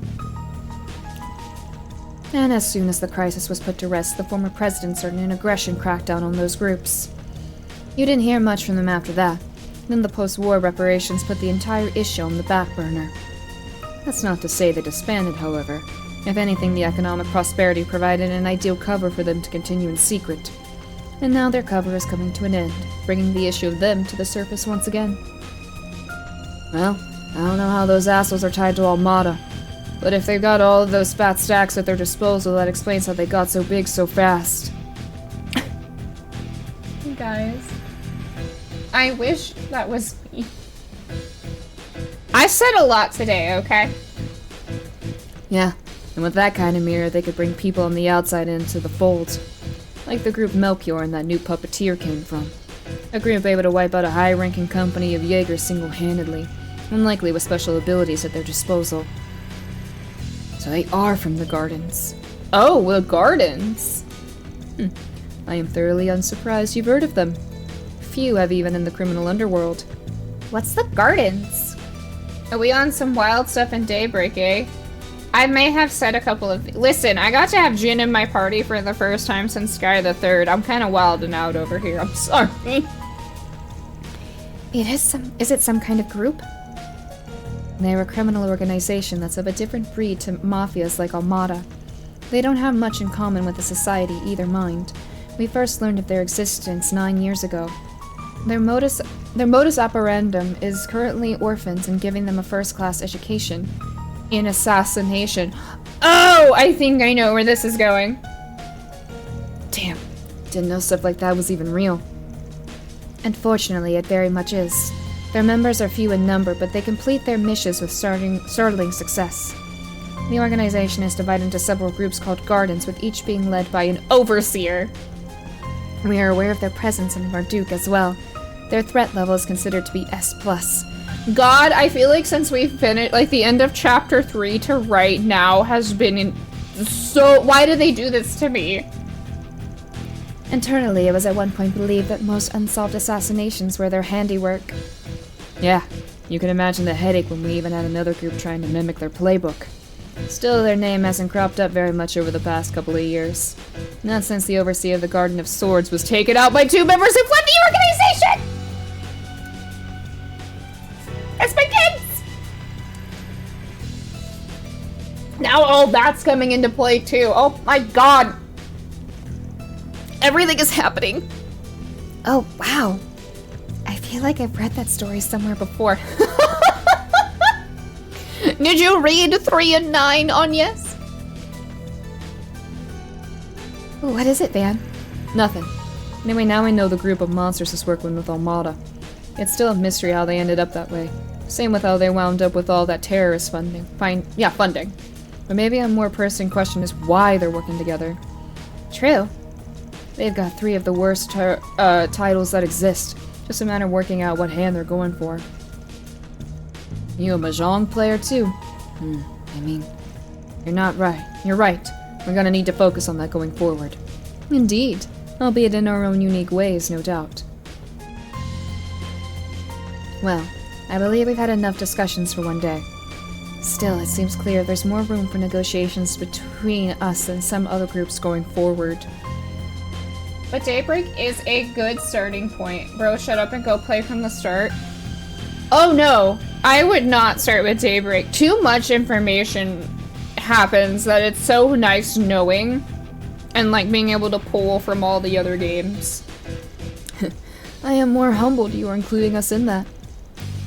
And as soon as the crisis was put to rest, the former president started an aggression crackdown on those groups. You didn't hear much from them after that. Then the post-war reparations put the entire issue on the back burner. That's not to say they disbanded, however. If anything, the economic prosperity provided an ideal cover for them to continue in secret. And now their cover is coming to an end, bringing the issue of them to the surface once again. Well, I don't know how those assholes are tied to Armada, but if they've got all of those fat stacks at their disposal, that explains how they got so big so fast. You guys, I wish that was me. I said a lot today, okay? Yeah, and with that kind of mirror, they could bring people on the outside into the fold. Like the group Melchior and that new puppeteer came from. A group able to wipe out a high-ranking company of Jaegers single-handedly, and likely with special abilities at their disposal. So they are from the Gardens. Oh, the Gardens! I am thoroughly unsurprised you've heard of them. Few have even in the criminal underworld. What's the Gardens? Are we on some wild stuff in Daybreak, eh? I may have said a couple of... Listen, I got to have Jin in my party for the first time since Sky the Third. I'm kind of wilding out over here. I'm sorry. Is it some kind of group? They're a criminal organization that's of a different breed to mafias like Armada. They don't have much in common with the society either, mind. We first learned of their existence 9 years ago. Their modus operandum is currently orphans and giving them a first-class education. In assassination. Oh, I think I know where this is going. Damn, didn't know stuff like that was even real. Unfortunately, it very much is. Their members are few in number, but they complete their missions with startling success. The organization is divided into several groups called Gardens, with each being led by an overseer. We are aware of their presence in Marduk as well. Their threat level is considered to be S+. God, I feel like since we've finished, like the end of chapter 3 to right now has been in... So, why did they do this to me? Internally, it was at one point believed that most unsolved assassinations were their handiwork. Yeah, you can imagine the headache when we even had another group trying to mimic their playbook. Still, their name hasn't cropped up very much over the past couple of years. Not since the overseer of the Garden of Swords was taken out by 2 members who fled the organization! That's my kids! Now all that's coming into play too. Oh my god! Everything is happening. Oh, wow. I feel like I've read that story somewhere before. Did you read 3 and 9 on Yes? What is it, Van? Nothing. Anyway, now I know the group of monsters is working with Armada. It's still a mystery how they ended up that way. Same with how they wound up with all that terrorist funding. Funding. But maybe a more pressing question is why they're working together. True. They've got 3 of the worst titles that exist. Just a matter of working out what hand they're going for. You a Mahjong player too? I mean, you're not right. You're right. We're gonna need to focus on that going forward. Indeed. Albeit in our own unique ways, no doubt. Well, I believe we've had enough discussions for one day. Still, it seems clear there's more room for negotiations between us and some other groups going forward. But Daybreak is a good starting point. Bro, shut up and go play from the start. Oh no, I would not start with Daybreak. Too much information happens that it's so nice knowing and like being able to pull from all the other games. I am more humbled you are including us in that.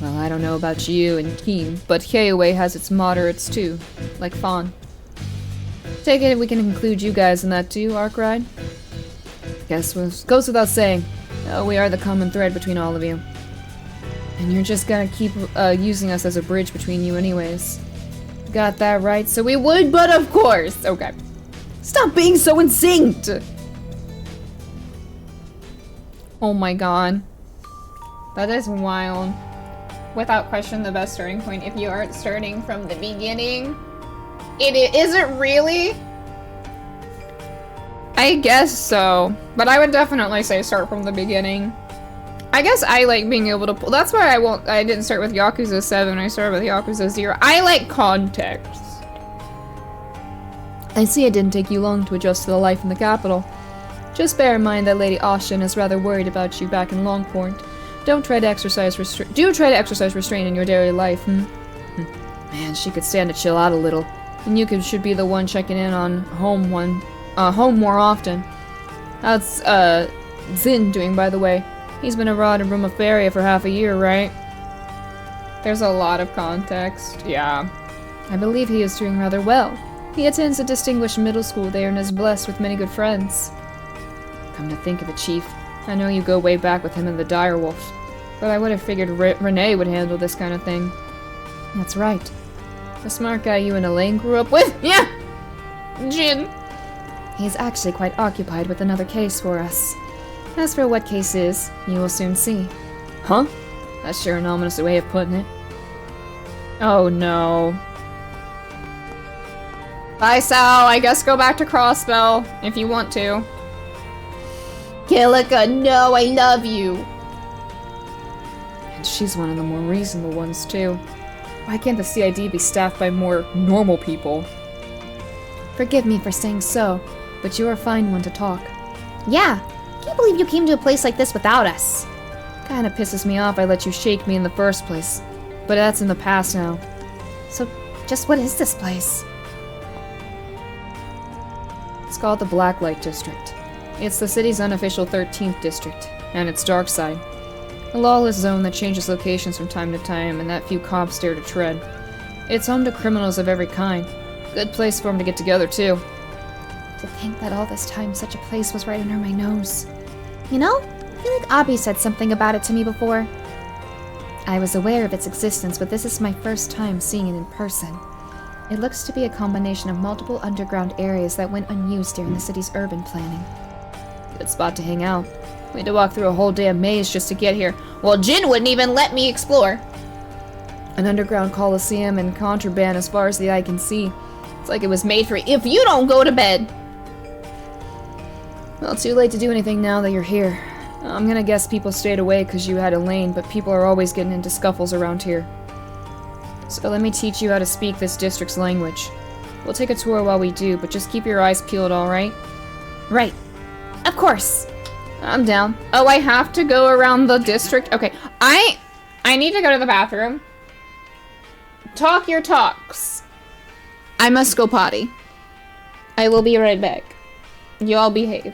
Well, I don't know about you and Keen, but KOA has its moderates too, like Fawn. Take it we can include you guys in that too, Arkwright? Guess what goes without saying. We are the common thread between all of you. And you're just gonna keep using us as a bridge between you anyways. Got that right? So we would, but of course! Okay. Stop being so insynced! Oh my god. That is wild. Without question the best starting point if you aren't starting from the beginning. Is it really? I guess so. But I would definitely say start from the beginning. I guess I like being able to pull. That's why I didn't start with Yakuza 7. I started with Yakuza 0. I like context. I see it didn't take you long to adjust to the life in the capital. Just bear in mind that Lady Austin is rather worried about you back in Longport. Do try to exercise restraint in your daily life. Man, she could stand to chill out a little. And you should be the one checking in on home more often. Zin doing, by the way? He's been abroad in Rumaferia for half a year, right? There's a lot of context. Yeah. I believe he is doing rather well. He attends a distinguished middle school there and is blessed with many good friends. Come to think of it, Chief, I know you go way back with him and the Direwolf, but I would have figured Renee would handle this kind of thing. That's right. The smart guy you and Elaine grew up with? Yeah! Jin! He's actually quite occupied with another case for us. As for what case is, you will soon see. Huh? That's sure an ominous way of putting it. Oh no. Bye, Sal. I guess go back to Crossbell, if you want to. Kilika, no, I love you! And she's one of the more reasonable ones, too. Why can't the CID be staffed by more normal people? Forgive me for saying so, but you're a fine one to talk. Yeah, can't believe you came to a place like this without us. Kinda pisses me off I let you shake me in the first place. But that's in the past now. So, just what is this place? It's called the Blacklight District. It's the city's unofficial 13th district, and its dark side. A lawless zone that changes locations from time to time, and that few cops dare to tread. It's home to criminals of every kind. Good place for them to get together, too. To think that all this time such a place was right under my nose. You know, I feel like Abby said something about it to me before. I was aware of its existence, but this is my first time seeing it in person. It looks to be a combination of multiple underground areas that went unused during the city's urban planning. Good spot to hang out. We had to walk through a whole damn maze just to get here. Well, Jin wouldn't even let me explore. An underground coliseum and contraband as far as the eye can see. It's like it was made for if you don't go to bed. Well, too late to do anything now that you're here. I'm gonna guess people stayed away because you had Elaine, but people are always getting into scuffles around here. So let me teach you how to speak this district's language. We'll take a tour while we do, but just keep your eyes peeled, alright? Right. Of course. I'm down. Oh, I have to go around the district? Okay, I need to go to the bathroom. Talk your talks. I must go potty. I will be right back. You all behave.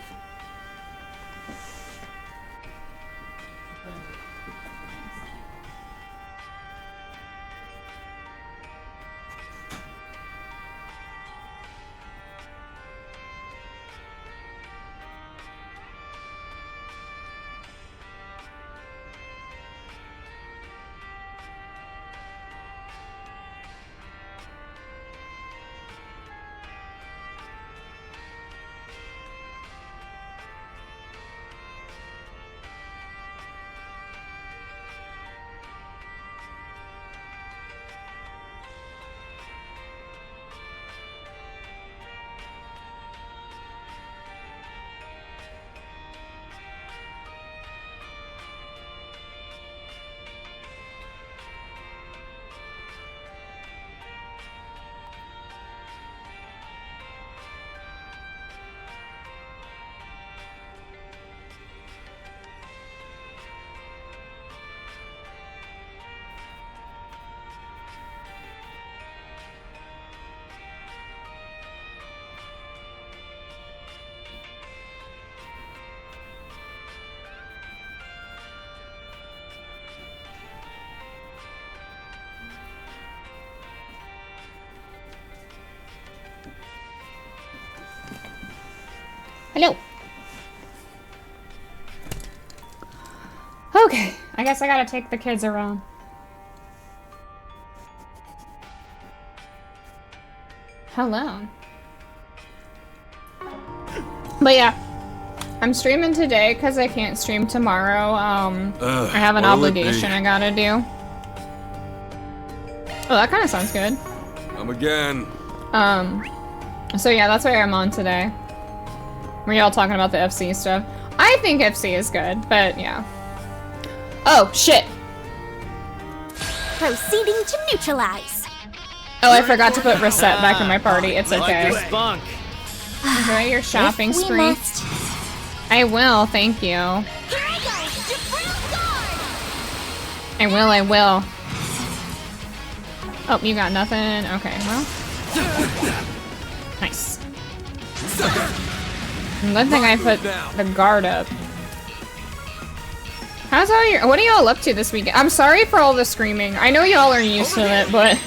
Hello. Okay, I guess I gotta take the kids around. Hello. But yeah, I'm streaming today because I can't stream tomorrow. I have an obligation I gotta do. Oh, that kind of sounds good. Come again. So yeah, that's why I'm on today. Were y'all talking about the FC stuff? I think FC is good, but yeah. Oh, shit. Proceeding to neutralize. Oh, I forgot to put Reset back in my party. It's okay. Enjoy your shopping spree. I will, thank you. I will. Oh, you got nothing? Okay, well. Nice. Good thing I put the guard up. How's all your- what are y'all up to this weekend? I'm sorry for all the screaming. I know y'all are used to it, but...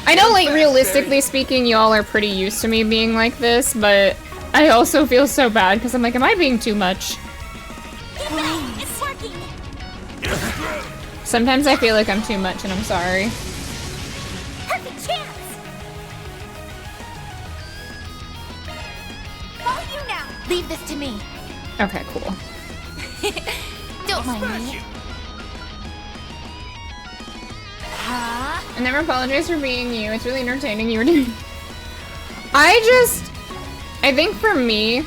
I know, like, realistically speaking, y'all are pretty used to me being like this, but I also feel so bad, because I'm like, am I being too much? It's working. Sometimes I feel like I'm too much, and I'm sorry. Perfect chance. Follow you now. Leave this to me. Okay, cool. Don't mind me. I never apologize for being you. It's really entertaining. You were doing. I think for me,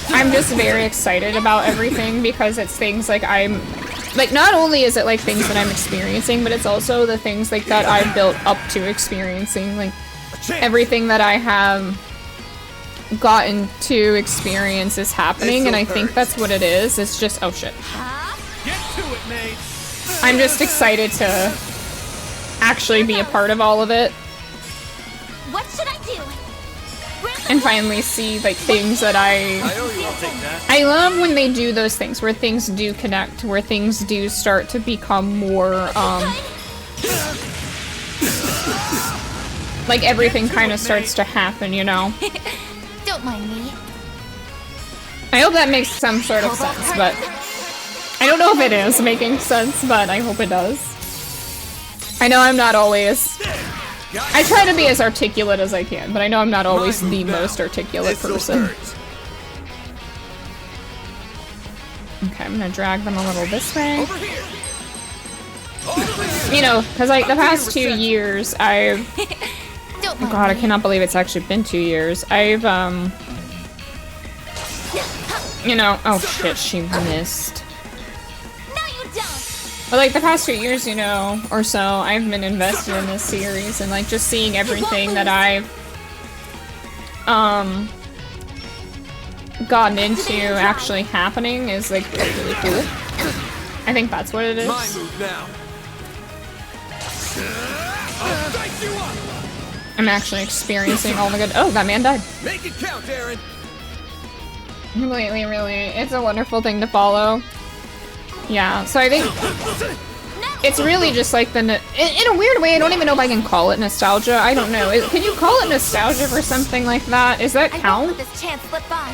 I'm just very excited about everything because it's things like not only is it like things that I'm experiencing, but it's also the things like that I've built up to experiencing. Like everything that I have gotten to experience is happening, and I think that's what it is. It's just, oh shit. Get to it, mate. I'm just excited to actually be a part of all of it. What should I do? And finally see like things that I owe you, I'll take that. I love when they do those things where things do connect, where things do start to become more like everything kind of starts to happen, you know. Don't mind me. I hope that makes some sort of sense, but I don't know if it is making sense, but I hope it does. I know I'm not always... I try to be as articulate as I can, but I know I'm not always the most articulate person. Okay, I'm gonna drag them a little this way. You know, because like the past 2 years, I've... Oh god, I cannot believe it's actually been 2 years. I've, you know, oh shit, she missed. But like the past 2 years, you know, or so, I've been invested in this series and like just seeing everything that I've gotten into actually happening is like really cool. I think that's what it is. My move now. I'm actually experiencing all the good. Oh, that man died. Make it count, Aaron. Really, it's a wonderful thing to follow. Yeah, so I think it's really just like the, in a weird way, I don't even know if I can call it nostalgia. I don't know. Can you call it nostalgia for something like that? Is that count? This chance slip by.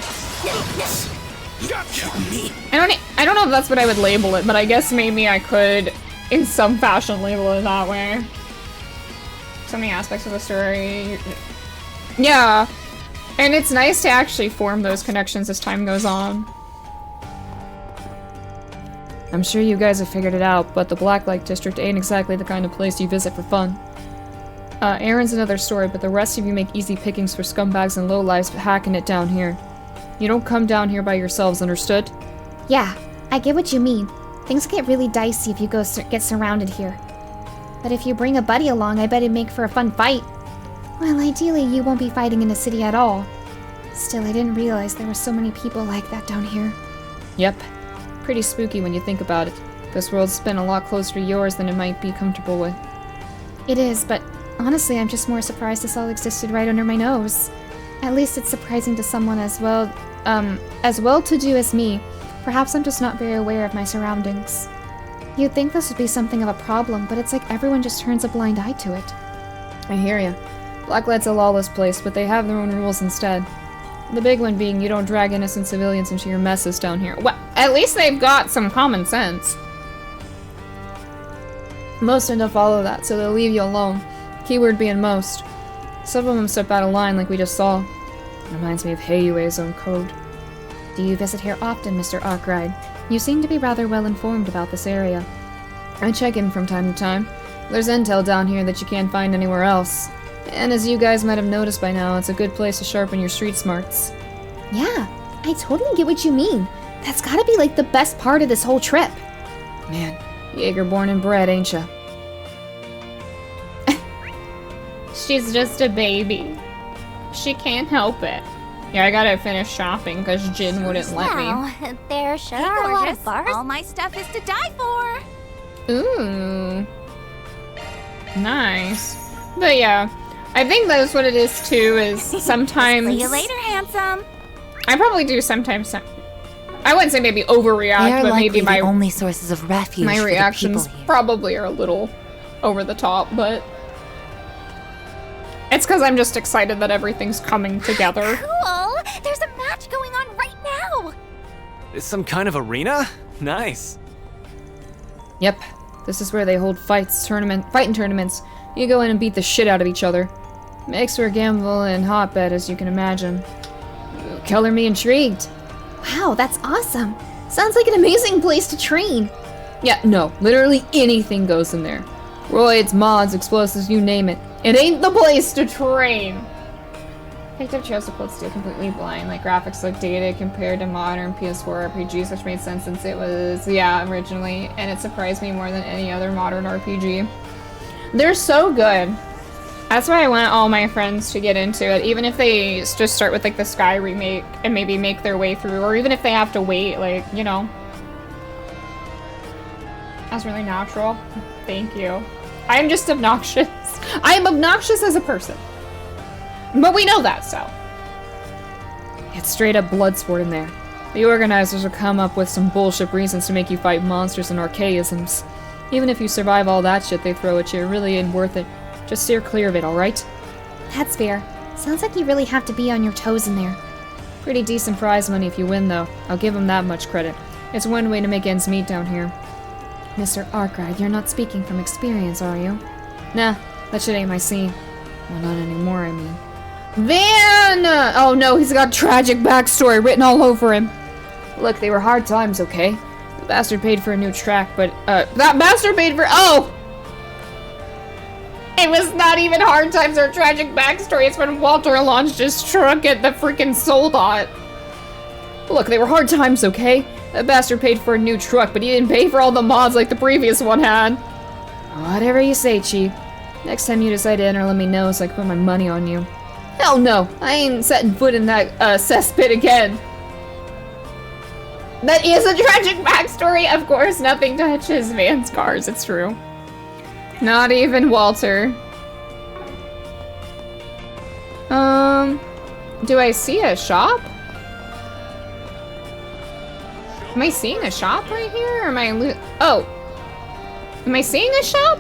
I don't know if that's what I would label it, but I guess maybe I could, in some fashion, label it that way. So many aspects of the story. Yeah, and it's nice to actually form those connections as time goes on. I'm sure you guys have figured it out, but the Blacklight District ain't exactly the kind of place you visit for fun. Aaron's another story, but the rest of you make easy pickings for scumbags and lowlifes hacking it down here. You don't come down here by yourselves, understood? Yeah, I get what you mean. Things get really dicey if you get surrounded here. But if you bring a buddy along, I bet it'd make for a fun fight. Well, ideally, you won't be fighting in a city at all. Still, I didn't realize there were so many people like that down here. Yep. Pretty spooky when you think about it. This world's been a lot closer to yours than it might be comfortable with. It is, but honestly, I'm just more surprised this all existed right under my nose. At least it's surprising to someone as well-to-do as me. Perhaps I'm just not very aware of my surroundings. You'd think this would be something of a problem, but it's like everyone just turns a blind eye to it. I hear ya. Blacklight's a lawless place, but they have their own rules instead. The big one being you don't drag innocent civilians into your messes down here. Well, at least they've got some common sense. Most tend to follow that, so they'll leave you alone. Keyword being most. Some of them step out of line like we just saw. Reminds me of Heiyue's own code. Do you visit here often, Mr. Arkwright? You seem to be rather well informed about this area. I check in from time to time. There's intel down here that you can't find anywhere else. And as you guys might have noticed by now, it's a good place to sharpen your street smarts. Yeah, I totally get what you mean. That's gotta be like the best part of this whole trip. Man, Jaeger born and bred, ain't ya? She's just a baby. She can't help it. Yeah, I gotta finish shopping because Jin wouldn't let me. Wow, there sure are a lot of bars. All my stuff is to die for. Ooh. Nice. But yeah, I think that's what it is too, is sometimes... See you later, handsome. I probably do sometimes... I wouldn't say maybe They overreact, are but likely maybe the only sources of refuge my for the reactions people here. probably are a little over the top, but it's because I'm just excited that everything's coming together. Cool! There's a match going on right now! Is some kind of arena? Nice. Yep, this is where they hold fighting tournaments. You go in and beat the shit out of each other. Makes for a gamble and hotbed, as you can imagine. Color me intrigued. Wow, that's awesome. Sounds like an amazing place to train. Yeah, no, literally anything goes in there. Roids, mods, explosives, you name it. It ain't the place to train. Picked up chose to hold still completely blind. Like, graphics look dated compared to modern PS4 RPGs, which made sense since it was, yeah, originally. And it surprised me more than any other modern RPG. They're so good. That's why I want all my friends to get into it, even if they just start with, like, the Sky remake and maybe make their way through, or even if they have to wait, like, you know. That's really natural. Thank you. I'm just obnoxious. I am obnoxious as a person. But we know that, so. It's straight up blood sport in there. The organizers will come up with some bullshit reasons to make you fight monsters and archaisms. Even if you survive all that shit they throw at you, it really ain't worth it. Just steer clear of it, alright? That's fair. Sounds like you really have to be on your toes in there. Pretty decent prize money if you win, though. I'll give them that much credit. It's one way to make ends meet down here. Mr. Arkwright, you're not speaking from experience, are you? Nah, that shit ain't my scene. Well, not anymore, I mean. Van! Oh no, he's got tragic backstory written all over him. Look, they were hard times, okay? The bastard paid for a new track, but, that bastard paid for- oh! It was not even hard times or tragic backstory, it's when Walter launched his truck at the freaking Soldot. Look, they were hard times, okay? That bastard paid for a new truck, but he didn't pay for all the mods like the previous one had. Whatever you say, Chief. Next time you decide to enter, let me know so I can put my money on you. Hell no, I ain't setting foot in that, cesspit again. That is a tragic backstory, of course. Nothing touches Van's cars, it's true. Not even Walter. Do I see a shop? Am I seeing a shop right here? Or am I oh. Am I seeing a shop?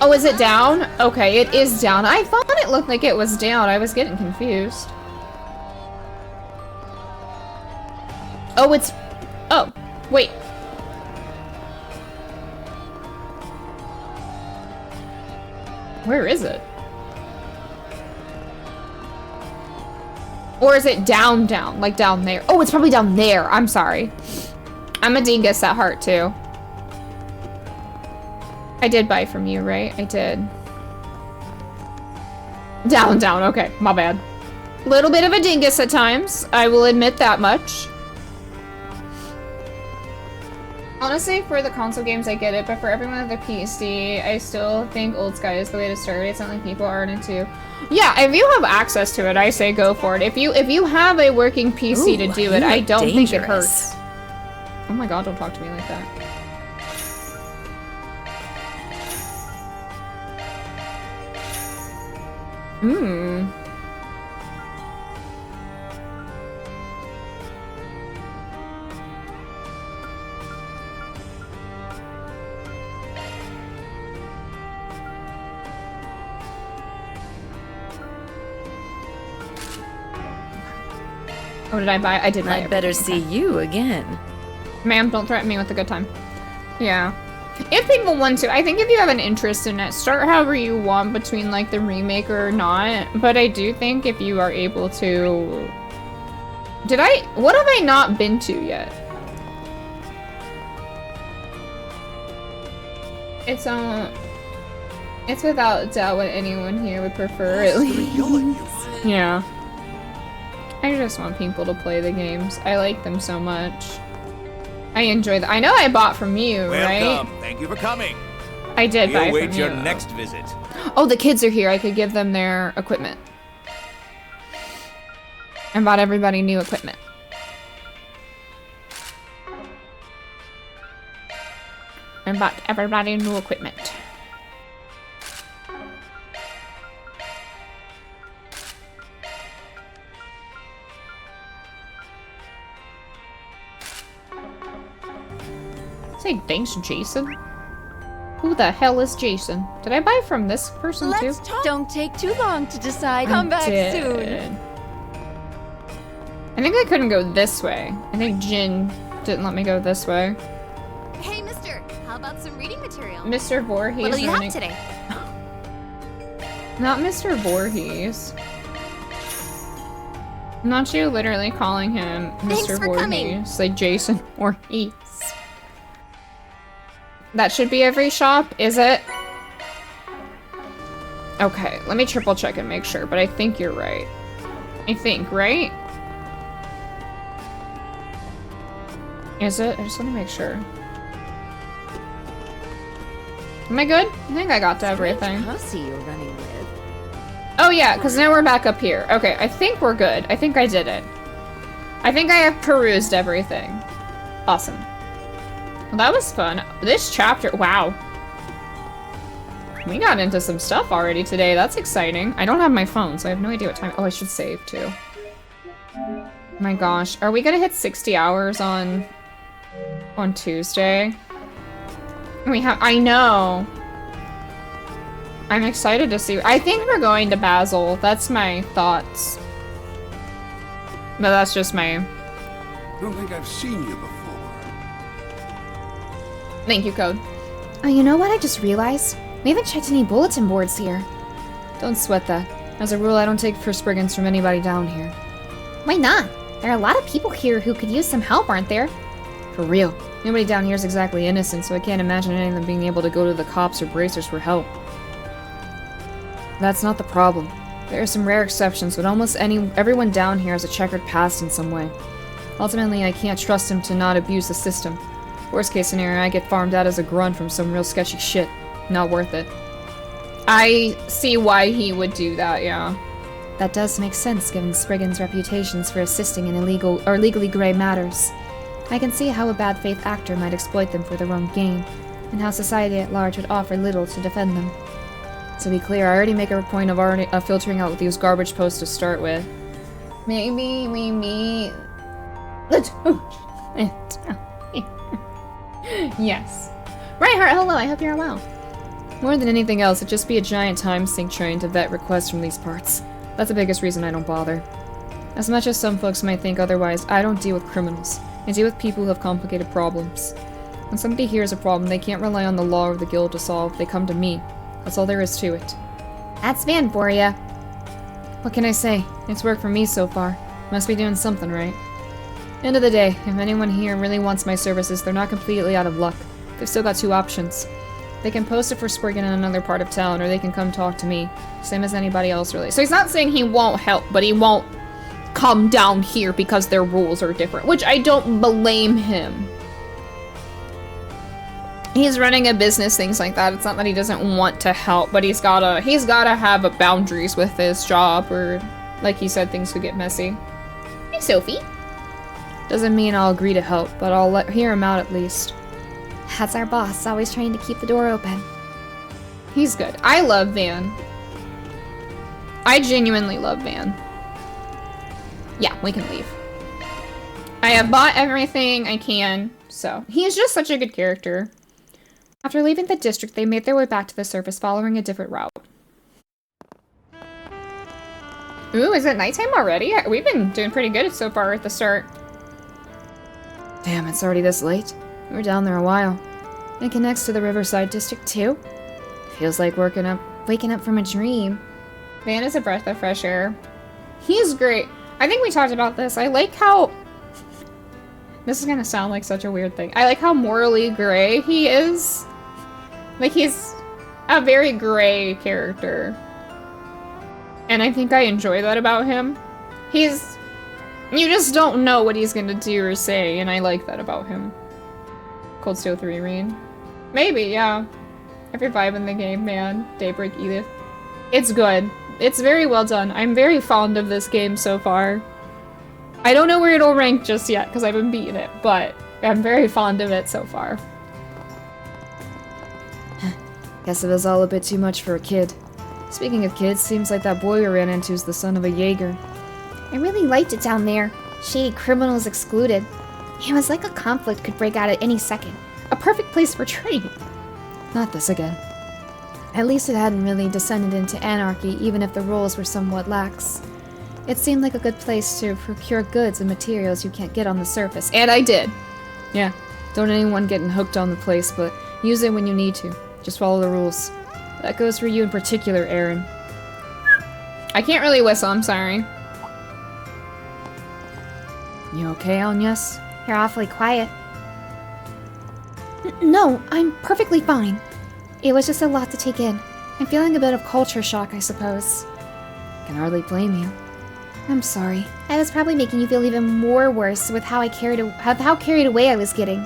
Oh, is it down? Okay, it is down. I thought it looked like it was down. I was getting confused. Oh, it's... Oh, wait. Where is it? Or is it down, like down there? Oh, it's probably down there. I'm sorry. I'm a dingus at heart, too. I did buy from you, right? I did. Down, okay. My bad. Little bit of a dingus at times. I will admit that much. Honestly, for the console games, I get it, but for everyone with a PC, I still think Old Sky is the way to start. It's not like people aren't into. Yeah, if you have access to it, I say go for it. If you have a working PC to do it, I don't think it hurts. Oh my god, don't talk to me like that. Oh, did I buy? I did buy it. I'd better see you again. Ma'am, don't threaten me with a good time. Yeah. If people want to, I think if you have an interest in it, start however you want between like the remake or not. But I do think if you are able to... What have I not been to yet? It's without doubt what anyone here would prefer, at least. Yeah. I just want people to play the games. I like them so much. I enjoy them. I know I bought from you, right? Welcome. Thank you for coming. I did buy from you. Await your next visit. Oh, the kids are here. I could give them their equipment. I bought everybody new equipment. I bought everybody new equipment. Say thanks, Jason. Who the hell is Jason? Did I buy from this person too? Don't take too long to decide. I Come back did. soon. I think I couldn't go this way. I think Jin didn't let me go this way. Hey, mister, how about some reading material? Mr. Voorhees. What'll you running- have today? Not Mr. Voorhees. Not you literally calling him Thanks Mr. for Voorhees. coming. Like Jason Voorhees. That should be every shop, is it? Okay, let me triple check and make sure, but I think you're right. I think, right? Is it? I just want to make sure. Am I good? I think I got to everything. Hussy you're running with. Oh yeah, because now we're back up here. Okay, I think we're good. I think I did it. I think I have perused everything. Awesome. Well, that was fun. This chapter, wow. We got into some stuff already today. That's exciting. I don't have my phone, so I have no idea what time. Oh, I should save too. My gosh, are we gonna hit 60 hours on Tuesday? I know. I'm excited to see. I think we're going to Basel. That's my thoughts. But that's just my... Don't think I've seen you before. Thank you, Code. Oh, you know what I just realized? We haven't checked any bulletin boards here. Don't sweat that. As a rule, I don't take first brigands from anybody down here. Why not? There are a lot of people here who could use some help, aren't there? For real. Nobody down here is exactly innocent, so I can't imagine any of them being able to go to the cops or bracers for help. That's not the problem. There are some rare exceptions, but almost everyone down here has a checkered past in some way. Ultimately, I can't trust him to not abuse the system. Worst case scenario, I get farmed out as a grunt from some real sketchy shit. Not worth it. I see why he would do that, yeah. That does make sense, given Spriggan's reputations for assisting in illegal or legally gray matters. I can see how a bad faith actor might exploit them for their own gain, and how society at large would offer little to defend them. To be clear, I already make a point of filtering out these garbage posts to start with. Maybe we meet... Yes. Right, Heart, hello, I hope you're well. More than anything else, it'd just be a giant time sink trying to vet requests from these parts. That's the biggest reason I don't bother. As much as some folks might think otherwise, I don't deal with criminals. I deal with people who have complicated problems. When somebody hears a problem they can't rely on the law or the guild to solve, they come to me. That's all there is to it. That's Van for ya. What can I say? It's worked for me so far. Must be doing something right. End of the day, if anyone here really wants my services, they're not completely out of luck. They've still got two options. They can post it for Spriggan in another part of town, or they can come talk to me. Same as anybody else, really. So he's not saying he won't help, but he won't come down here because their rules are different, which I don't blame him. He's running a business, things like that. It's not that he doesn't want to help, but he's gotta have boundaries with his job, or like he said, things could get messy. Hey, Sophie. Doesn't mean I'll agree to help, but I'll hear him out at least. That's our boss, always trying to keep the door open. He's good. I love Van. I genuinely love Van. Yeah, we can leave. I have bought everything I can, so he's just such a good character. After leaving the district, they made their way back to the surface, following a different route. Ooh, is it nighttime already? We've been doing pretty good so far at the start. Damn, it's already this late. We were down there a while. It connects to the Riverside District too. Feels like waking up from a dream. Van is a breath of fresh air. He's great. I think we talked about this. I like how... This is gonna sound like such a weird thing. I like how morally gray he is. Like, he's a very gray character. And I think I enjoy that about him. He's... You just don't know what he's gonna do or say, and I like that about him. Cold Steel 3 Reen. Maybe, yeah. Every vibe in the game, man. Daybreak Edith. It's good. It's very well done. I'm very fond of this game so far. I don't know where it'll rank just yet, because I haven't beaten it, but I'm very fond of it so far. Guess it was all a bit too much for a kid. Speaking of kids, seems like that boy we ran into is the son of a Jaeger. I really liked it down there. Shady criminals excluded. It was like a conflict could break out at any second. A perfect place for training. Not this again. At least it hadn't really descended into anarchy, even if the rules were somewhat lax. It seemed like a good place to procure goods and materials you can't get on the surface. And I did. Yeah. Don't anyone getting hooked on the place, but use it when you need to. Just follow the rules. That goes for you in particular, Aaron. I can't really whistle, I'm sorry. You okay, Agnes? You're awfully quiet. No, I'm perfectly fine. It was just a lot to take in. I'm feeling a bit of culture shock, I suppose. Can hardly blame you. I'm sorry. I was probably making you feel even more worse with how how carried away I was getting.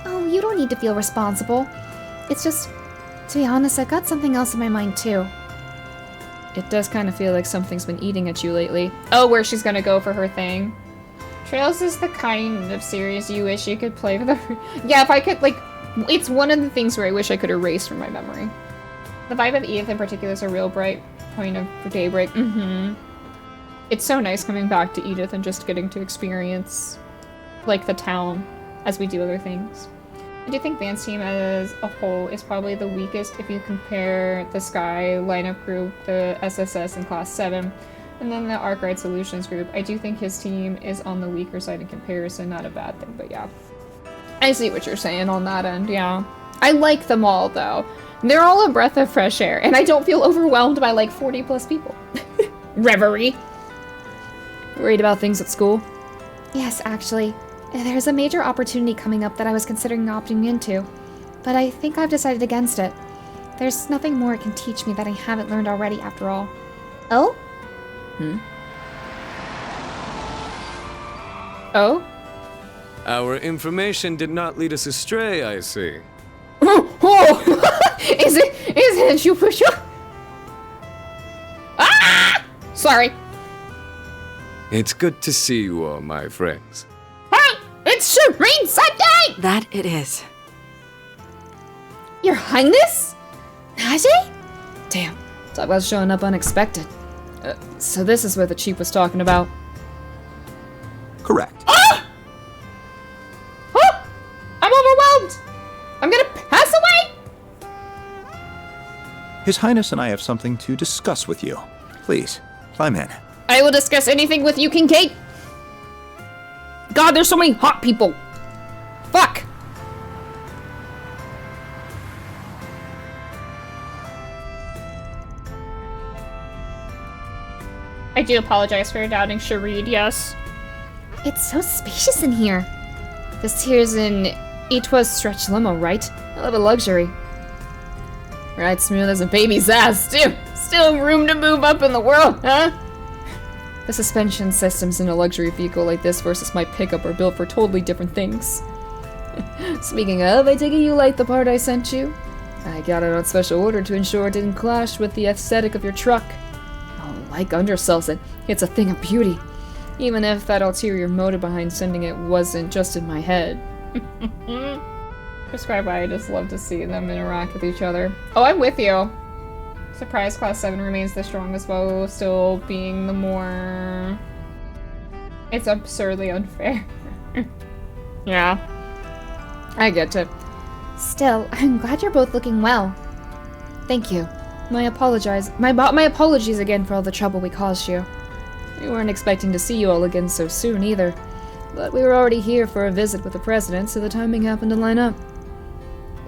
Oh, you don't need to feel responsible. It's just, to be honest, I've got something else in my mind too. It does kind of feel like something's been eating at you lately. Oh, where she's gonna go for her thing. Trails is the kind of series you wish you could play with her. Yeah, if I could, like, it's one of the things where I wish I could erase from my memory. The vibe of Edith in particular is a real bright point for Daybreak. It's so nice coming back to Edith and just getting to experience, like, the town as we do other things. I do think Van's team as a whole is probably the weakest if you compare the Sky lineup group, the SSS in Class 7, and then the Arkwright Solutions group. I do think his team is on the weaker side in comparison, not a bad thing, but yeah. I see what you're saying on that end, yeah. I like them all, though. They're all a breath of fresh air, and I don't feel overwhelmed by like 40 plus people. Reverie. Worried about things at school? Yes, actually. There's a major opportunity coming up that I was considering opting into, but I think I've decided against it. There's nothing more it can teach me that I haven't learned already after all. Oh? Oh? Our information did not lead us astray, I see. Oh! Is it you push up? Ah! Sorry. It's good to see you all, my friends. Hey! It's Shireen Sunday! That it is. Your Highness? Najee? Damn. Talk about showing up unexpected. So this is what the Chief was talking about. Correct. Ah! Oh! I'm overwhelmed! I'm gonna pass away! His Highness and I have something to discuss with you. Please, climb in. I will discuss anything with you, Kincaid. God, there's so many hot people. Fuck. I do apologize for doubting Shareed, yes. It's so spacious in here. This here's an Etwas stretch limo, right? I love a luxury. Right, smooth as a baby's ass, too. Still room to move up in the world, huh? The suspension systems in a luxury vehicle like this versus my pickup are built for totally different things. Speaking of, I take it you like the part I sent you? I got it on special order to ensure it didn't clash with the aesthetic of your truck. Oh, like undersells it. It's a thing of beauty. Even if that ulterior motive behind sending it wasn't just in my head. Describe why I just love to see them interact with each other. Oh, I'm with you. Surprise Class 7 remains the strongest while still being the more... It's absurdly unfair. Yeah. I get it. Still, I'm glad you're both looking well. Thank you. My apologies again for all the trouble we caused you. We weren't expecting to see you all again so soon either. But we were already here for a visit with the President, so the timing happened to line up.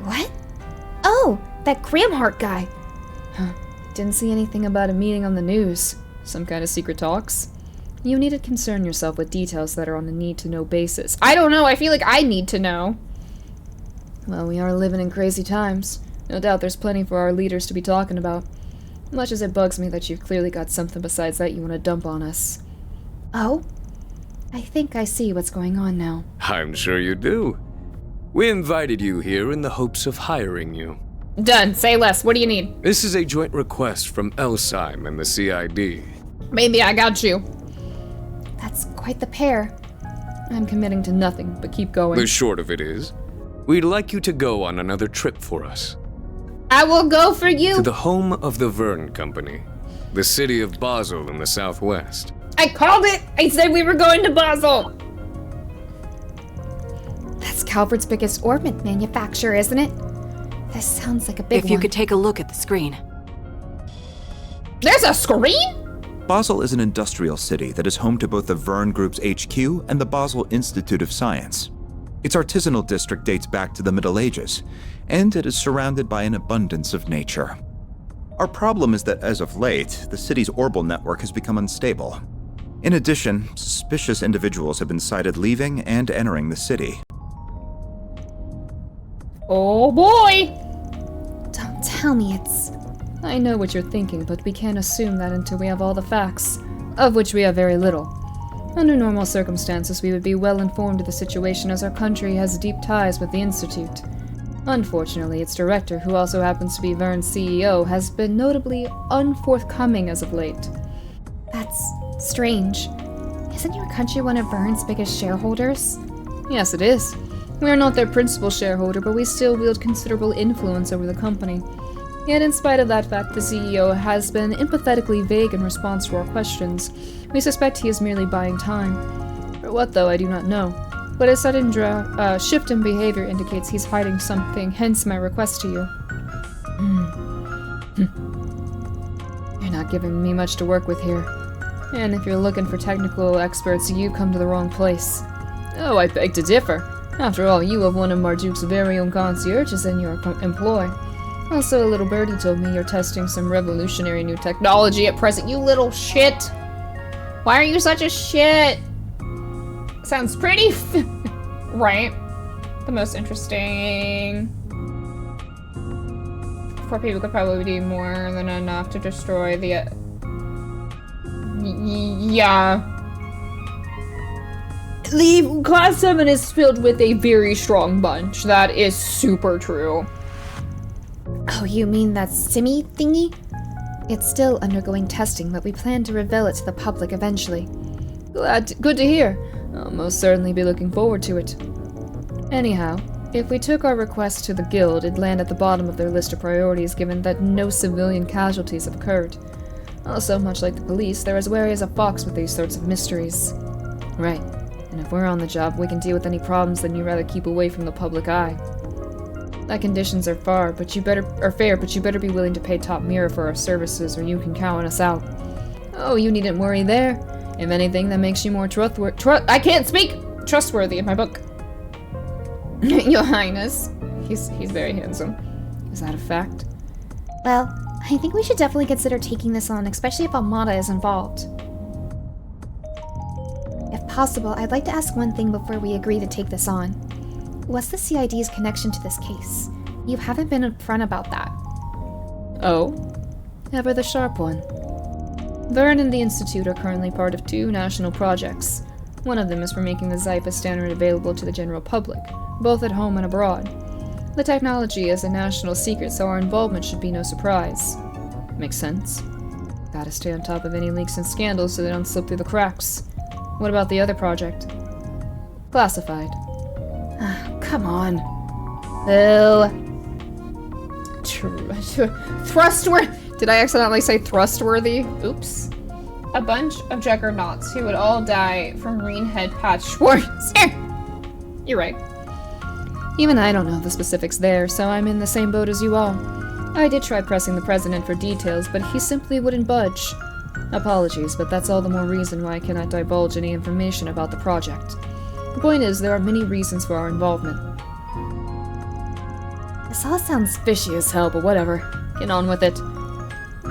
What? Oh, that Gramhart guy. Huh. Didn't see anything about a meeting on the news. Some kind of secret talks? You need to concern yourself with details that are on a need-to-know basis. I don't know, I feel like I need to know. Well, we are living in crazy times. No doubt there's plenty for our leaders to be talking about. Much as it bugs me that you've clearly got something besides that you want to dump on us. Oh? I think I see what's going on now. I'm sure you do. We invited you here in the hopes of hiring you. Done. Say less. What do you need? This is a joint request from Elsheim and the CID. Maybe I got you. That's quite the pair. I'm committing to nothing, but keep going. The short of it is, we'd like you to go on another trip for us. I will go for you! To the home of the Verne Company, the city of Basel in the southwest. I called it! I said we were going to Basel! Let's go. Calvert's biggest ornament manufacturer, isn't it? This sounds like a big one. If you could take a look at the screen. There's a screen? Basel is an industrial city that is home to both the Verne Group's HQ and the Basel Institute of Science. Its artisanal district dates back to the Middle Ages, and it is surrounded by an abundance of nature. Our problem is that as of late, the city's orbital network has become unstable. In addition, suspicious individuals have been sighted leaving and entering the city. Oh boy! Don't tell me it's... I know what you're thinking, but we can't assume that until we have all the facts, of which we have very little. Under normal circumstances, we would be well informed of the situation as our country has deep ties with the Institute. Unfortunately, its director, who also happens to be Verne's CEO, has been notably unforthcoming as of late. That's strange. Isn't your country one of Verne's biggest shareholders? Yes, it is. We are not their principal shareholder, but we still wield considerable influence over the company. Yet in spite of that fact, the CEO has been empathetically vague in response to our questions. We suspect he is merely buying time. For what, though, I do not know. But a sudden shift in behavior indicates he's hiding something, hence my request to you. You're not giving me much to work with here. And if you're looking for technical experts, you've come to the wrong place. Oh, I beg to differ. After all, you have one of Marduk's very own concierges in your employ. Also, a little birdie told me you're testing some revolutionary new technology at present, you little shit! Why are you such a shit? Sounds pretty right. The most interesting... 4 people could probably do more than enough to destroy the... yeah. The Class 7 is filled with a very strong bunch. That is super true. Oh, you mean that Simi thingy? It's still undergoing testing, but we plan to reveal it to the public eventually. Good to hear. I'll most certainly be looking forward to it. Anyhow, if we took our request to the Guild, it'd land at the bottom of their list of priorities given that no civilian casualties have occurred. Also, much like the police, they're as wary as a fox with these sorts of mysteries. Right, and if we're on the job, we can deal with any problems that you'd rather keep away from the public eye. That conditions are fair, but you better be willing to pay top mirror for our services, or you can count us out. Oh, you needn't worry there. If anything, that makes you more I can't speak! Trustworthy in my book. Your Highness. He's very handsome. Is that a fact? Well, I think we should definitely consider taking this on, especially if Amada is involved. If possible, I'd like to ask one thing before we agree to take this on. What's the CID's connection to this case? You haven't been upfront about that. Oh? Ever the sharp one. Verne and the Institute are currently part of 2 national projects. One of them is for making the Zypha standard available to the general public, both at home and abroad. The technology is a national secret, so our involvement should be no surprise. Makes sense. Gotta stay on top of any leaks and scandals so they don't slip through the cracks. What about the other project? Classified. Come on. Oh. Thrustworthy. Did I accidentally say thrustworthy? Oops. A bunch of juggernauts who would all die from Reenhead Patch Schwartz. You're right. Even I don't know the specifics there, so I'm in the same boat as you all. I did try pressing the president for details, but he simply wouldn't budge. Apologies, but that's all the more reason why I cannot divulge any information about the project. The point is, there are many reasons for our involvement. This all sounds fishy as hell, but whatever. Get on with it.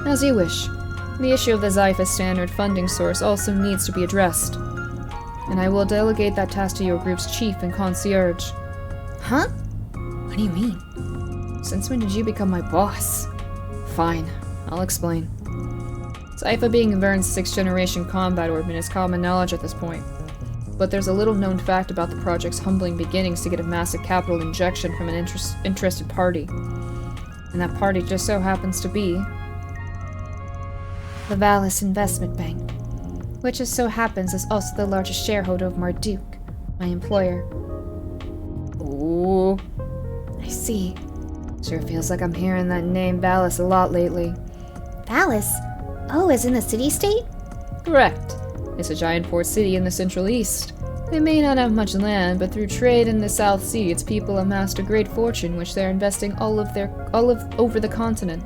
As you wish. The issue of the Zypha standard funding source also needs to be addressed. And I will delegate that task to your group's chief and concierge. Huh? What do you mean? Since when did you become my boss? Fine, I'll explain. Zypha being Verne's 6th generation combat orbital is common knowledge at this point. But there's a little known fact about the project's humbling beginnings to get a massive capital injection from an interested party. And that party just so happens to be the Valis Investment Bank, which just so happens is also the largest shareholder of Marduk, my employer. Ooh. I see. Sure feels like I'm hearing that name Valis a lot lately. Valis? Oh, as in the city-state? Correct. It's a giant port city in the Central East. They may not have much land, but through trade in the South Sea, its people amassed a great fortune, which they're investing all over the continent.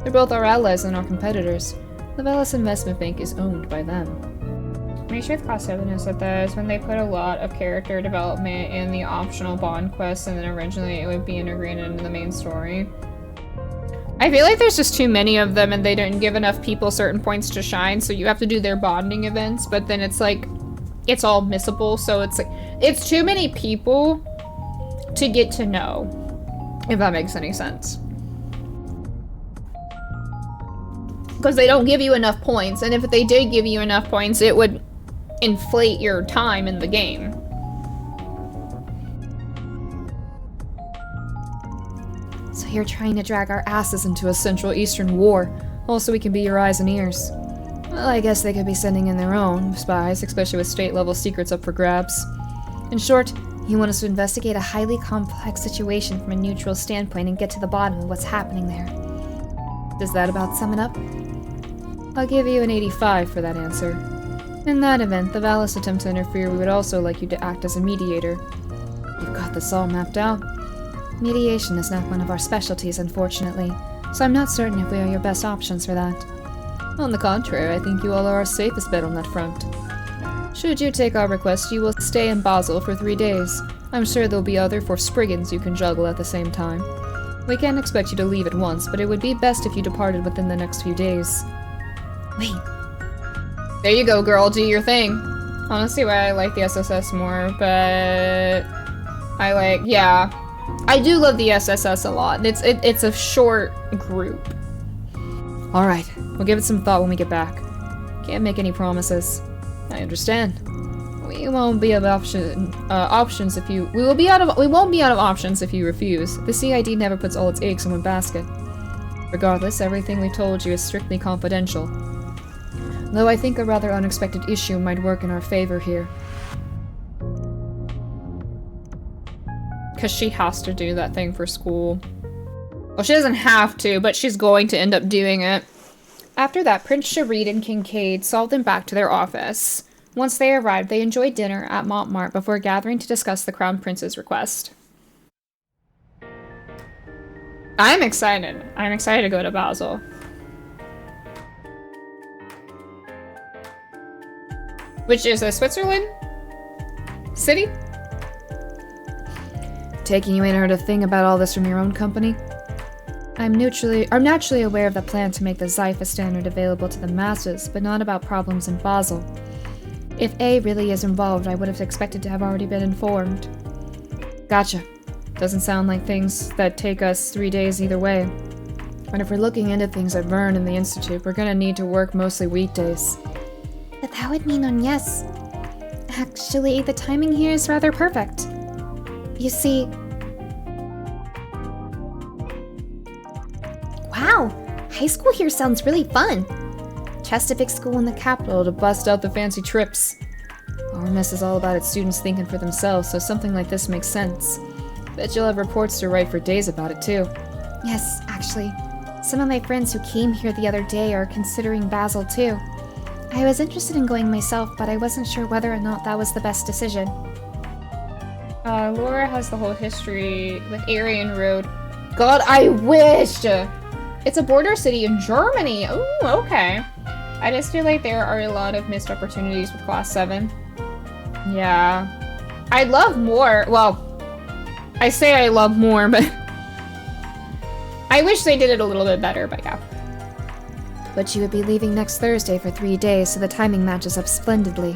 They're both our allies and our competitors. The Velas Investment Bank is owned by them. The issue with Class 7 is that is when they put a lot of character development in the optional bond quests, and then originally it would be integrated into the main story. I feel like there's just too many of them and they didn't give enough people certain points to shine, so you have to do their bonding events, but then it's like, it's all missable, so it's like, it's too many people to get to know, if that makes any sense. Because they don't give you enough points, and if they did give you enough points, it would inflate your time in the game. So you're trying to drag our asses into a Central Eastern war, all so we can be your eyes and ears. Well, I guess they could be sending in their own spies, especially with state-level secrets up for grabs. In short, you want us to investigate a highly complex situation from a neutral standpoint and get to the bottom of what's happening there. Does that about sum it up? I'll give you an 85 for that answer. In that event, the Valis attempt to interfere, we would also like you to act as a mediator. You've got this all mapped out. Mediation is not one of our specialties, unfortunately, so I'm not certain if we are your best options for that. On the contrary, I think you all are our safest bet on that front. Should you take our request, you will stay in Basel for 3 days. I'm sure there'll be other Forspriggans you can juggle at the same time. We can't expect you to leave at once, but it would be best if you departed within the next few days. Wait. There you go, girl. Do your thing. Honestly, I like the SSS more, but yeah. I do love the SSS a lot. It's a short group. Alright, we'll give it some thought when we get back. Can't make any promises. I understand. We won't be out of options if you refuse. The CID never puts all its eggs in one basket. Regardless, everything we told you is strictly confidential. Though I think a rather unexpected issue might work in our favor here. Because she has to do that thing for school. Well, she doesn't have to, but she's going to end up doing it. After that, Prince Sharid and Kincaid saw them back to their office. Once they arrived, they enjoyed dinner at Montmartre before gathering to discuss the Crown Prince's request. I'm excited. I'm excited to go to Basel. Which is a Switzerland city? Taking you ain't heard a thing about all this from your own company? I'm naturally aware of the plan to make the Zypha standard available to the masses, but not about problems in Basel. If A really is involved, I would have expected to have already been informed. Gotcha. Doesn't sound like things that take us 3 days either way. And if we're looking into things at Vern and the Institute, we're gonna need to work mostly weekdays. But that would mean on yes. Actually, the timing here is rather perfect. You see... Wow! High school here sounds really fun! Chesapeake School in the capital to bust out the fancy trips. RMS is all about its students thinking for themselves, so something like this makes sense. Bet you'll have reports to write for days about it, too. Yes, actually. Some of my friends who came here the other day are considering Basel, too. I was interested in going myself, but I wasn't sure whether or not that was the best decision. Laura has the whole history with Aryan Road. God, I wished! It's a border city in Germany! Ooh, okay. I just feel like there are a lot of missed opportunities with Class 7. Yeah. I'd love more. Well, I say I love more, but I wish they did it a little bit better, but yeah. But you would be leaving next Thursday for 3 days, so the timing matches up splendidly.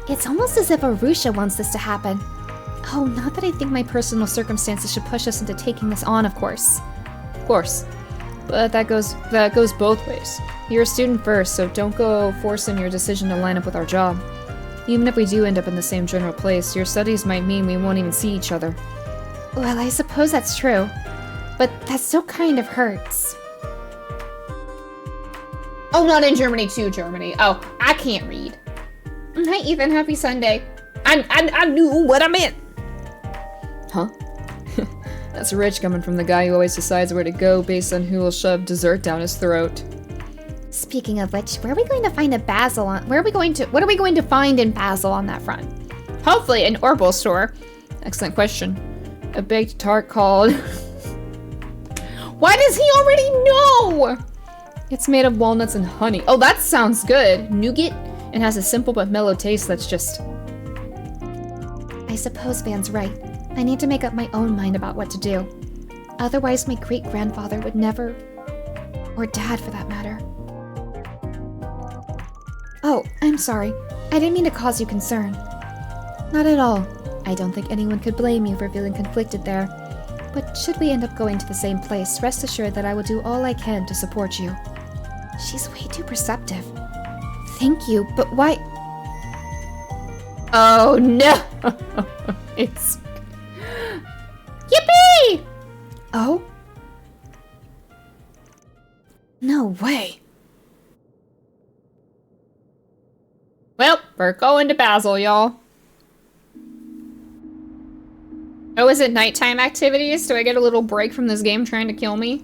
It's almost as if Arusha wants this to happen. Oh, not that I think my personal circumstances should push us into taking this on, of course. Of course. But that goes both ways. You're a student first, so don't go forcing your decision to line up with our job. Even if we do end up in the same general place, your studies might mean we won't even see each other. Well, I suppose that's true. But that still kind of hurts. Oh, not in Germany too, Germany. Oh, I can't read. Hi, Ethan. Happy Sunday. I knew what I meant. Huh? That's rich coming from the guy who always decides where to go based on who will shove dessert down his throat. Speaking of which, where are we going to find a Basil on? What are we going to find in Basil on that front? Hopefully an Orbital store. Excellent question. A baked tart called... Why does he already know? It's made of walnuts and honey. Oh, that sounds good. Nougat and has a simple but mellow taste that's just... I suppose Van's right. I need to make up my own mind about what to do. Otherwise, my great-grandfather would never... Or Dad, for that matter. Oh, I'm sorry. I didn't mean to cause you concern. Not at all. I don't think anyone could blame you for feeling conflicted there. But should we end up going to the same place, rest assured that I will do all I can to support you. She's way too perceptive. Thank you, but why... Oh no! It's... Yippee! Oh? No way. Well, we're going to Basil, y'all. Oh, is it nighttime activities? Do I get a little break from this game trying to kill me?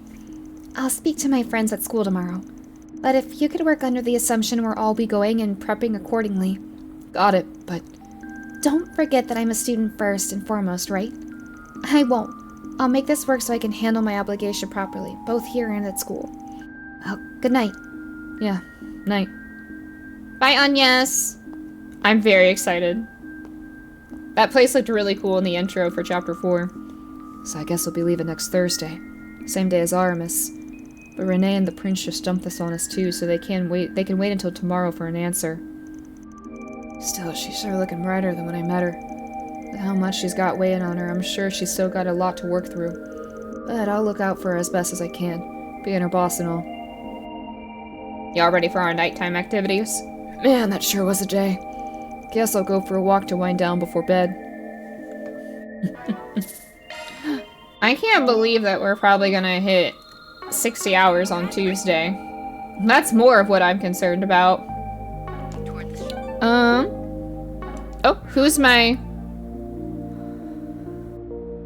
I'll speak to my friends at school tomorrow. But if you could work under the assumption we'll all be going and prepping accordingly. Got it, but... Don't forget that I'm a student first and foremost, right? I won't. I'll make this work so I can handle my obligation properly, both here and at school. Oh, good night. Yeah, night. Bye, Agnes! I'm very excited. That place looked really cool in the intro for Chapter 4. So I guess we'll be leaving next Thursday. Same day as Aramis. But Renee and the prince just dumped this on us too, so they can wait until tomorrow for an answer. Still, she's sure looking brighter than when I met her. With how much she's got weighing on her, I'm sure she's still got a lot to work through. But I'll look out for her as best as I can, being her boss and all. Y'all ready for our nighttime activities? Man, that sure was a day. Guess I'll go for a walk to wind down before bed. I can't believe that we're probably gonna hit 60 hours on Tuesday. That's more of what I'm concerned about. Oh, who's my...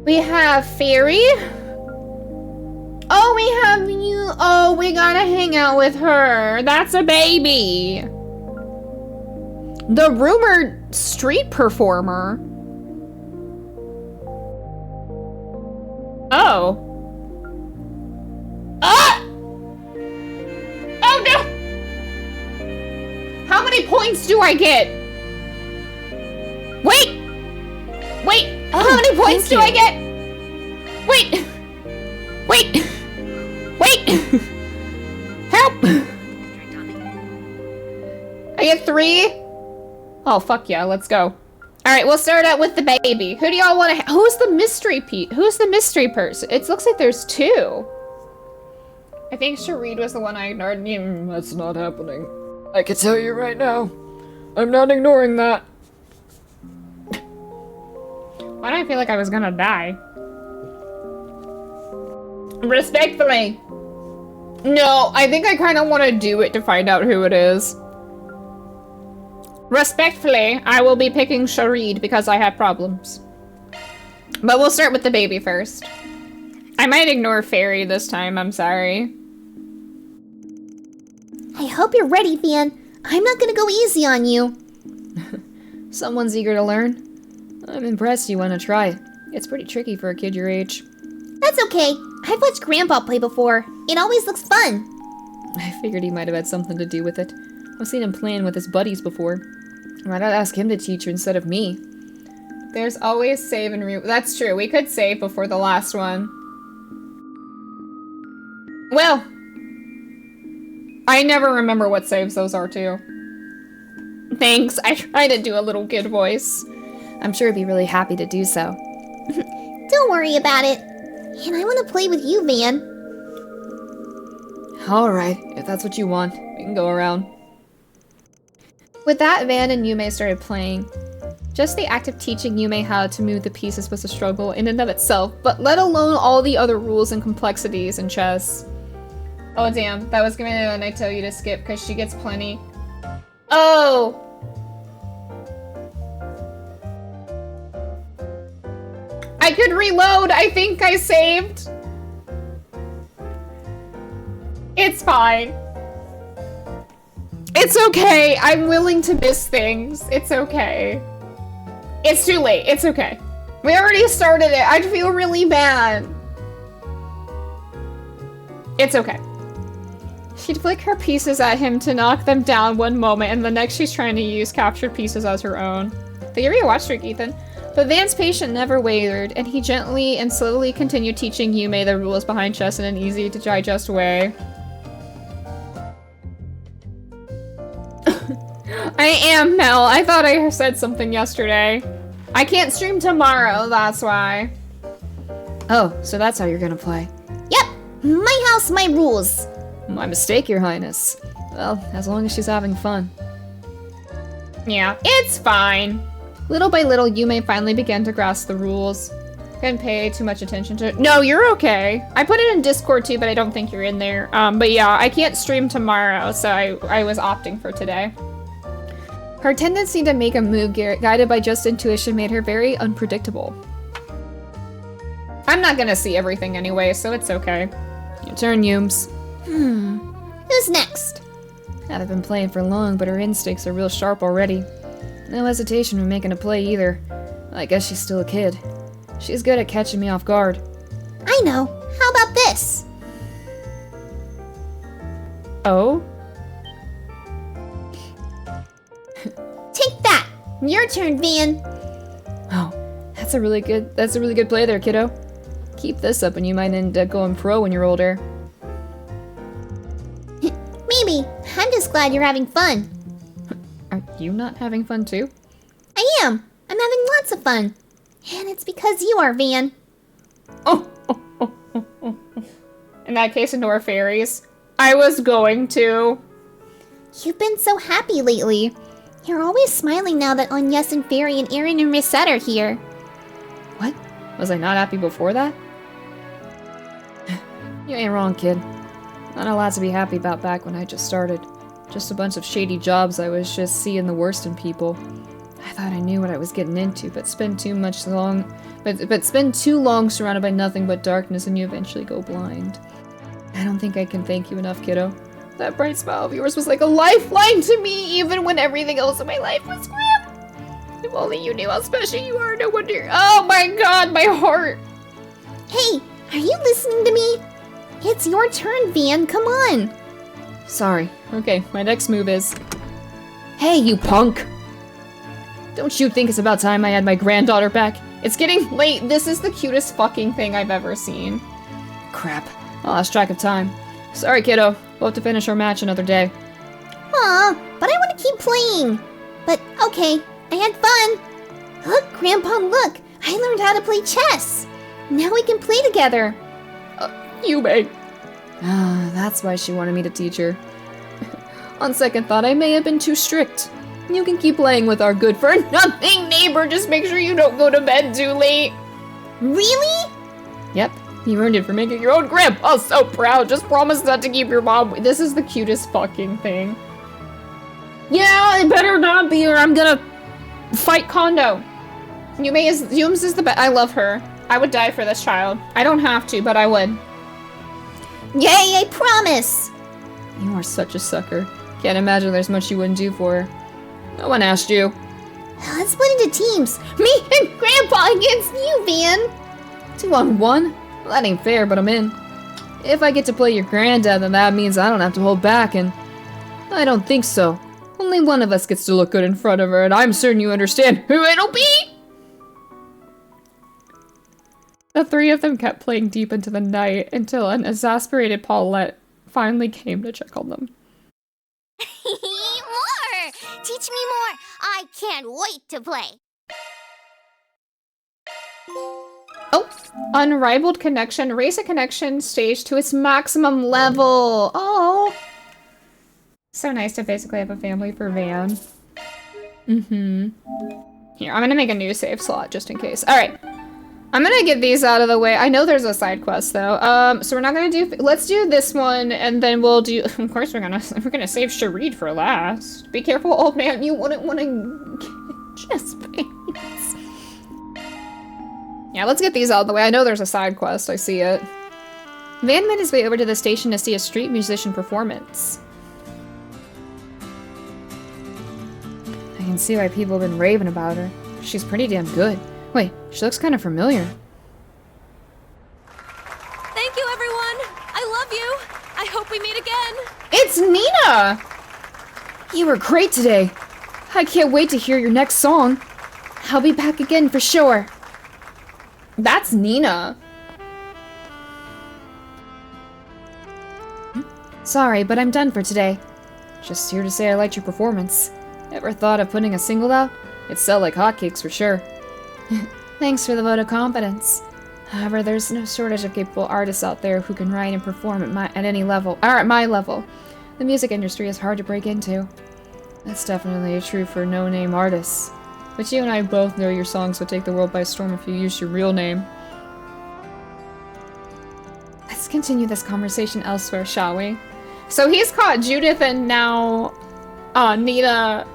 We have Fairy. Oh, we have you. Oh, we gotta hang out with her. That's a baby. The rumored street performer. Oh. Ah! Oh no! How many points do I get? Wait! Wait! Oh, how many points do I get? Wait! Wait! Wait! Help! I get 3? Oh, fuck yeah, let's go. Alright, we'll start out with the baby. Who do y'all want to who's the mystery who's the mystery person? It looks like there's 2. I think Sharid was the one I ignored. That's not happening. I can tell you right now. I'm not ignoring that. Why do I feel like I was gonna die? Respectfully. No, I think I kind of want to do it to find out who it is. Respectfully, I will be picking Sharid because I have problems. But we'll start with the baby first. I might ignore Fairy this time, I'm sorry. I hope you're ready, Van. I'm not gonna go easy on you. Someone's eager to learn. I'm impressed you want to try it. It's pretty tricky for a kid your age. That's okay. I've watched Grandpa play before. It always looks fun. I figured he might have had something to do with it. I've seen him playing with his buddies before. Why not ask him to teach her instead of me? There's always save and That's true. We could save before the last one. Well, I never remember what saves those are too. Thanks. I try to do a little kid voice. I'm sure he'd be really happy to do so. Don't worry about it. And I want to play with you, Van. Alright, if that's what you want, we can go around. With that, Van and Yume started playing. Just the act of teaching Yume how to move the pieces was a struggle in and of itself, but let alone all the other rules and complexities in chess. Oh damn, that was gonna be the one I tell you to skip because she gets plenty. Oh! I could reload! I think I saved! It's fine. It's okay. I'm willing to miss things. It's okay. It's too late. It's okay. We already started it. I feel really bad. It's okay. She'd flick her pieces at him to knock them down one moment, and the next she's trying to use captured pieces as her own. But you're a watch streak, Ethan. But Van's patience never wavered, and he gently and slowly continued teaching Yume the rules behind chess in an easy-to-digest way. I am, Mel. I thought I said something yesterday. I can't stream tomorrow, that's why. Oh, so that's how you're gonna play. Yep, my house, my rules. My mistake, Your Highness. Well, as long as she's having fun. Yeah, it's fine. Little by little, Yume finally began to grasp the rules. Couldn't pay too much attention to it. No, you're okay. I put it in Discord too, but I don't think you're in there. But yeah, I can't stream tomorrow, so I was opting for today. Her tendency to make a move guided by just intuition made her very unpredictable. I'm not gonna see everything anyway, so it's okay. Your turn, Yums. Who's next? Haven't been playing for long, but her instincts are real sharp already. No hesitation when making a play either. I guess she's still a kid. She's good at catching me off guard. I know. How about this? Oh? Take that! Your turn, Van. Oh, that's a really good play there, kiddo. Keep this up and you might end up going pro when you're older. Maybe. I'm just glad you're having fun. Are you not having fun too? I am. I'm having lots of fun. And it's because you are, Van. In that case, ignore fairies. I was going to. You've been so happy lately. You're always smiling now that Agnes and Fairy and Aaron and Rissette are here. What? Was I not happy before that? You ain't wrong, kid. Not a lot to be happy about back when I just started. Just a bunch of shady jobs I was just seeing the worst in people. I thought I knew what I was getting into, but spend too long surrounded by nothing but darkness and you eventually go blind. I don't think I can thank you enough, kiddo. That bright smile of yours was like a lifeline to me, even when everything else in my life was grim. If only you knew how special you are, no wonder. Oh my god, my heart! Hey, are you listening to me? It's your turn, Van, come on! Sorry. Okay, my next move is... Hey, you punk! Don't you think it's about time I had my granddaughter back? It's getting late. This is the cutest fucking thing I've ever seen. Crap. I lost track of time. Sorry, kiddo. We'll have to finish our match another day. Aw, but I want to keep playing. But okay, I had fun. Look, Grandpa, look. I learned how to play chess. Now we can play together. Yume. Ah, that's why she wanted me to teach her. On second thought, I may have been too strict. You can keep playing with our good-for-nothing neighbor. Just make sure you don't go to bed too late. Really? Yep. You earned it for making your own grandpa so proud. Just promise not to keep your mom. This is the cutest fucking thing. Yeah, it better not be or I'm gonna fight Kondo. Yums is the best. I love her. I would die for this child. I don't have to, but I would. Yay, I promise. You are such a sucker. Can't imagine there's much you wouldn't do for her. No one asked you. Let's split into teams. Me and Grandpa against you, Van. 2-on-1? Well, that ain't fair, but I'm in. If I get to play your granddad, then that means I don't have to hold back, and... I don't think so. Only one of us gets to look good in front of her, and I'm certain you understand who it'll be! The three of them kept playing deep into the night until an exasperated Paulette finally came to check on them. More! Teach me more! I can't wait to play! Oh! Unrivaled connection. Raise a connection stage to its maximum level. Oh! So nice to basically have a family for Van. Mm-hmm. Here, I'm gonna make a new save slot just in case. Alright. I'm gonna get these out of the way. I know there's a side quest though. So we're not gonna do, let's do this one and then we'll do, of course we're gonna save Sharid for last. Be careful, old man, you wouldn't want to chest pains. Yeah, let's get these out of the way. I know there's a side quest, I see it. Van made his way over to the station to see a street musician performance. I can see why people have been raving about her. She's pretty damn good. Wait, she looks kind of familiar. Thank you, everyone! I love you! I hope we meet again! It's Nina! You were great today. I can't wait to hear your next song. I'll be back again for sure. That's Nina. Sorry, but I'm done for today. Just here to say I liked your performance. Ever thought of putting a single out? It'd sell like hotcakes for sure. Thanks for the vote of confidence. However, there's no shortage of capable artists out there who can write and perform at any level, or at my level. The music industry is hard to break into. That's definitely true for no-name artists. But you and I both know your songs would take the world by storm if you used your real name. Let's continue this conversation elsewhere, shall we? So he's caught Judith and now Nina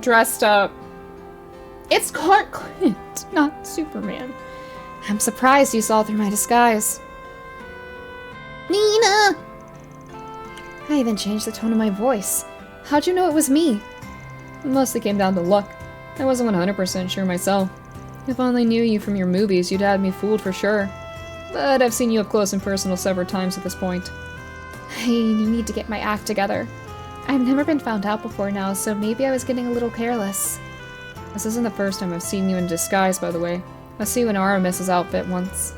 dressed up. It's Clark Kent, not Superman. I'm surprised you saw through my disguise. Nina! I even changed the tone of my voice. How'd you know it was me? It mostly came down to luck. I wasn't 100% sure myself. If I only knew you from your movies, you'd have me fooled for sure. But I've seen you up close and personal several times at this point. You need to get my act together. I've never been found out before now, so maybe I was getting a little careless. This isn't the first time I've seen you in disguise, by the way. I see you in Aramis's outfit once.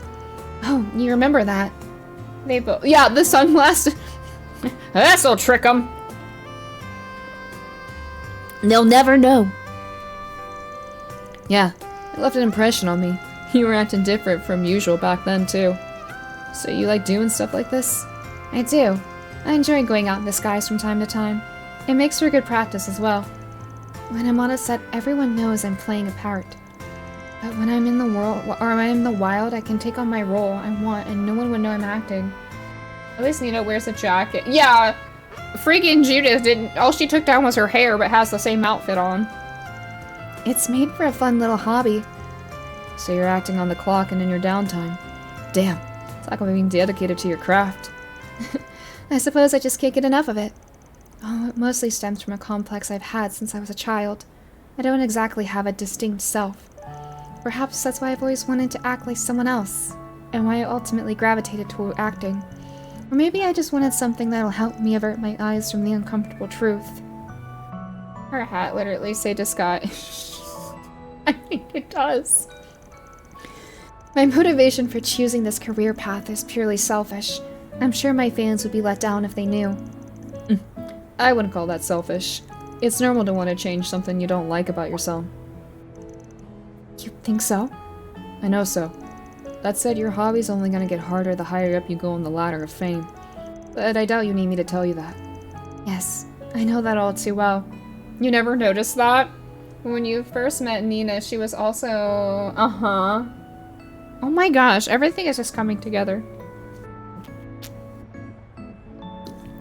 Oh, you remember that? They both— yeah, the sunglasses. This'll trick them. They'll never know. Yeah, it left an impression on me. You were acting different from usual back then, too. So you like doing stuff like this? I do. I enjoy going out in disguise from time to time. It makes for good practice as well. When I'm on a set, everyone knows I'm playing a part. But when I'm in the world, or when I'm in the wild, I can take on my role I want and no one would know I'm acting. At least Nina wears a jacket. Yeah, freaking Judith didn't— all she took down was her hair, but has the same outfit on. It's made for a fun little hobby. So you're acting on the clock and in your downtime. Damn, it's like being dedicated to your craft. I suppose I just can't get enough of it. Oh, it mostly stems from a complex I've had since I was a child. I don't exactly have a distinct self. Perhaps that's why I've always wanted to act like someone else, and why I ultimately gravitated toward acting. Or maybe I just wanted something that'll help me avert my eyes from the uncomfortable truth. Her hat literally say disguise. I think it does. My motivation for choosing this career path is purely selfish. I'm sure my fans would be let down if they knew. I wouldn't call that selfish. It's normal to want to change something you don't like about yourself. You think so? I know so. That said, your hobby's only gonna get harder the higher up you go on the ladder of fame. But I doubt you need me to tell you that. Yes, I know that all too well. You never noticed that? When you first met Nina, she was also— Oh my gosh, everything is just coming together.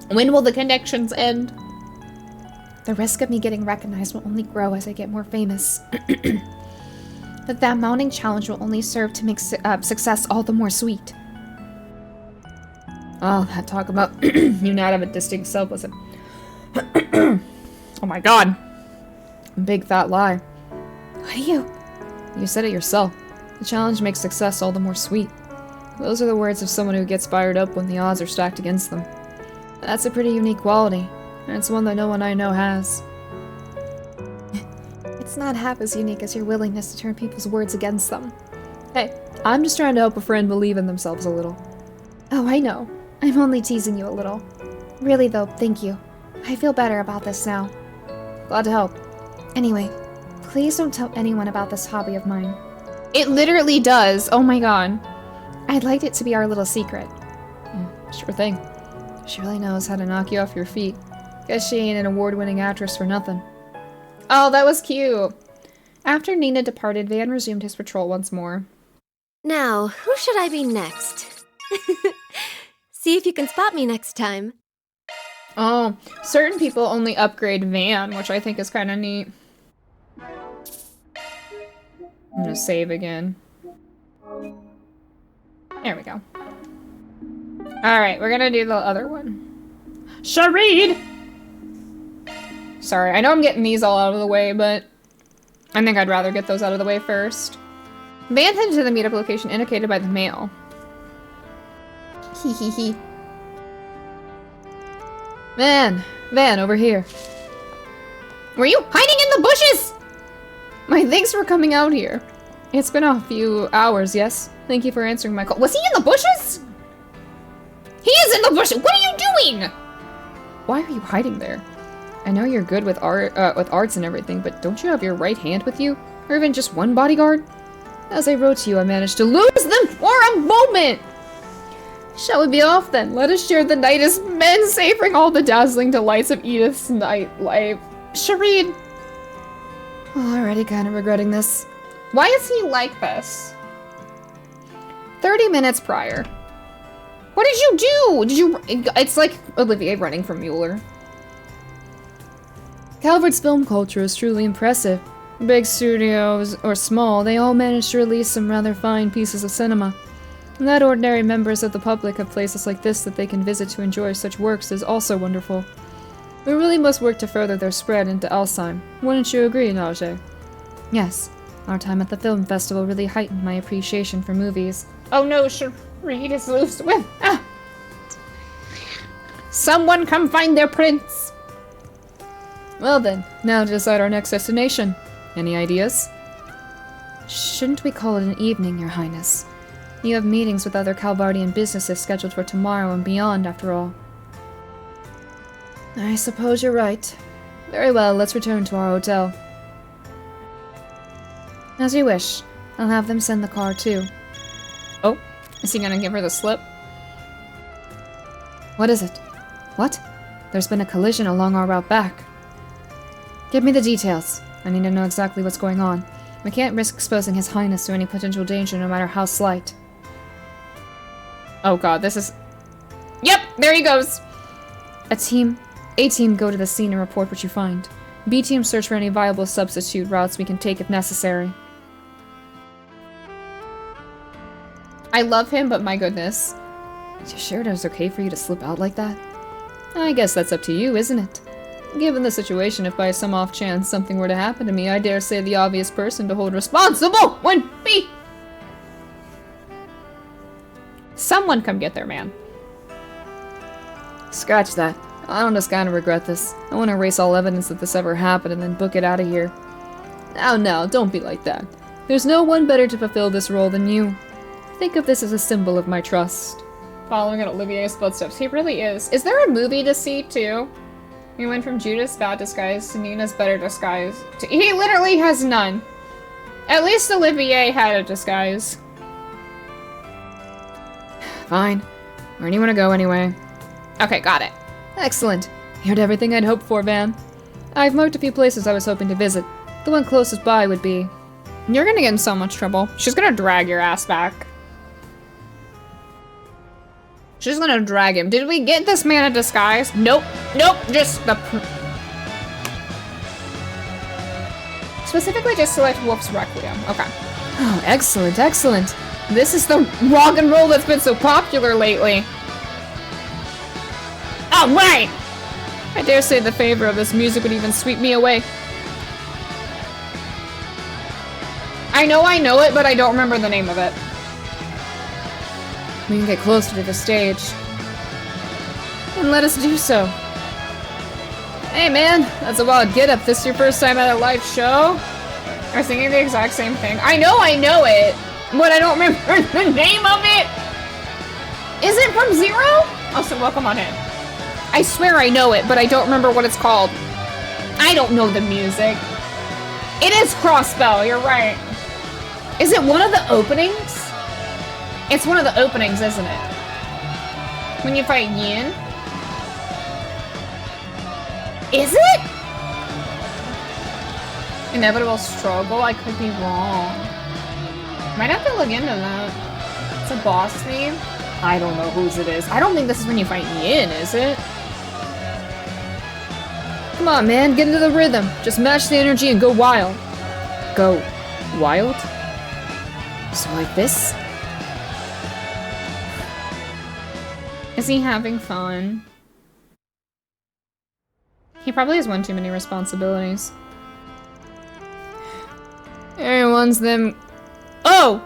When will the connections end? The risk of me getting recognized will only grow as I get more famous. But that mounting challenge will only serve to make success all the more sweet. Oh, that talk about you not have a distinct self was a— oh my god. Big fat lie. What are you? You said it yourself. The challenge makes success all the more sweet. Those are the words of someone who gets fired up when the odds are stacked against them. That's a pretty unique quality, and it's one that no one I know has. It's not half as unique as your willingness to turn people's words against them. Hey, I'm just trying to help a friend believe in themselves a little. Oh, I know. I'm only teasing you a little. Really though, thank you. I feel better about this now. Glad to help. Anyway, please don't tell anyone about this hobby of mine. It literally does. Oh my god. I'd like it to be our little secret. Sure thing. She really knows how to knock you off your feet. Guess she ain't an award-winning actress for nothing. Oh, that was cute. After Nina departed, Van resumed his patrol once more. Now, who should I be next? See if you can spot me next time. Oh, certain people only upgrade Van, which I think is kind of neat. I'm gonna save again. There we go. Alright, we're gonna do the other one. Sharid! Sorry, I know I'm getting these all out of the way, but I think I'd rather get those out of the way first. Van headed to the meetup location indicated by the mail. Hee hee hee. Van, over here. Were you hiding in the bushes? My thanks for coming out here. It's been a few hours, yes? Thank you for answering my call. Was he in the bushes? He is in the bushes! What are you doing? Why are you hiding there? I know you're good with arts and everything, but don't you have your right hand with you? Or even just one bodyguard? As I wrote to you, I managed to lose them for a moment! Shall we be off then? Let us share the night as men, savoring all the dazzling delights of Edith's nightlife. Shireen! Already kind of regretting this. Why is he like this? 30 minutes prior. What did you do? Did you... It's like Olivier running from Mueller. Calvert's film culture is truly impressive. Big studios or small, they all manage to release some rather fine pieces of cinema. And that ordinary members of the public have places like this that they can visit to enjoy such works is also wonderful. We really must work to further their spread into Alzheim. Wouldn't you agree, Najee? Yes. Our time at the film festival really heightened my appreciation for movies. Oh no, Shireen is loose with... Ah! Someone come find their prince! Well then, now to decide our next destination. Any ideas? Shouldn't we call it an evening, Your Highness? You have meetings with other Calvardian businesses scheduled for tomorrow and beyond, after all. I suppose you're right. Very well, let's return to our hotel. As you wish. I'll have them send the car, too. Oh, is he gonna give her the slip? What is it? What? There's been a collision along our route back. Give me the details. I need to know exactly what's going on. We can't risk exposing His Highness to any potential danger, no matter how slight. Oh god, this is... Yep, there he goes! A team go to the scene and report what you find. B team search for any viable substitute routes we can take if necessary. I love him, but my goodness. You sure it was okay for you to slip out like that? I guess that's up to you, isn't it? Given the situation, if by some off chance something were to happen to me, I dare say the obvious person to hold responsible would be... Someone come get their man. Scratch that. I don't just kind of regret this. I want to erase all evidence that this ever happened and then book it out of here. Now, don't be like that. There's no one better to fulfill this role than you. Think of this as a symbol of my trust. Following in Olivier's footsteps, he really is. Is there a movie to see, too? He went from Judas' bad disguise to Nina's better disguise. He literally has none. At least Olivier had a disguise. Fine. Where do you want to go anyway? Okay, got it. Excellent. You heard everything I'd hoped for, Van. I've marked a few places I was hoping to visit. The one closest by would be... You're gonna get in so much trouble. She's gonna drag your ass back. She's gonna drag him. Did we get this man a disguise? Nope. Nope. Just the... Specifically just select Wolf's Requiem. Okay. Oh, excellent, excellent. This is the rock and roll that's been so popular lately. Oh, right! I dare say the favor of this music would even sweep me away. I know it, but I don't remember the name of it. We can get closer to the stage. And let us do so. Hey man, that's a wild get-up. This your first time at a live show? I was thinking the exact same thing. I know it, but I don't remember the name of it! Is it from Zero? Also, welcome on in. I swear I know it, but I don't remember what it's called. I don't know the music. It is Crossbell, you're right. Is it one of the openings? It's one of the openings, isn't it? When you fight Yin? Is it? Inevitable struggle? I could be wrong. Might have to look into that. It's a boss theme? I don't know whose it is. I don't think this is when you fight Yin, is it? Come on, man, get into the rhythm. Just match the energy and go wild. Go wild? So like this? Is he having fun? He probably has one too many responsibilities. Ari wants them. Oh!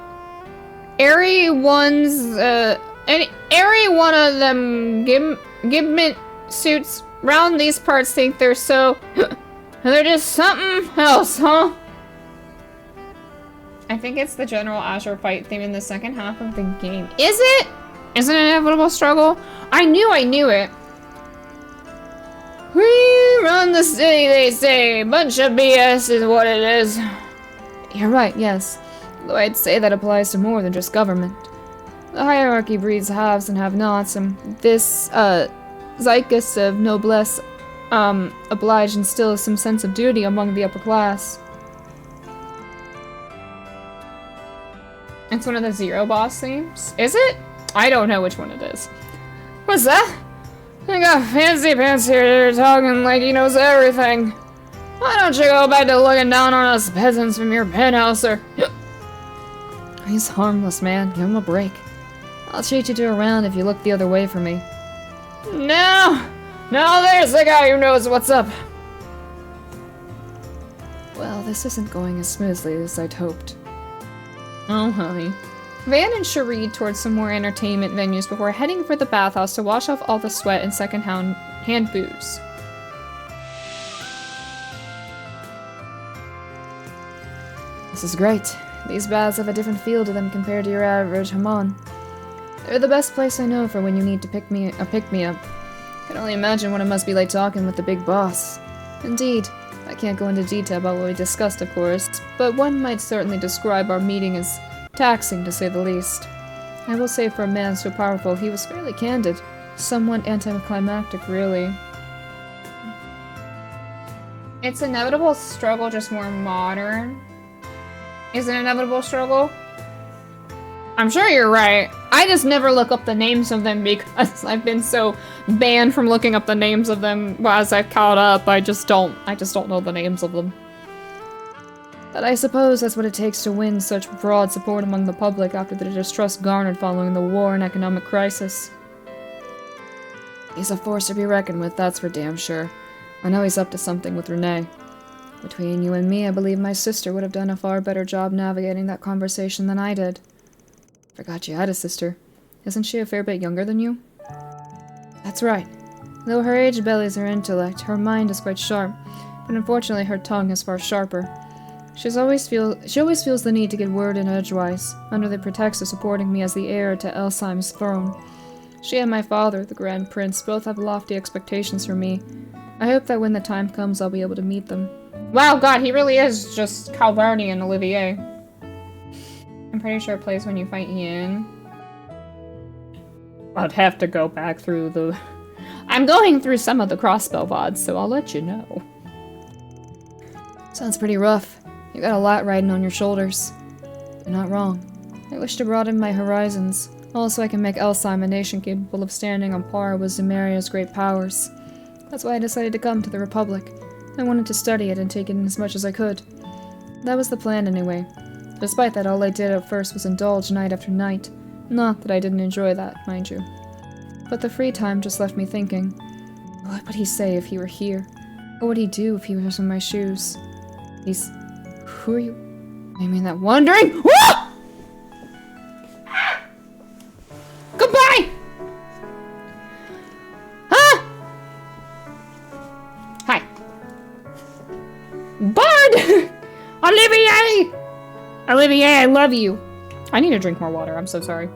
Ari wants, Ari one of them Gibment suits round these parts think they're so. They're just something else, huh? I think it's the General Azure fight theme in the second half of the game. Is it? Is it an inevitable struggle? I knew it. We run the city, they say. Bunch of BS is what it is. You're right, yes. Though I'd say that applies to more than just government. The hierarchy breeds haves and have-nots, and this, zeitgeist of noblesse, oblige instills some sense of duty among the upper class. It's one of the Zero boss themes. Is it? I don't know which one it is. What's that? I got fancy pants here talking like he knows everything. Why don't you go back to looking down on us peasants from your penthouse or... He's harmless, man. Give him a break. I'll treat you to a round if you look the other way for me. No! No, there's the guy who knows what's up. Well, this isn't going as smoothly as I'd hoped. Oh, honey. Van and Cherie towards some more entertainment venues before heading for the bathhouse to wash off all the sweat and second-hand booze. This is great. These baths have a different feel to them compared to your average hammam. They're the best place I know for when you need to pick me up. I can only imagine what it must be like talking with the big boss. Indeed, I can't go into detail about what we discussed, of course, but one might certainly describe our meeting as taxing, to say the least. I will say for a man so powerful, he was fairly candid. Somewhat anticlimactic, really. It's inevitable struggle, just more modern. Is it inevitable struggle? I'm sure you're right. I just never look up the names of them because I've been so banned from looking up the names of them as I've caught up. I just don't know the names of them. But I suppose that's what it takes to win such broad support among the public after the distrust garnered following the war and economic crisis. He's a force to be reckoned with, that's for damn sure. I know he's up to something with Renee. Between you and me, I believe my sister would have done a far better job navigating that conversation than I did. Forgot you had a sister. Isn't she a fair bit younger than you? That's right. Though her age bellies her intellect, her mind is quite sharp, but unfortunately her tongue is far sharper. She always feels the need to get word in edgewise, under the pretext of supporting me as the heir to Elsheim's throne. She and my father, the Grand Prince, both have lofty expectations for me. I hope that when the time comes, I'll be able to meet them. Wow, God, he really is just Calvarni and Olivier. I'm pretty sure it plays when you fight Yin. I'd have to go back through the... I'm going through some of the crossbow VODs, so I'll let you know. Sounds pretty rough. You got a lot riding on your shoulders. You're not wrong. I wish to broaden my horizons. Also, I can make Elsheim a nation capable of standing on par with Zemaria's great powers. That's why I decided to come to the Republic. I wanted to study it and take it in as much as I could. That was the plan anyway. Despite that, all I did at first was indulge night after night. Not that I didn't enjoy that, mind you. But the free time just left me thinking. What would he say if he were here? What would he do if he was in my shoes? Who are you? I mean that wandering? Ah! Goodbye! Ah! Hi. Bard! Olivier! Olivier, I love you. I need to drink more water. I'm so sorry.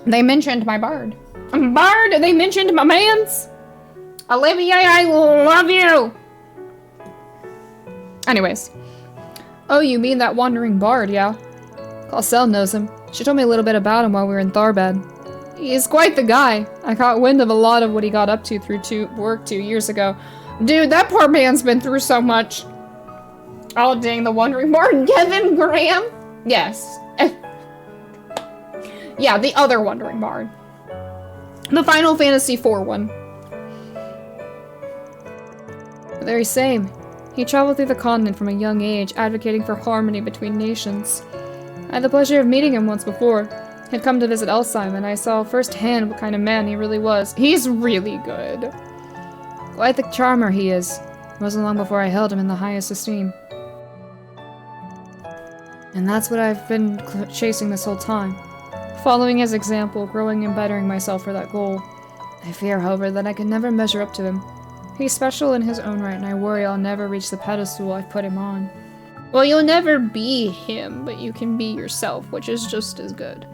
They mentioned my bard. Bard! They mentioned my mans! Olivier, I love you! Anyways. Oh, you mean that wandering bard, yeah? Clausel knows him. She told me a little bit about him while we were in Tharbad. He's quite the guy. I caught wind of a lot of what he got up to through work 2 years ago. Dude, that poor man's been through so much. Oh, dang, the wandering bard. Kevin Graham? Yes. Yeah, the other wandering bard. The Final Fantasy IV one. The very same. He traveled through the continent from a young age, advocating for harmony between nations. I had the pleasure of meeting him once before. He'd come to visit Elsheim, and I saw firsthand what kind of man he really was. He's really good. Quite the charmer he is. It wasn't long before I held him in the highest esteem. And that's what I've been chasing this whole time. Following his example, growing and bettering myself for that goal. I fear, however, that I can never measure up to him. He's special in his own right, and I worry I'll never reach the pedestal I've put him on. Well, you'll never be him, but you can be yourself, which is just as good.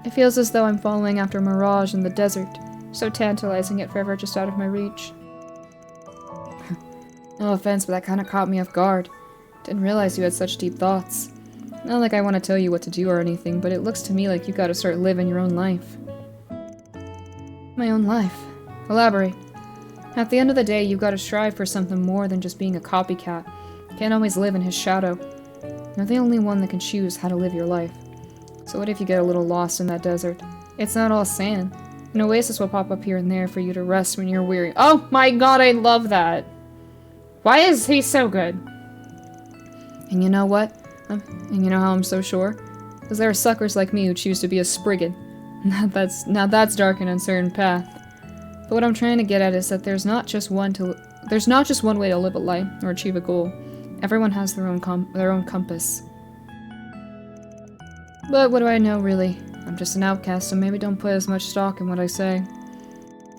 It feels as though I'm following after a mirage in the desert, so tantalizing yet forever just out of my reach. No offense, but that kind of caught me off guard. Didn't realize you had such deep thoughts. Not like I want to tell you what to do or anything, but it looks to me like you gotta start living your own life. My own life? Elaborate. At the end of the day, you've gotta strive for something more than just being a copycat. You can't always live in his shadow. You're the only one that can choose how to live your life. So what if you get a little lost in that desert? It's not all sand. An oasis will pop up here and there for you to rest when you're weary. Oh my god, I love that. Why is he so good? And you know what? And you know how I'm so sure? Because there are suckers like me who choose to be a spriggan. Now that's dark and uncertain path. But what I'm trying to get at is that there's not just one way to live a life or achieve a goal. Everyone has their own compass. But what do I know, really? I'm just an outcast, so maybe don't put as much stock in what I say.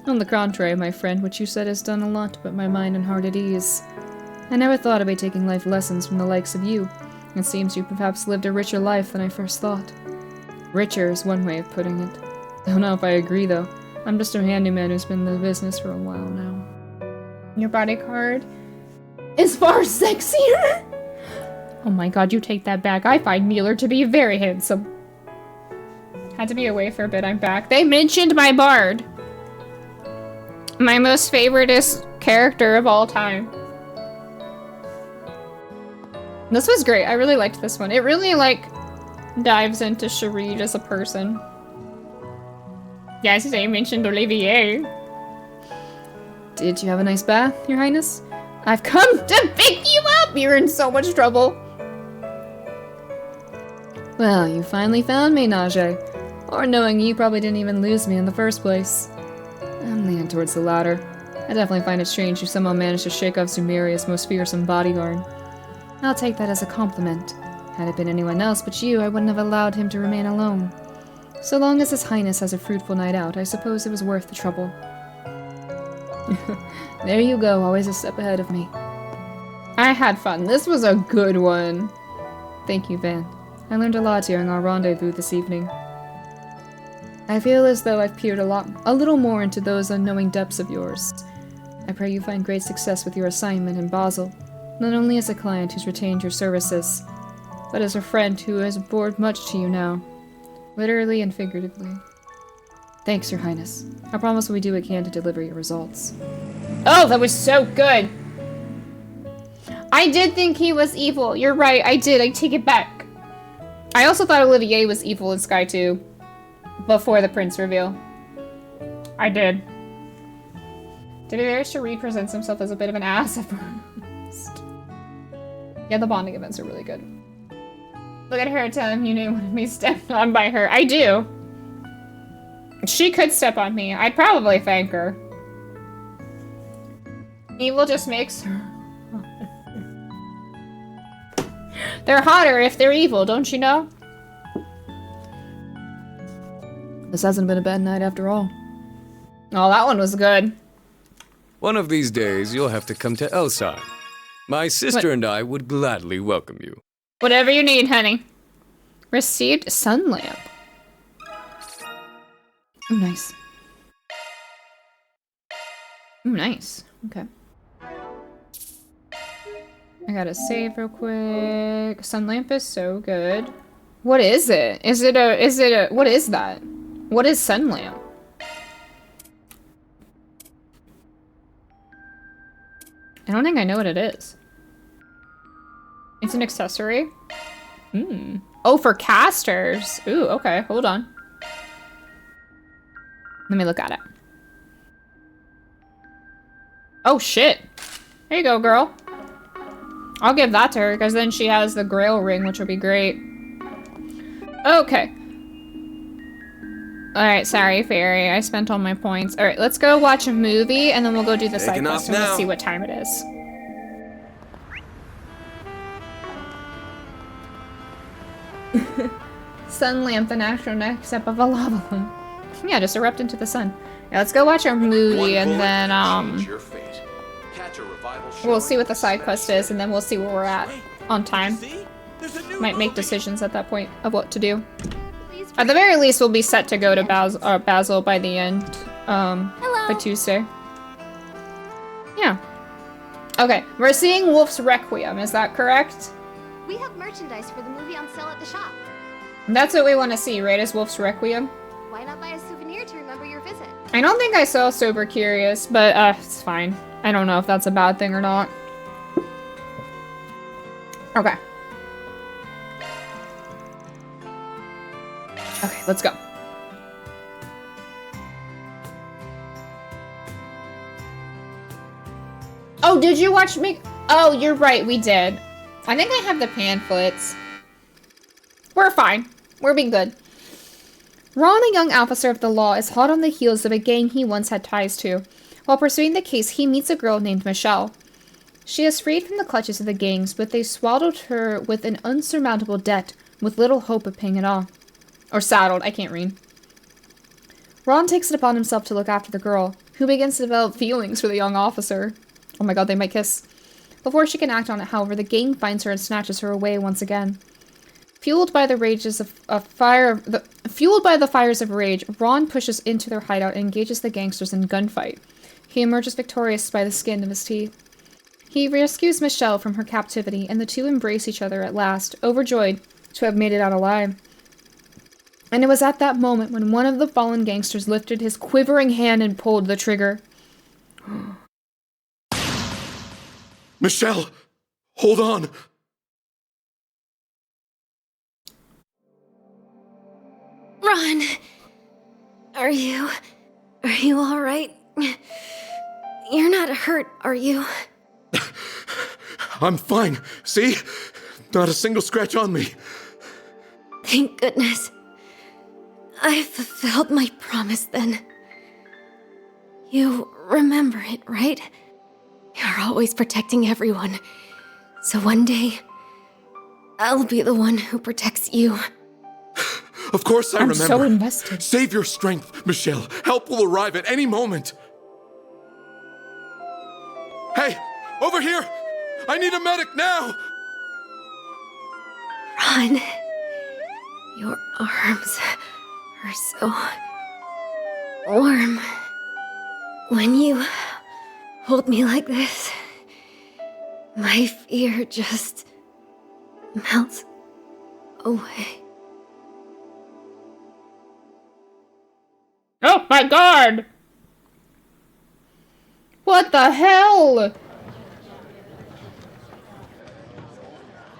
On the contrary, my friend, what you said has done a lot to put my mind and heart at ease. I never thought I'd be taking life lessons from the likes of you. It seems you perhaps lived a richer life than I first thought. Richer is one way of putting it. Don't know if I agree, though. I'm just a handyman who's been in the business for a while now. Your bodyguard is far sexier! Oh my god, you take that back. I find Mueller to be very handsome. Had to be away for a bit, I'm back. They mentioned my bard. My most favoriteest character of all time. This was great. I really liked this one. It really, like, dives into Sharid as a person. Yes, they mentioned Olivier. Did you have a nice bath, Your Highness? I've come to pick you up! You're in so much trouble. Well, you finally found me, Najee. Or knowing you probably didn't even lose me in the first place. I'm leaning towards the latter. I definitely find it strange you somehow managed to shake off Zumeria's most fearsome bodyguard. I'll take that as a compliment. Had it been anyone else but you, I wouldn't have allowed him to remain alone. So long as His Highness has a fruitful night out, I suppose it was worth the trouble. There you go, always a step ahead of me. I had fun. This was a good one. Thank you, Van. I learned a lot during our rendezvous this evening. I feel as though I've peered a little more into those unknowing depths of yours. I pray you find great success with your assignment in Basel, not only as a client who's retained your services, but as a friend who has brought much to you now, literally and figuratively. Thanks, Your Highness. I promise we do what we can to deliver your results. Oh, that was so good! I did think he was evil. You're right, I did. I take it back. I also thought Olivier was evil in Sky 2 before the Prince reveal. I did. To be fair, Sharid presents himself as a bit of an ass at first. Yeah, the bonding events are really good. Look at her, tell him you didn't want to be stepped on by her. I do. She could step on me. I'd probably thank her. Evil just makes her They're hotter if they're evil, don't you know? This hasn't been a bad night after all. Oh, that one was good. One of these days, you'll have to come to Elsheim. My sister and I would gladly welcome you. Whatever you need, honey. Received sun lamp. Oh, nice. Oh, nice. Okay. I gotta save real quick. Sun lamp is so good. What is it? What is that? What is sun lamp? I don't think I know what it is. It's an accessory? Hmm. Oh, for casters. Ooh, okay. Hold on. Let me look at it. Oh, shit. There you go, girl. I'll give that to her, because then she has the Grail ring, which will be great. Okay. Alright, sorry, Fairy. I spent all my points. Alright, let's go watch a movie, and then we'll go do the side quest, and we'll see what time it is. Sun lamp, the natural next step of a lava lamp. Yeah, just erupt into the sun. Yeah, let's go watch our movie, and then, we'll see what the side quest is, and then we'll see where we're at on time. Might make decisions at that point of what to do. At the very least, we'll be set to go to Basil by the end, by Tuesday. Yeah. Okay, we're seeing Wolf's Requiem, is that correct? We have merchandise for the movie on sale at the shop. That's what we want to see, right, is Wolf's Requiem? Why not buy a souvenir to remember your visit? I don't think I saw Sober Curious, but it's fine. I don't know if that's a bad thing or not. Okay. Okay, let's go. Oh, did you watch me? Oh, you're right, we did. I think I have the pamphlets. We're fine. We're being good. Ron, a young officer of the law, is hot on the heels of a gang he once had ties to. While pursuing the case, he meets a girl named Michelle. She is freed from the clutches of the gangs, but they swaddled her with an unsurmountable debt, with little hope of paying it off. Or saddled, I can't read. Ron takes it upon himself to look after the girl, who begins to develop feelings for the young officer. Oh my god, they might kiss. Before she can act on it, however, the gang finds her and snatches her away once again. Fueled by the fires of rage, Ron pushes into their hideout and engages the gangsters in gunfight. He emerges victorious by the skin of his teeth. He rescues Michelle from her captivity, and the two embrace each other at last, overjoyed to have made it out alive. And it was at that moment when one of the fallen gangsters lifted his quivering hand and pulled the trigger. Michelle! Hold on! Ron! Are you all right? You're not hurt, are you? I'm fine. See? Not a single scratch on me. Thank goodness. I fulfilled my promise then. You remember it, right? You're always protecting everyone. So one day, I'll be the one who protects you. Of course I remember. I'm so invested. Save your strength, Michelle. Help will arrive at any moment. Hey, over here! I need a medic now! Ron, your arms are so warm. When you hold me like this, my fear just melts away. Oh my god! What the hell?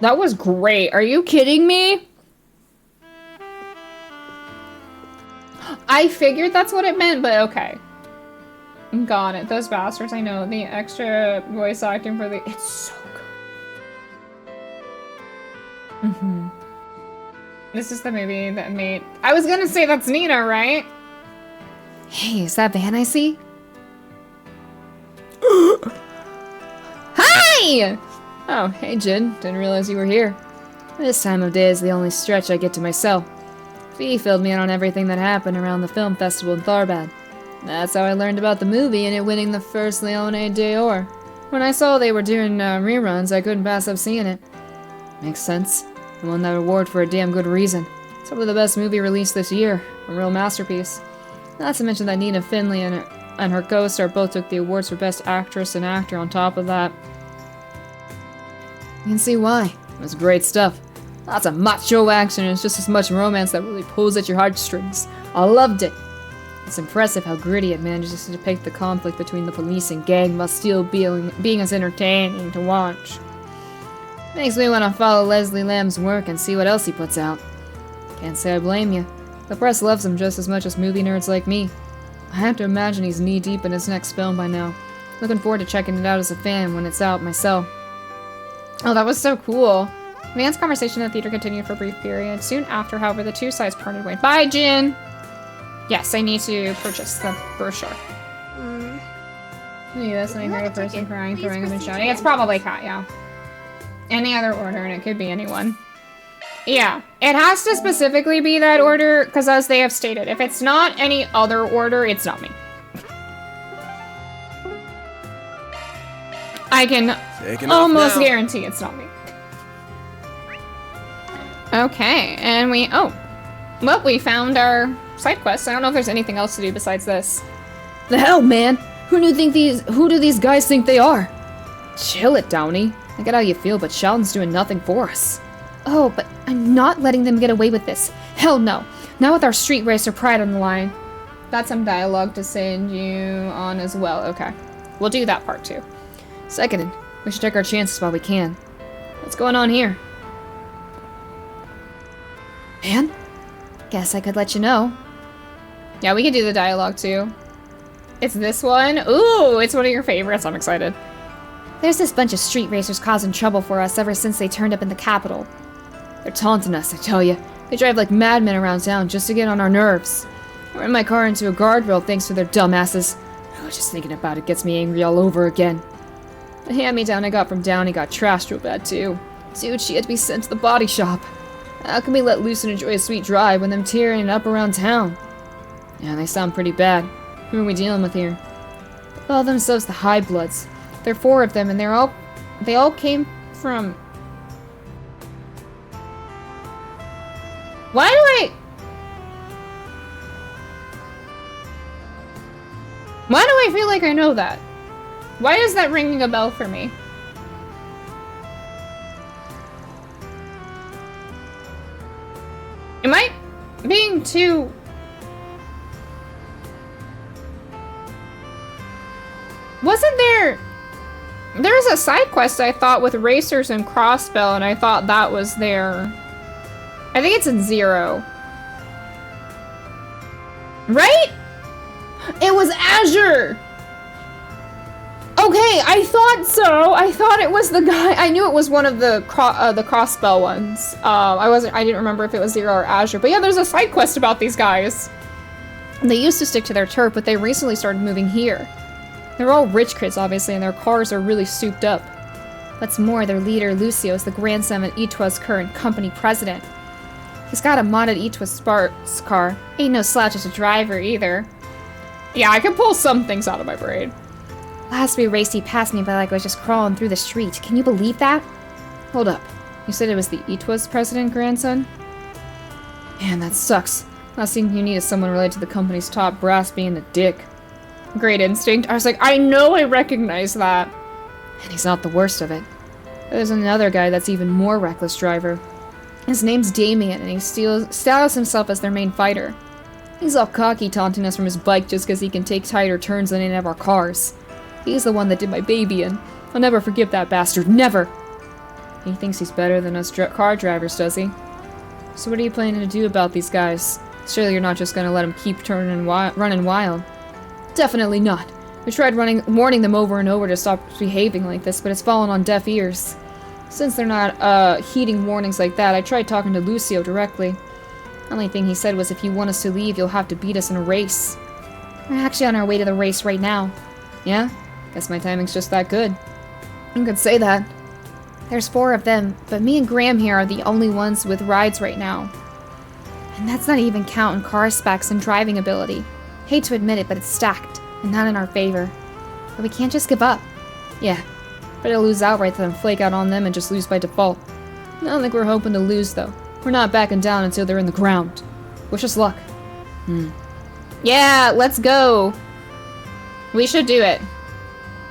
That was great. Are you kidding me? I figured that's what it meant, but okay. Got it. Those bastards, I know. The extra voice acting for the... It's so good. Mm-hmm. This is the movie that made... I was gonna say that's Nina, right? Hey, is that Van I see? Hi! Oh, hey Jin. Didn't realize you were here. This time of day is the only stretch I get to myself. Fee filled me in on everything that happened around the film festival in Tharbad. That's how I learned about the movie and it winning the first Leone d'Or. When I saw they were doing reruns, I couldn't pass up seeing it. Makes sense. I won that award for a damn good reason. It's probably the best movie released this year. A real masterpiece. Not to mention that Nina Finley and her co-star both took the awards for Best Actress and Actor on top of that. You can see why. It was great stuff. Lots of macho action and it's just as much romance that really pulls at your heartstrings. I loved it. It's impressive how gritty it manages to depict the conflict between the police and gang while still being as entertaining to watch. Makes me want to follow Leslie Lamb's work and see what else he puts out. Can't say I blame you. The press loves him just as much as movie nerds like me. I have to imagine he's knee-deep in his next film by now. Looking forward to checking it out as a fan when it's out myself. Oh, that was so cool. Van's conversation in the theater continued for a brief period. Soon after, however, the two sides parted ways. Bye, Jin! Yes, I need to purchase the brochure. Maybe that's when I heard a person crying, throwing up and shouting. It's probably Kat, yeah. Any other order, and it could be anyone. Yeah, it has to specifically be that order, because as they have stated, if it's not any other order, it's not me. I can almost guarantee it's not me. Okay, and well, we found our side quest. I don't know if there's anything else to do besides this. The hell, man? Who do these guys think they are? Chill it, Downey. I get how you feel, but Sheldon's doing nothing for us. Oh, but I'm not letting them get away with this. Hell no. Not with our street racer pride on the line. That's some dialogue to send you on as well. Okay. We'll do that part too. Seconded. We should take our chances while we can. What's going on here? Man? Guess I could let you know. Yeah, we could do the dialogue too. It's this one. Ooh, it's one of your favorites. I'm excited. There's this bunch of street racers causing trouble for us ever since they turned up in the capital. They're taunting us, I tell you. They drive like madmen around town just to get on our nerves. I ran my car into a guardrail thanks to their dumbasses. Oh, just thinking about it gets me angry all over again. The hand-me-down I got from Downey got trashed real bad too. Dude, she had to be sent to the body shop. How can we let loose and enjoy a sweet drive when them tearing it up around town? Yeah, they sound pretty bad. Who are we dealing with here? They call themselves the High Bloods. There are 4 of them, and they all came from... Why do I feel like I know that? Why is that ringing a bell for me? Am I being too... Wasn't there... There's a side quest I thought with racers and Crossbell, and I thought that was there. I think it's in 0. Right? It was Azure! Okay, I thought so. I thought it was the guy. I knew it was one of the Crossbell ones. I didn't remember if it was 0 or Azure. But yeah, there's a side quest about these guys. And they used to stick to their turf, but they recently started moving here. They're all rich kids, obviously, and their cars are really souped up. What's more, their leader, Lucio, is the grandson of Itwa's current company president. He's got a modded Itwa sports car. Ain't no slouch as a driver, either. Yeah, I can pull some things out of my brain. Last we raced, he passed me by like I was just crawling through the street. Can you believe that? Hold up. You said it was the Itwa's president grandson? Man, that sucks. Last thing you need is someone related to the company's top brass being a dick. Great instinct. I was like, I know I recognize that. And he's not the worst of it. There's another guy that's even more reckless driver. His name's Damien, and he styles himself as their main fighter. He's all cocky, taunting us from his bike just because he can take tighter turns than any of our cars. He's the one that did my baby in. I'll never forgive that bastard, never! He thinks he's better than us car drivers, does he? So what are you planning to do about these guys? Surely you're not just gonna let them keep running wild. Definitely not. We tried warning them over and over to stop behaving like this, but it's fallen on deaf ears. Since they're not heeding warnings like that, I tried talking to Lucio directly. The only thing he said was if you want us to leave, you'll have to beat us in a race. We're actually on our way to the race right now. Yeah? Guess my timing's just that good. You could say that. There's 4 of them, but me and Graham here are the only ones with rides right now. And that's not even counting car specs and driving ability. Hate to admit it, but it's stacked, and not in our favor. But we can't just give up. Yeah. Better lose outright than flake out on them and just lose by default. I don't think we're hoping to lose, though. We're not backing down until they're in the ground. Wish us luck. Yeah, let's go. We should do it.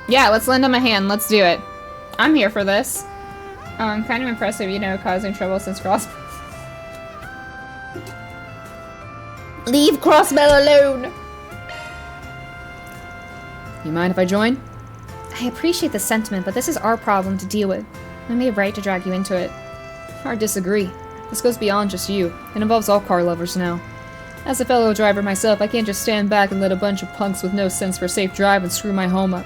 Yeah, let's lend them a hand. Let's do it. I'm here for this. I'm kind of impressive, you know, causing trouble since Crossbell. Leave Crossbell alone! You mind if I join? I appreciate the sentiment, but this is our problem to deal with. I may have right to drag you into it. Hard disagree. This goes beyond just you. It involves all car lovers now. As a fellow driver myself, I can't just stand back and let a bunch of punks with no sense for safe drive and screw my home up.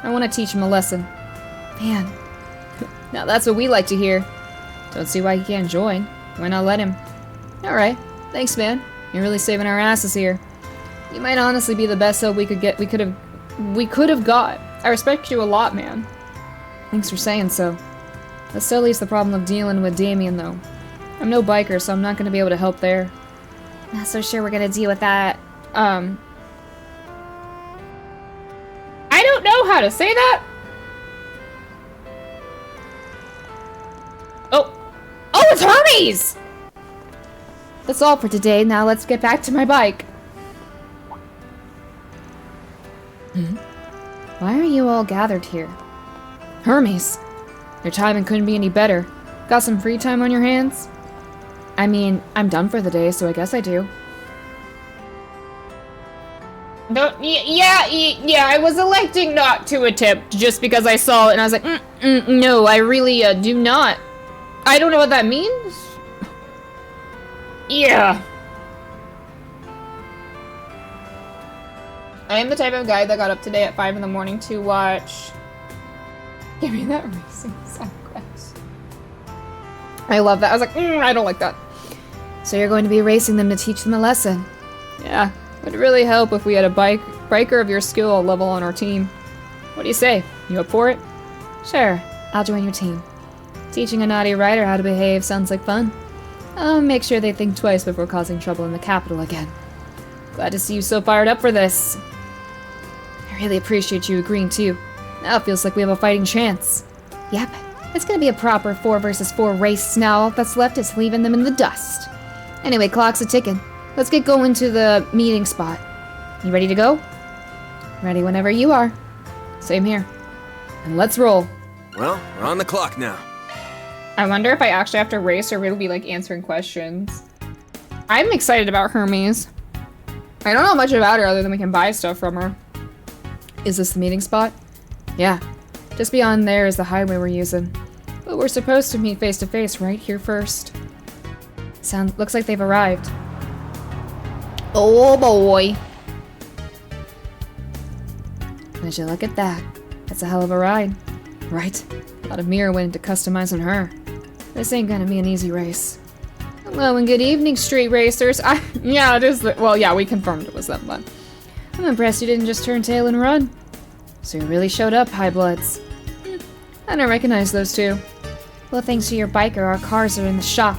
I want to teach him a lesson. Man. Now that's what we like to hear. Don't see why he can't join. Why not let him? Alright. Thanks, man. You're really saving our asses here. You might honestly be the best help we could have got. I respect you a lot, man. Thanks for saying so. That still leaves the problem of dealing with Damien, though. I'm no biker, so I'm not gonna be able to help there. Not so sure we're gonna deal with that. I don't know how to say that. Oh, it's Hermes! That's all for today. Now let's get back to my bike. Why are you all gathered here? Hermes, your timing couldn't be any better. Got some free time on your hands? I mean, I'm done for the day, so I guess I do. Yeah, I was electing not to attempt just because I saw it and I was like, no, I really do not. I don't know what that means. Yeah. I am the type of guy that got up today at 5 in the morning to watch... Give me that racing sound quest. I love that. I was like, I don't like that. So you're going to be racing them to teach them a lesson? Yeah, would really help if we had a biker of your skill level on our team. What do you say? You up for it? Sure, I'll join your team. Teaching a naughty rider how to behave sounds like fun. I'll make sure they think twice before causing trouble in the capital again. Glad to see you so fired up for this. I really appreciate you agreeing too. Now it feels like we have a fighting chance. Yep, it's gonna be a proper 4 versus 4 race now. All that's left is leaving them in the dust. Anyway, clock's a-ticking. Let's get going to the meeting spot. You ready to go? Ready whenever you are. Same here. And let's roll. Well, we're on the clock now. I wonder if I actually have to race or we'll be like answering questions. I'm excited about Hermes. I don't know much about her other than we can buy stuff from her. Is this the meeting spot? Yeah. Just beyond there is the highway we're using. But we're supposed to meet face to face right here first. Looks like they've arrived. Oh boy. Would you look at that? That's a hell of a ride. Right? A lot of mirror went into customizing her. This ain't gonna be an easy race. Hello and good evening, street racers. Yeah, it is. Well, yeah, we confirmed it was them, but I'm impressed you didn't just turn tail and run. So you really showed up, High Bloods. I don't recognize those two. Well, thanks to your biker, our cars are in the shop.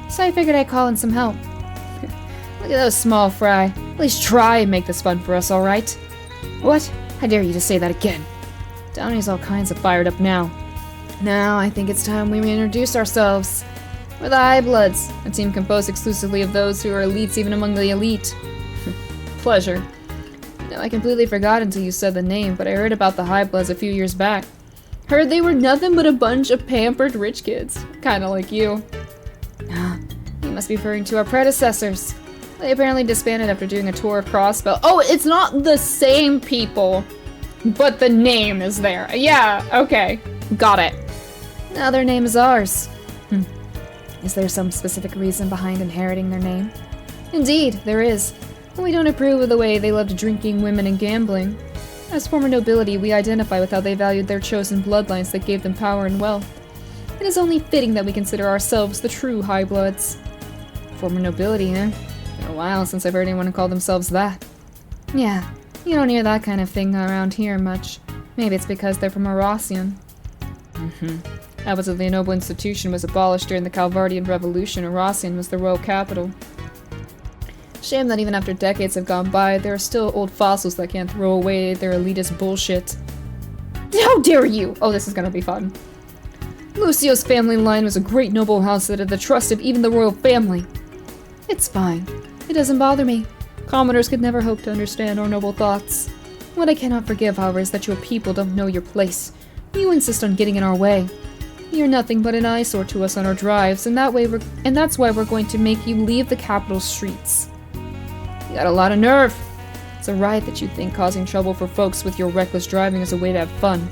So I figured I'd call in some help. Look at those small fry. At least try and make this fun for us, alright? What? How dare you to say that again? Downey's all kinds of fired up now. Now, I think it's time we reintroduce ourselves. We're the High Bloods, a team composed exclusively of those who are elites even among the elite. Pleasure. You know, I completely forgot until you said the name, but I heard about the High Bloods a few years back. Heard they were nothing but a bunch of pampered rich kids. Kinda like you. You must be referring to our predecessors. They apparently disbanded after doing a tour of Crossbell. Oh, it's not the same people, but the name is there. Yeah, okay. Got it. Now their name is ours. Is there some specific reason behind inheriting their name? Indeed, there is. And we don't approve of the way they loved drinking, women, and gambling. As former nobility, we identify with how they valued their chosen bloodlines that gave them power and wealth. It is only fitting that we consider ourselves the true High Bloods. Former nobility, eh? Been a while since I've heard anyone call themselves that. Yeah, you don't hear that kind of thing around here much. Maybe it's because they're from Arosian. Capital of the noble institution was abolished during the Calvardian Revolution. Arosian was the royal capital. Shame that even after decades have gone by, there are still old fossils that can't throw away their elitist bullshit. How dare you! Oh, this is gonna be fun. Lucio's family line was a great noble house that had the trust of even the royal family. It's fine. It doesn't bother me. Commoners could never hope to understand our noble thoughts. What I cannot forgive, however, is that your people don't know your place. You insist on getting in our way. You're nothing but an eyesore to us on our drives, and that's why we're going to make you leave the capital streets. You got a lot of nerve. It's a riot that you think causing trouble for folks with your reckless driving is a way to have fun.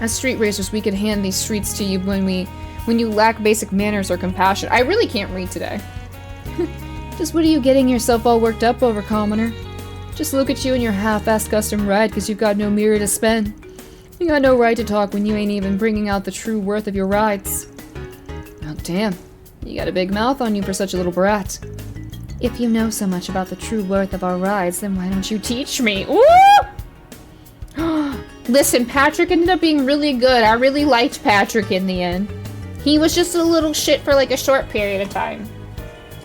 As street racers, we could hand these streets to you when you lack basic manners or compassion. I really can't read today. Just what are you getting yourself all worked up over, commoner? Just look at you and your half-assed custom ride because you've got no mirror to spend. You got no right to talk when you ain't even bringing out the true worth of your rides. Oh, damn. You got a big mouth on you for such a little brat. If you know so much about the true worth of our rides, then why don't you Teach me. Ooh! Listen, Patrick ended up being really good. I really liked Patrick in the end. He was just a little shit for like a short period of time.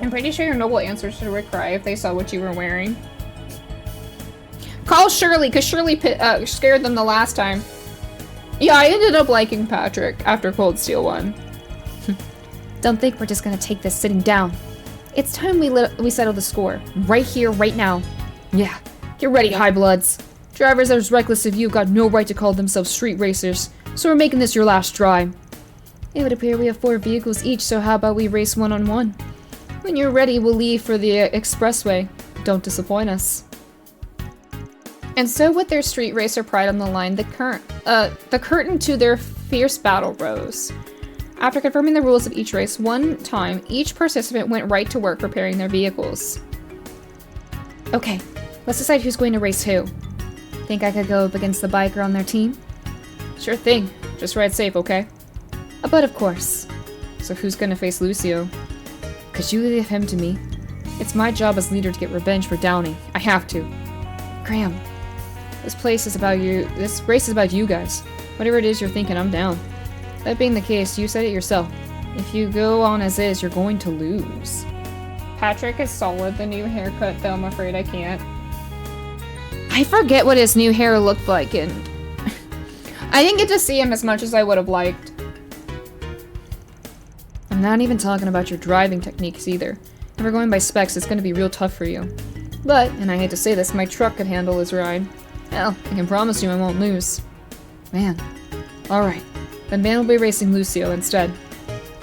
I'm pretty sure your noble answers would cry if they saw what you were wearing. Call Shirley, because Shirley scared them the last time. Yeah, I ended up liking Patrick after Cold Steel won. Don't think we're just gonna take this sitting down. It's time we settle the score. Right here, right now. Yeah, get ready, High Bloods. Drivers as reckless as you got no right to call themselves street racers, so we're making this your last try. It would appear we have 4 vehicles each, so how about we race one-on-one? When you're ready, we'll leave for the expressway. Don't disappoint us. And so with their street racer pride on the line, the curtain to their fierce battle rose. After confirming the rules of each race one time, each participant went right to work preparing their vehicles. Okay, let's decide who's going to race who. Think I could go up against the biker on their team? Sure thing. Just ride safe, okay? But of course. So who's gonna face Lucio? Could you leave him to me? It's my job as leader to get revenge for Downey. I have to. Graham. This race is about you guys. Whatever it is you're thinking, I'm down. That being the case, you said it yourself. If you go on as is, you're going to lose. Patrick is solid, the new haircut, though I'm afraid I can't. I forget what his new hair looked like, and I didn't get to see him as much as I would have liked. I'm not even talking about your driving techniques either. If we're going by specs, it's gonna be real tough for you. But, and I hate to say this, my truck could handle his ride. Hell, I can promise you I won't lose. Man. Alright. Then Van will be racing Lucio instead.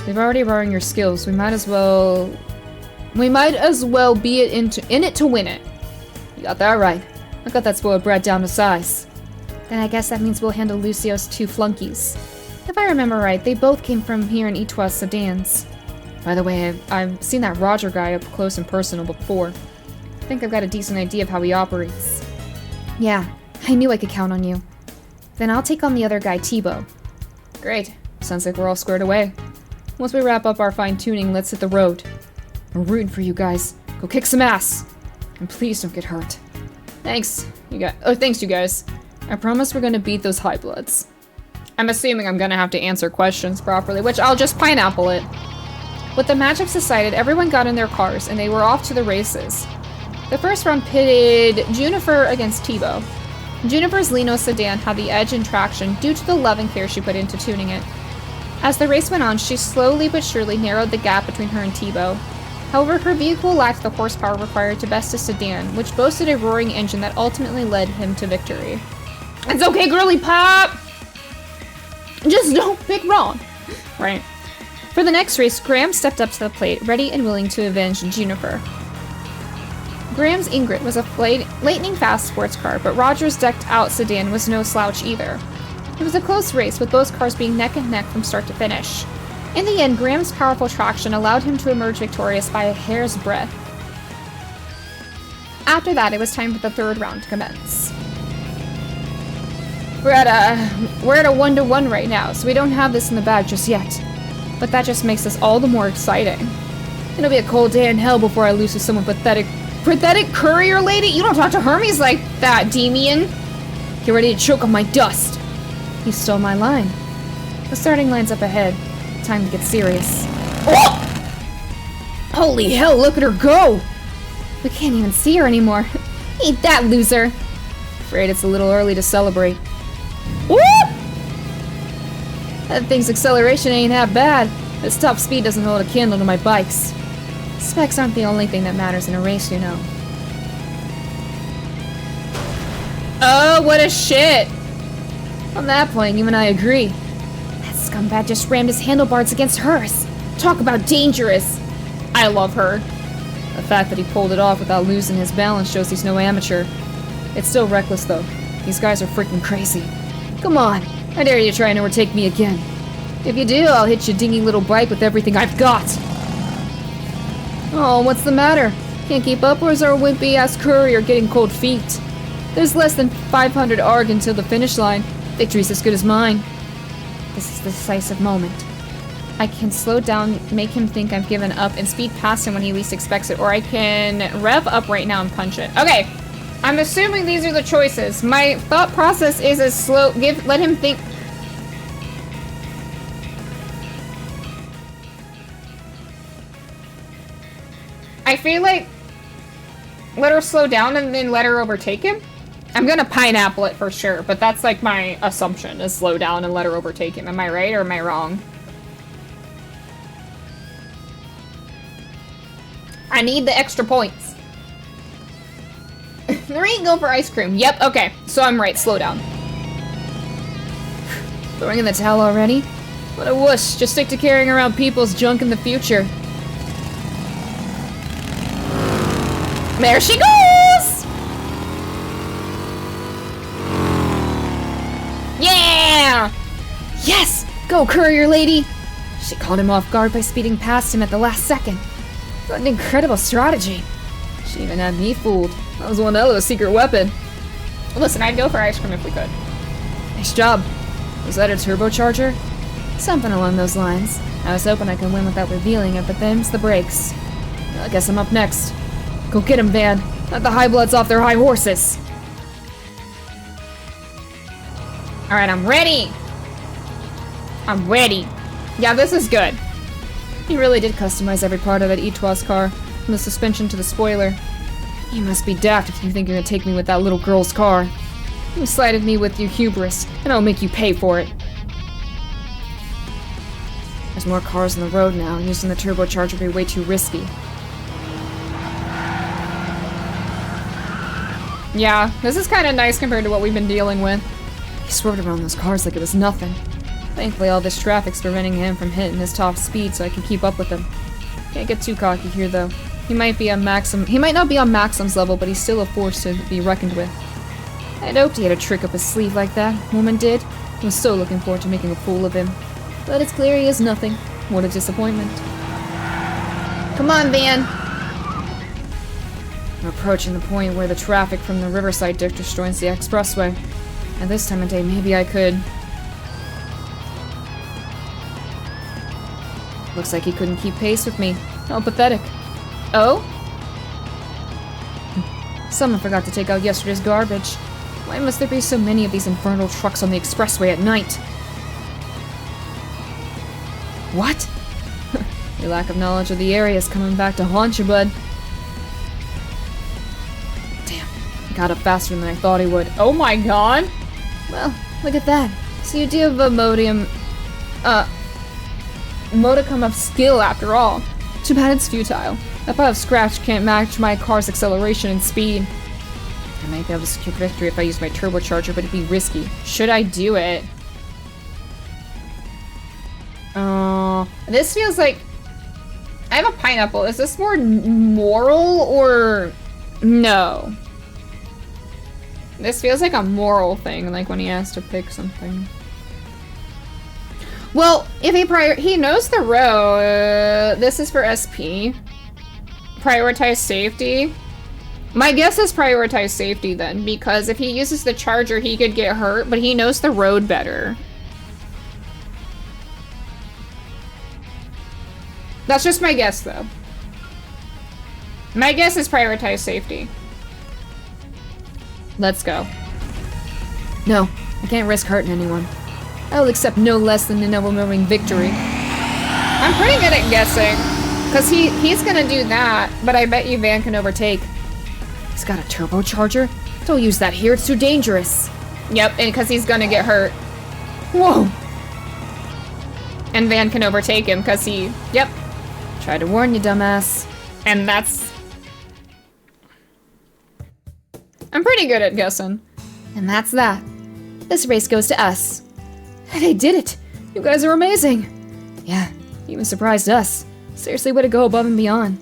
They've already borrowed your skills. We might as well be in it to win it. You got that right. I got that spoiled brat down to size. Then I guess that means we'll handle Lucio's 2 flunkies. If I remember right, they both came from here in Itoi's sedans. By the way, I've seen that Roger guy up close and personal before. I think I've got a decent idea of how he operates. Yeah, I knew I could count on you. Then I'll take on the other guy, T-Bow. Great. Sounds like we're all squared away. Once we wrap up our fine-tuning, let's hit the road. I'm rooting for you guys. Go kick some ass! And please don't get hurt. Thanks, you guys. I promise we're gonna beat those High Bloods. I'm assuming I'm gonna have to answer questions properly, which I'll just pineapple it. With the matchups decided, everyone got in their cars and they were off to the races. The first round pitted Juniper against T-Bow. Juniper's Lino sedan had the edge in traction due to the love and care she put into tuning it. As the race went on, she slowly but surely narrowed the gap between her and T-Bow. However, her vehicle lacked the horsepower required to best a sedan, which boasted a roaring engine that ultimately led him to victory. It's okay, girly pop! Just don't pick wrong. Right. For the next race, Graham stepped up to the plate, ready and willing to avenge Juniper. Graham's Ingrid was a lightning-fast sports car, but Roger's decked-out sedan was no slouch either. It was a close race, with both cars being neck and neck from start to finish. In the end, Graham's powerful traction allowed him to emerge victorious by a hair's breadth. After that, it was time for the third round to commence. We're at a 1-to-1 right now, so we don't have this in the bag just yet. But that just makes us all the more exciting. It'll be a cold day in hell before I lose to someone pathetic courier lady? You don't talk to Hermes like that, Demian. Get ready to choke on my dust. You stole my line. The starting line's up ahead. Time to get serious. Oh! Holy hell, look at her go! We can't even see her anymore. Eat that, loser. Afraid it's a little early to celebrate. Woo! That thing's acceleration ain't that bad. This top speed doesn't hold a candle to my bikes. Specs aren't the only thing that matters in a race, you know. Oh, what a shit! On that point, you and I agree. That scumbag just rammed his handlebars against hers. Talk about dangerous. I love her. The fact that he pulled it off without losing his balance shows he's no amateur. It's still reckless, though. These guys are freaking crazy. Come on, I dare you to try and overtake me again. If you do, I'll hit your dingy little bike with everything I've got. Oh, what's the matter? Can't keep up, or is our wimpy-ass courier getting cold feet? There's less than 500 ARG until the finish line. Victory's as good as mine. This is the decisive moment. I can slow down, make him think I've given up, and speed past him when he least expects it, or I can rev up right now and punch it. Okay, I'm assuming these are the choices. My thought process is as slow, let him think. I feel like let her slow down and then let her overtake him. I'm gonna pineapple it for sure, but that's like my assumption, is slow down and let her overtake him. Am I right or am I wrong? I need the extra points. There ain't go for ice cream. Yep, okay. So I'm right, slow down. Throwing in the towel already? What a wuss. Just stick to carrying around people's junk in the future. There she goes! Yeah! Yes! Go, courier lady! She caught him off guard by speeding past him at the last second. What an incredible strategy. She even had me fooled. That was one hell of a secret weapon. Listen, I'd go for ice cream if we could. Nice job. Was that a turbocharger? Something along those lines. I was hoping I could win without revealing it, but them's the breaks. Well, I guess I'm up next. Go get him, Van. Let the high bloods off their high horses. Alright, I'm ready. I'm ready. Yeah, this is good. He really did customize every part of that Etoile's car, from the suspension to the spoiler. You must be daft if you think you're gonna take me with that little girl's car. You slighted me with your hubris, and I'll make you pay for it. There's more cars on the road now, and using the turbocharger would be way too risky. Yeah, this is kind of nice compared to what we've been dealing with. He swerved around those cars like it was nothing. Thankfully, all this traffic's preventing him from hitting his top speed so I can keep up with him. Can't get too cocky here, though. He might not be on Maxim's level, but he's still a force to be reckoned with. I'd hoped he had a trick up his sleeve like that. Woman did. I was so looking forward to making a fool of him. But it's clear he is nothing. What a disappointment. Come on, Van. We're approaching the point where the traffic from the Riverside district joins the expressway. At this time of day, maybe I could... Looks like he couldn't keep pace with me. How pathetic. Oh? Someone forgot to take out yesterday's garbage. Why must there be so many of these infernal trucks on the expressway at night? What? Your lack of knowledge of the area is coming back to haunt you, bud. Damn, he got up faster than I thought he would. Oh my god! Well, look at that. So you do have a modicum of skill after all. Too bad it's futile. That pile of scratch can't match my car's acceleration and speed. I might be able to secure victory if I use my turbocharger, but it'd be risky. Should I do it? This feels like... I have a pineapple. Is this more moral or... No. This feels like a moral thing, like when he has to pick something. Well, if he knows the road, this is for SP. Prioritize safety. My guess is prioritize safety then, because if he uses the charger, he could get hurt, but he knows the road better. That's just my guess, though. My guess is prioritize safety. Let's go. No, I can't risk hurting anyone. I will accept no less than an overwhelming victory. I'm pretty good at guessing. Because he's gonna do that, but I bet you Van can overtake. He's got a turbocharger? Don't use that here, it's too dangerous. Yep, and because he's gonna get hurt. Whoa! And Van can overtake him because he... Yep. Tried to warn you, dumbass. And that's... I'm pretty good at guessing. And that's that. This race goes to us. They did it! You guys are amazing! Yeah, even surprised us. Seriously, way to go above and beyond.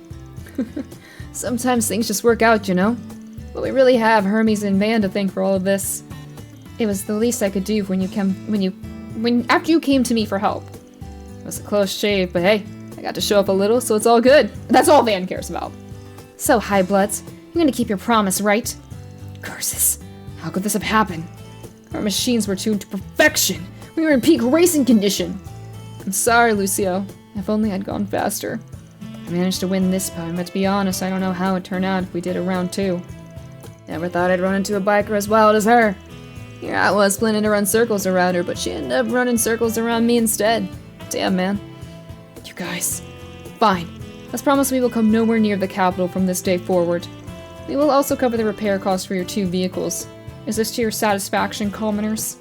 Sometimes things just work out, you know? But we really have Hermes and Van to thank for all of this. It was the least I could do after you came to me for help. It was a close shave, but hey, I got to show up a little, so it's all good. That's all Van cares about. So, High Bloods, you're gonna keep your promise, right? Curses. How could this have happened? Our machines were tuned to perfection. We were in peak racing condition. I'm sorry, Lucio. If only I'd gone faster. I managed to win this time, but to be honest, I don't know how it'd turn out if we did a round 2. Never thought I'd run into a biker as wild as her. Here I was planning to run circles around her, but she ended up running circles around me instead. Damn, man. You guys. Fine. Let's promise we will come nowhere near the capital from this day forward. We will also cover the repair costs for your 2 vehicles. Is this to your satisfaction, commoners?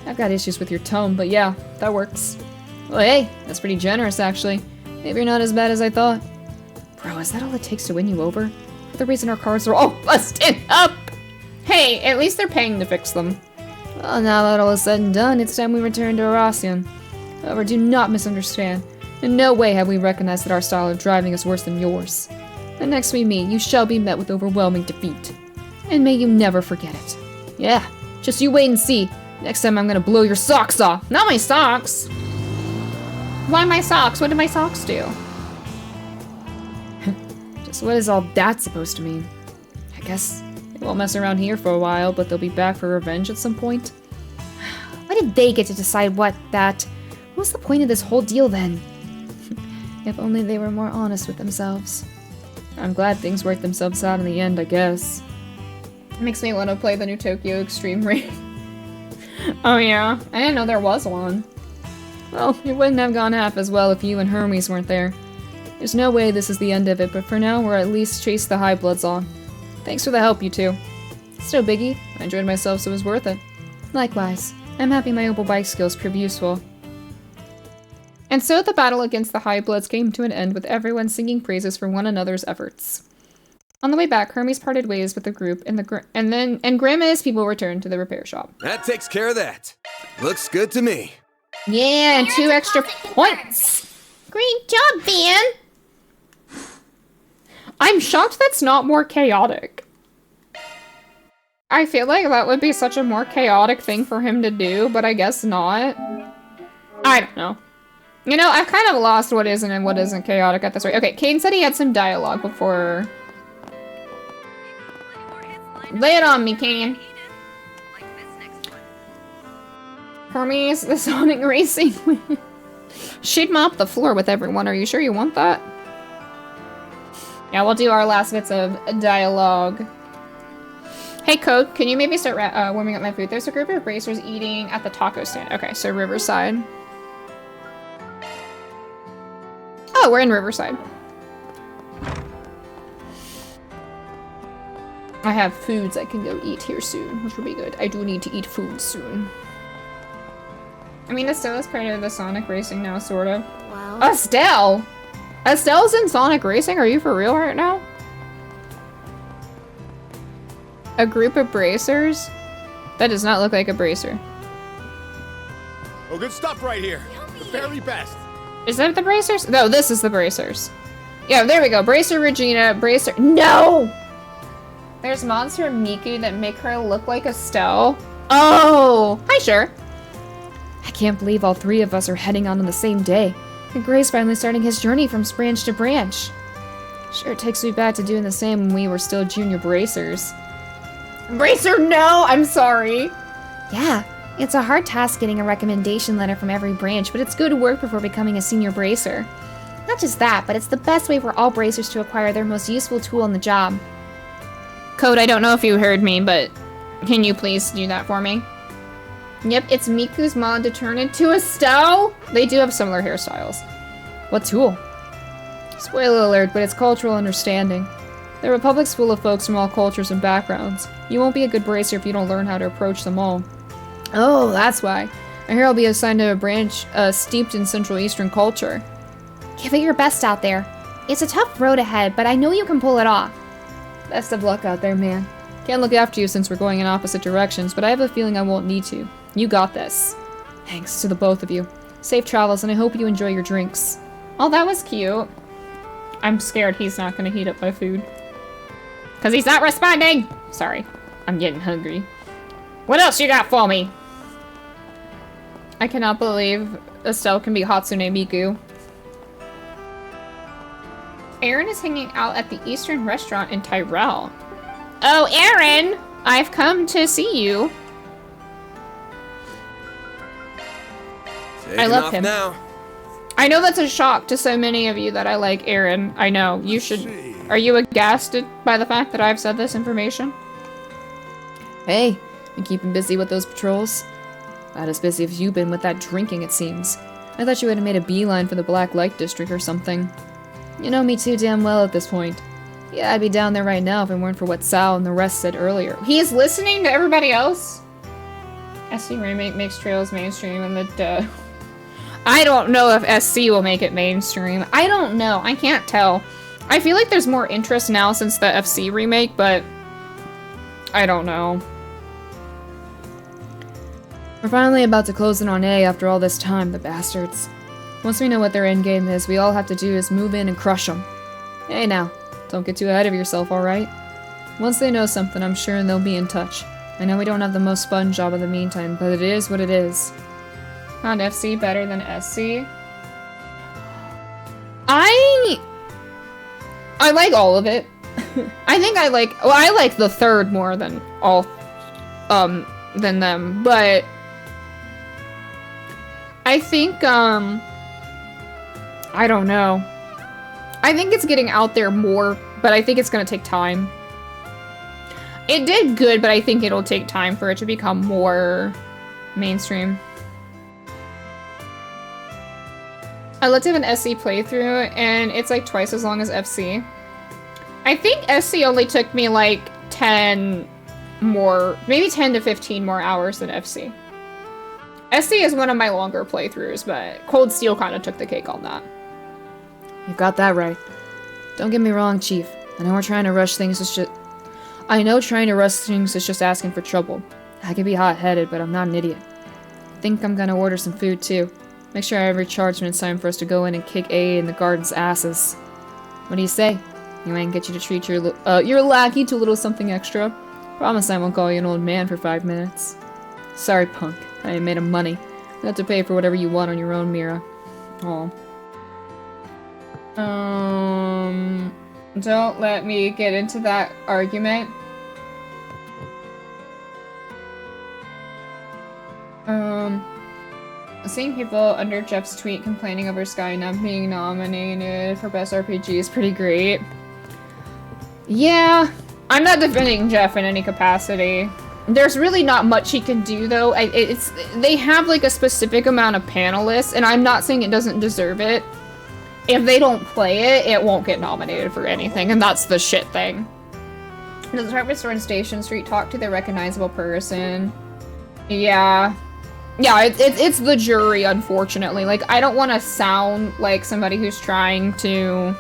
I've got issues with your tone, but yeah, that works. Well, hey, that's pretty generous, actually. Maybe you're not as bad as I thought. Bro, is that all it takes to win you over? For the reason our cars are all busted up! Hey, at least they're paying to fix them. Well, now that all is said and done, it's time we return to Aracian. However, do not misunderstand. In no way have we recognized that our style of driving is worse than yours. The next we meet, you shall be met with overwhelming defeat. And may you never forget it. Yeah, just you wait and see. Next time I'm gonna blow your socks off. Not my socks! Why my socks? What did my socks do? Just what is all that supposed to mean? I guess they won't mess around here for a while, but they'll be back for revenge at some point. Why did they get to decide what was the point of this whole deal then? If only they were more honest with themselves. I'm glad things worked themselves out in the end, I guess. It makes me want to play the new Tokyo Extreme Race. Oh yeah, I didn't know there was one. Well, it wouldn't have gone half as well if you and Hermes weren't there. There's no way this is the end of it, but for now, we're at least chase the high bloods on. Thanks for the help, you two. It's no biggie. I enjoyed myself, so it was worth it. Likewise. I'm happy my Opal bike skills prove useful. And so the battle against the High Bloods came to an end with everyone singing praises for one another's efforts. On the way back, Hermes parted ways with the group, and Grim and his people returned to the repair shop. That takes care of that. Looks good to me. Yeah, and 2 extra points. Great job, Van. I'm shocked that's not more chaotic. I feel like that would be such a more chaotic thing for him to do, but I guess not. I don't know. You know, I've kind of lost what isn't and what isn't chaotic at this rate. Okay, Kane said he had some dialogue before. Lay it on me, Kane. Hermes, the Sonic Racing. She'd mop the floor with everyone. Are you sure you want that? Yeah, we'll do our last bits of dialogue. Hey, Code, can you maybe start warming up my food? There's a group of racers eating at the taco stand. Okay, so Riverside. Oh, we're in Riverside. I have foods I can go eat here soon, which will be good. I do need to eat food soon. I mean, Estelle is part of the Sonic Racing now, sort of. Wow. Estelle! Estelle's in Sonic Racing? Are you for real right now? A group of bracers? That does not look like a bracer. Oh, good stuff right here. The very best. Is that the bracers? No, this is the bracers. Yeah, there we go. Bracer Regina, Bracer. No! There's Monster Miku that make her look like Estelle. Oh! Hi, sure. I can't believe all 3 of us are heading on the same day. And Gray's finally starting his journey from branch to branch. Sure takes me back to doing the same when we were still junior bracers. Bracer, no! I'm sorry. Yeah, it's a hard task getting a recommendation letter from every branch, but it's good work before becoming a senior bracer. Not just that, but it's the best way for all bracers to acquire their most useful tool in the job. Code, I don't know if you heard me, but can you please do that for me? Yep, it's Miku's mod to turn into Estelle. They do have similar hairstyles. What tool? Spoiler alert, but it's cultural understanding. The Republic's full of folks from all cultures and backgrounds. You won't be a good bracer if you don't learn how to approach them all. Oh, that's why. I hear I'll be assigned to a branch steeped in Central Eastern culture. Give it your best out there. It's a tough road ahead, but I know you can pull it off. Best of luck out there, man. Can't look after you since we're going in opposite directions, but I have a feeling I won't need to. You got this. Thanks to the both of you. Safe travels, and I hope you enjoy your drinks. Oh, that was cute. I'm scared he's not gonna heat up my food. Because he's not responding! Sorry. I'm getting hungry. What else you got for me? I cannot believe Estelle can be Hatsune Miku. Aaron is hanging out at the Eastern restaurant in Tyrell. Oh, Aaron! I've come to see you. I love him. Now. I know that's a shock to so many of you that I like Aaron. I know. You should... Are you aghast by the fact that I've said this information? Hey, been keeping busy with those patrols? Not as busy as you've been with that drinking, it seems. I thought you would have made a beeline for the Black Light District or something. You know me too damn well at this point. Yeah, I'd be down there right now if it weren't for what Sal and the rest said earlier. He is listening to everybody else? SC Remake makes Trails mainstream and the I don't know if SC will make it mainstream. I don't know. I can't tell. I feel like there's more interest now since the FC remake, but I don't know. We're finally about to close in on A after all this time, the bastards. Once we know what their endgame is, we all have to do is move in and crush them. Hey now, don't get too ahead of yourself, alright? Once they know something, I'm sure they'll be in touch. I know we don't have the most fun job in the meantime, but it is what it is. Found FC better than SC? I like all of it. I think I like the third more than all, than them, but I think, I don't know. I think it's getting out there more, but I think it's gonna take time. It did good, but I think it'll take time for it to become more mainstream. I looked at an SC playthrough, and it's like twice as long as FC. I think SC only took me like 10 more, maybe 10 to 15 more hours than FC. SC is one of my longer playthroughs, but Cold Steel kind of took the cake on that. You've got that right. Don't get me wrong, Chief. I know trying to rush things is just asking for trouble. I can be hot-headed, but I'm not an idiot. I think I'm gonna order some food, too. Make sure I have recharged when it's time for us to go in and kick A in the garden's asses. What do you say? You ain't get you to treat your lackey to a little something extra. Promise I won't call you an old man for 5 minutes. Sorry, punk. I ain't made of money. You have to pay for whatever you want on your own, Mira. Aw. Don't let me get into that argument. Seeing people under Jeff's tweet complaining over Sky not being nominated for Best RPG is pretty great. Yeah, I'm not defending Jeff in any capacity. There's really not much he can do, though. They have, like, a specific amount of panelists, and I'm not saying it doesn't deserve it. If they don't play it, it won't get nominated for anything, and that's the shit thing. Does the Harvest Store in Station Street talk to the recognizable person? Yeah. Yeah, it's the jury, unfortunately. Like, I don't want to sound like somebody who's trying to...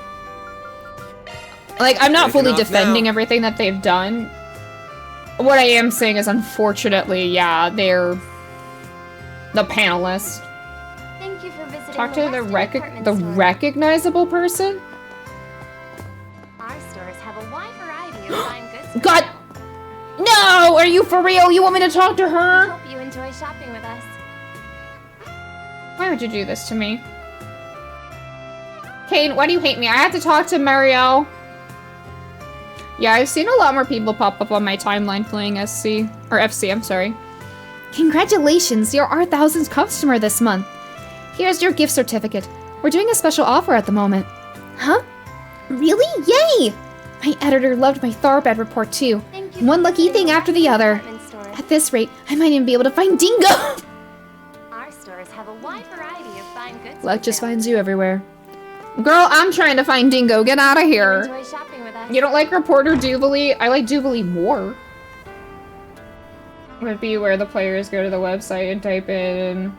Like, I'm not fully defending everything that they've done. What I am saying is, unfortunately, yeah, they're the panelist. Thank you for visiting. Talk to the recognizable person? Our stores have a wide variety of fine goods. God! No! Are you for real? You want me to talk to her? We hope you enjoy shopping with us. Why would you do this to me? Kane, why do you hate me? I have to talk to Mario. Yeah, I've seen a lot more people pop up on my timeline playing SC. Or FC, I'm sorry. Congratulations, you're our 1000th customer this month. Here's your gift certificate. We're doing a special offer at the moment. Huh? Really? Yay! My editor loved my Tharbad report too. One lucky thing after the other. At this rate, I might even be able to find Dingo! Our stores have a wide variety of fine goods. Luck just finds you everywhere. Girl, I'm trying to find Dingo. Get out of here. Enjoy shopping with us. You don't like Reporter Jubilee? I like Jubilee more. Would be where the players go to the website and type in...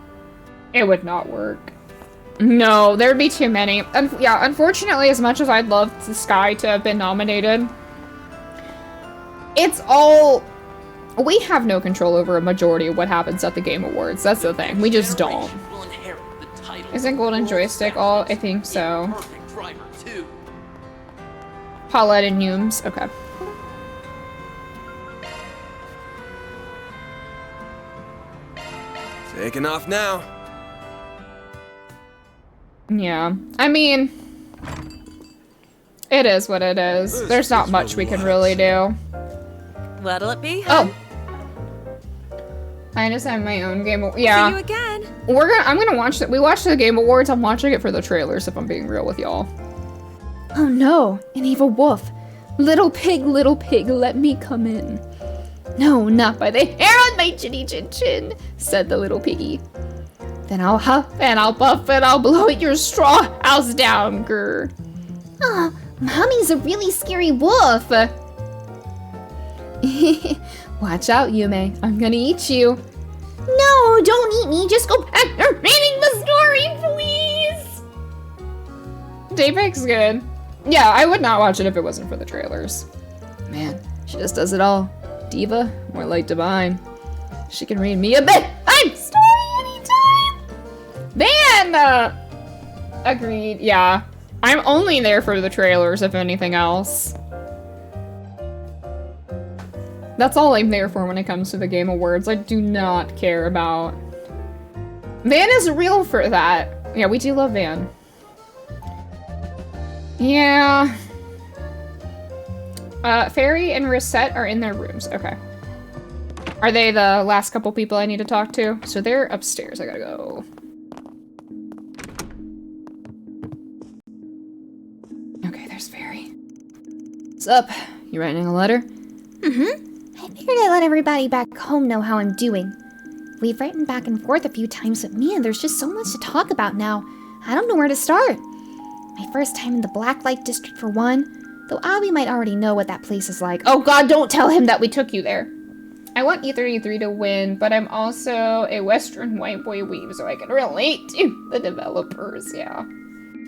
It would not work. No, there'd be too many. Yeah, unfortunately, as much as I'd love the Sky to have been nominated, it's all... We have no control over a majority of what happens at the Game Awards. That's the thing. We just don't. Isn't Golden Joystick all? I think so. Paulette and Humes. Okay. Taking off now. Yeah. I mean, it is what it is. There's not much we can really do. What'll it be? Oh. I just have my own game. Yeah. See you again. I'm gonna watch it. We watched the Game Awards. I'm watching it for the trailers, if I'm being real with y'all. Oh no, an evil wolf. Little pig, let me come in. No, not by the hair on my chinny chin chin, said the little piggy. Then I'll huff and I'll puff and I'll blow your straw house down, grr. Oh, Mommy's a really scary wolf. Watch out, Yume. I'm gonna eat you. No, don't eat me. Just go back to reading the story, please. Daybreak's good. Yeah, I would not watch it if it wasn't for the trailers. Man, she just does it all. Diva, more like divine. She can read me a bit. I'm story anytime. Van! Agreed, yeah. I'm only there for the trailers, if anything else. That's all I'm there for when it comes to the Game Awards. I do not care about... Van is real for that. Yeah, we do love Van. Yeah. Fairy and Reset are in their rooms. Okay. Are they the last couple people I need to talk to? So they're upstairs. I gotta go. Okay, there's Fairy. What's up? You writing a letter? Mm-hmm. I figured I'd let everybody back home know how I'm doing. We've written back and forth a few times, but man, there's just so much to talk about now. I don't know where to start. My first time in the Blacklight District for one, though Abby might already know what that place is like. Oh god, don't tell him that we took you there. I want E33 to win, but I'm also a Western white boy weeb, so I can relate to the developers, yeah.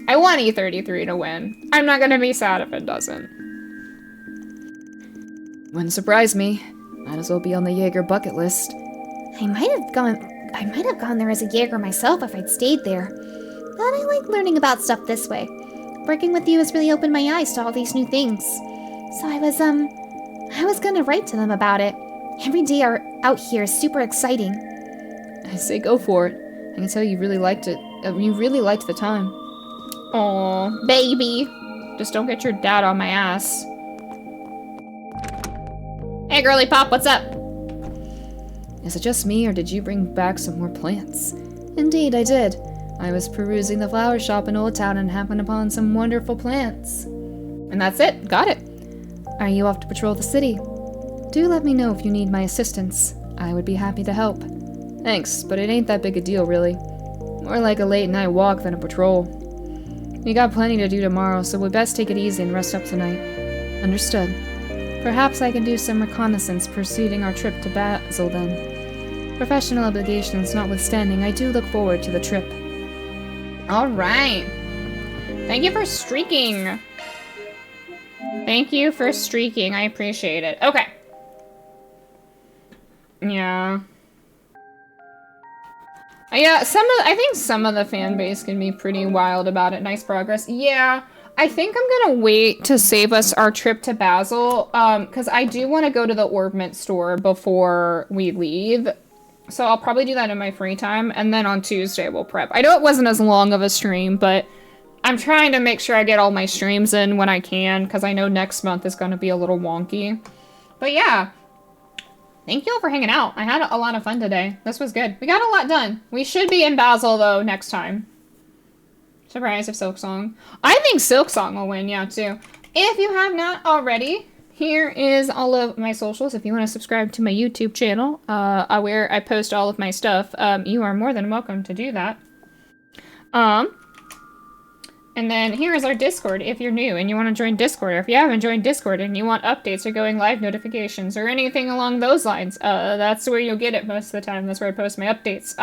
I want E33 to win. I'm not gonna be sad if it doesn't. Wouldn't surprise me. Might as well be on the Jaeger bucket list. I might have gone there as a Jaeger myself if I'd stayed there. But I like learning about stuff this way. Working with you has really opened my eyes to all these new things. So I was gonna write to them about it. Every day out here is super exciting. I say go for it. I can tell you really liked it. You really liked the time. Aw, baby. Just don't get your dad on my ass. Hey, girly pop, what's up? Is it just me, or did you bring back some more plants? Indeed, I did. I was perusing the flower shop in Old Town and happened upon some wonderful plants. And that's it. Got it. Are you off to patrol the city? Do let me know if you need my assistance. I would be happy to help. Thanks, but it ain't that big a deal, really. More like a late-night walk than a patrol. We got plenty to do tomorrow, so we'd best take it easy and rest up tonight. Understood. Perhaps I can do some reconnaissance preceding our trip to Basel then. Professional obligations notwithstanding, I do look forward to the trip. Alright. Thank you for streaking. Thank you for streaking. I appreciate it. Okay. Yeah. Yeah, I think some of the fan base can be pretty wild about it. Nice progress. Yeah. I think I'm gonna wait to save us our trip to Basel, because I do want to go to the Orbment store before we leave. So I'll probably do that in my free time, and then on Tuesday we'll prep. I know it wasn't as long of a stream, but I'm trying to make sure I get all my streams in when I can, because I know next month is going to be a little wonky. But yeah, thank you all for hanging out. I had a lot of fun today. This was good. We got a lot done. We should be in Basel, though, next time. Surprise if Silksong. I think Silksong will win, yeah, too. If you have not already, here is all of my socials. If you want to subscribe to my YouTube channel, where I post all of my stuff, you are more than welcome to do that. And then here is our Discord if you're new and you want to join Discord, or if you haven't joined Discord and you want updates or going live notifications or anything along those lines, that's where you'll get it most of the time. That's where I post my updates.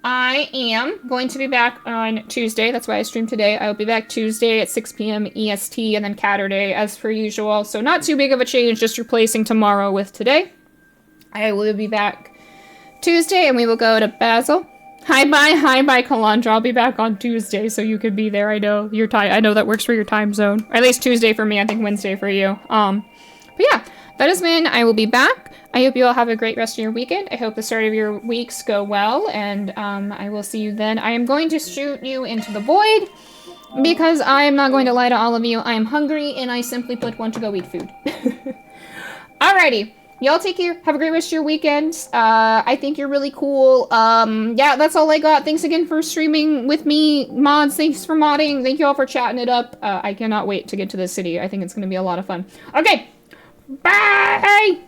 I am going to be back on Tuesday. That's why I streamed today. I will be back Tuesday at 6 p.m. EST and then Saturday as per usual. So not too big of a change, just replacing tomorrow with today. I will be back Tuesday and we will go to Basel. Hi bye, Kalandra. I'll be back on Tuesday so you can be there. I know your time. I know that works for your time zone. Or at least Tuesday for me. I think Wednesday for you. But yeah, that is when I will be back. I hope you all have a great rest of your weekend. I hope the start of your weeks go well, and I will see you then. I am going to shoot you into the void, because I am not going to lie to all of you. I am hungry, and I simply put want to go eat food. Alrighty. y'all take care. Have a great rest of your weekend. I think you're really cool. Yeah, that's all I got. Thanks again for streaming with me, mods. Thanks for modding. Thank you all for chatting it up. I cannot wait to get to the city. I think it's going to be a lot of fun. Okay. Bye!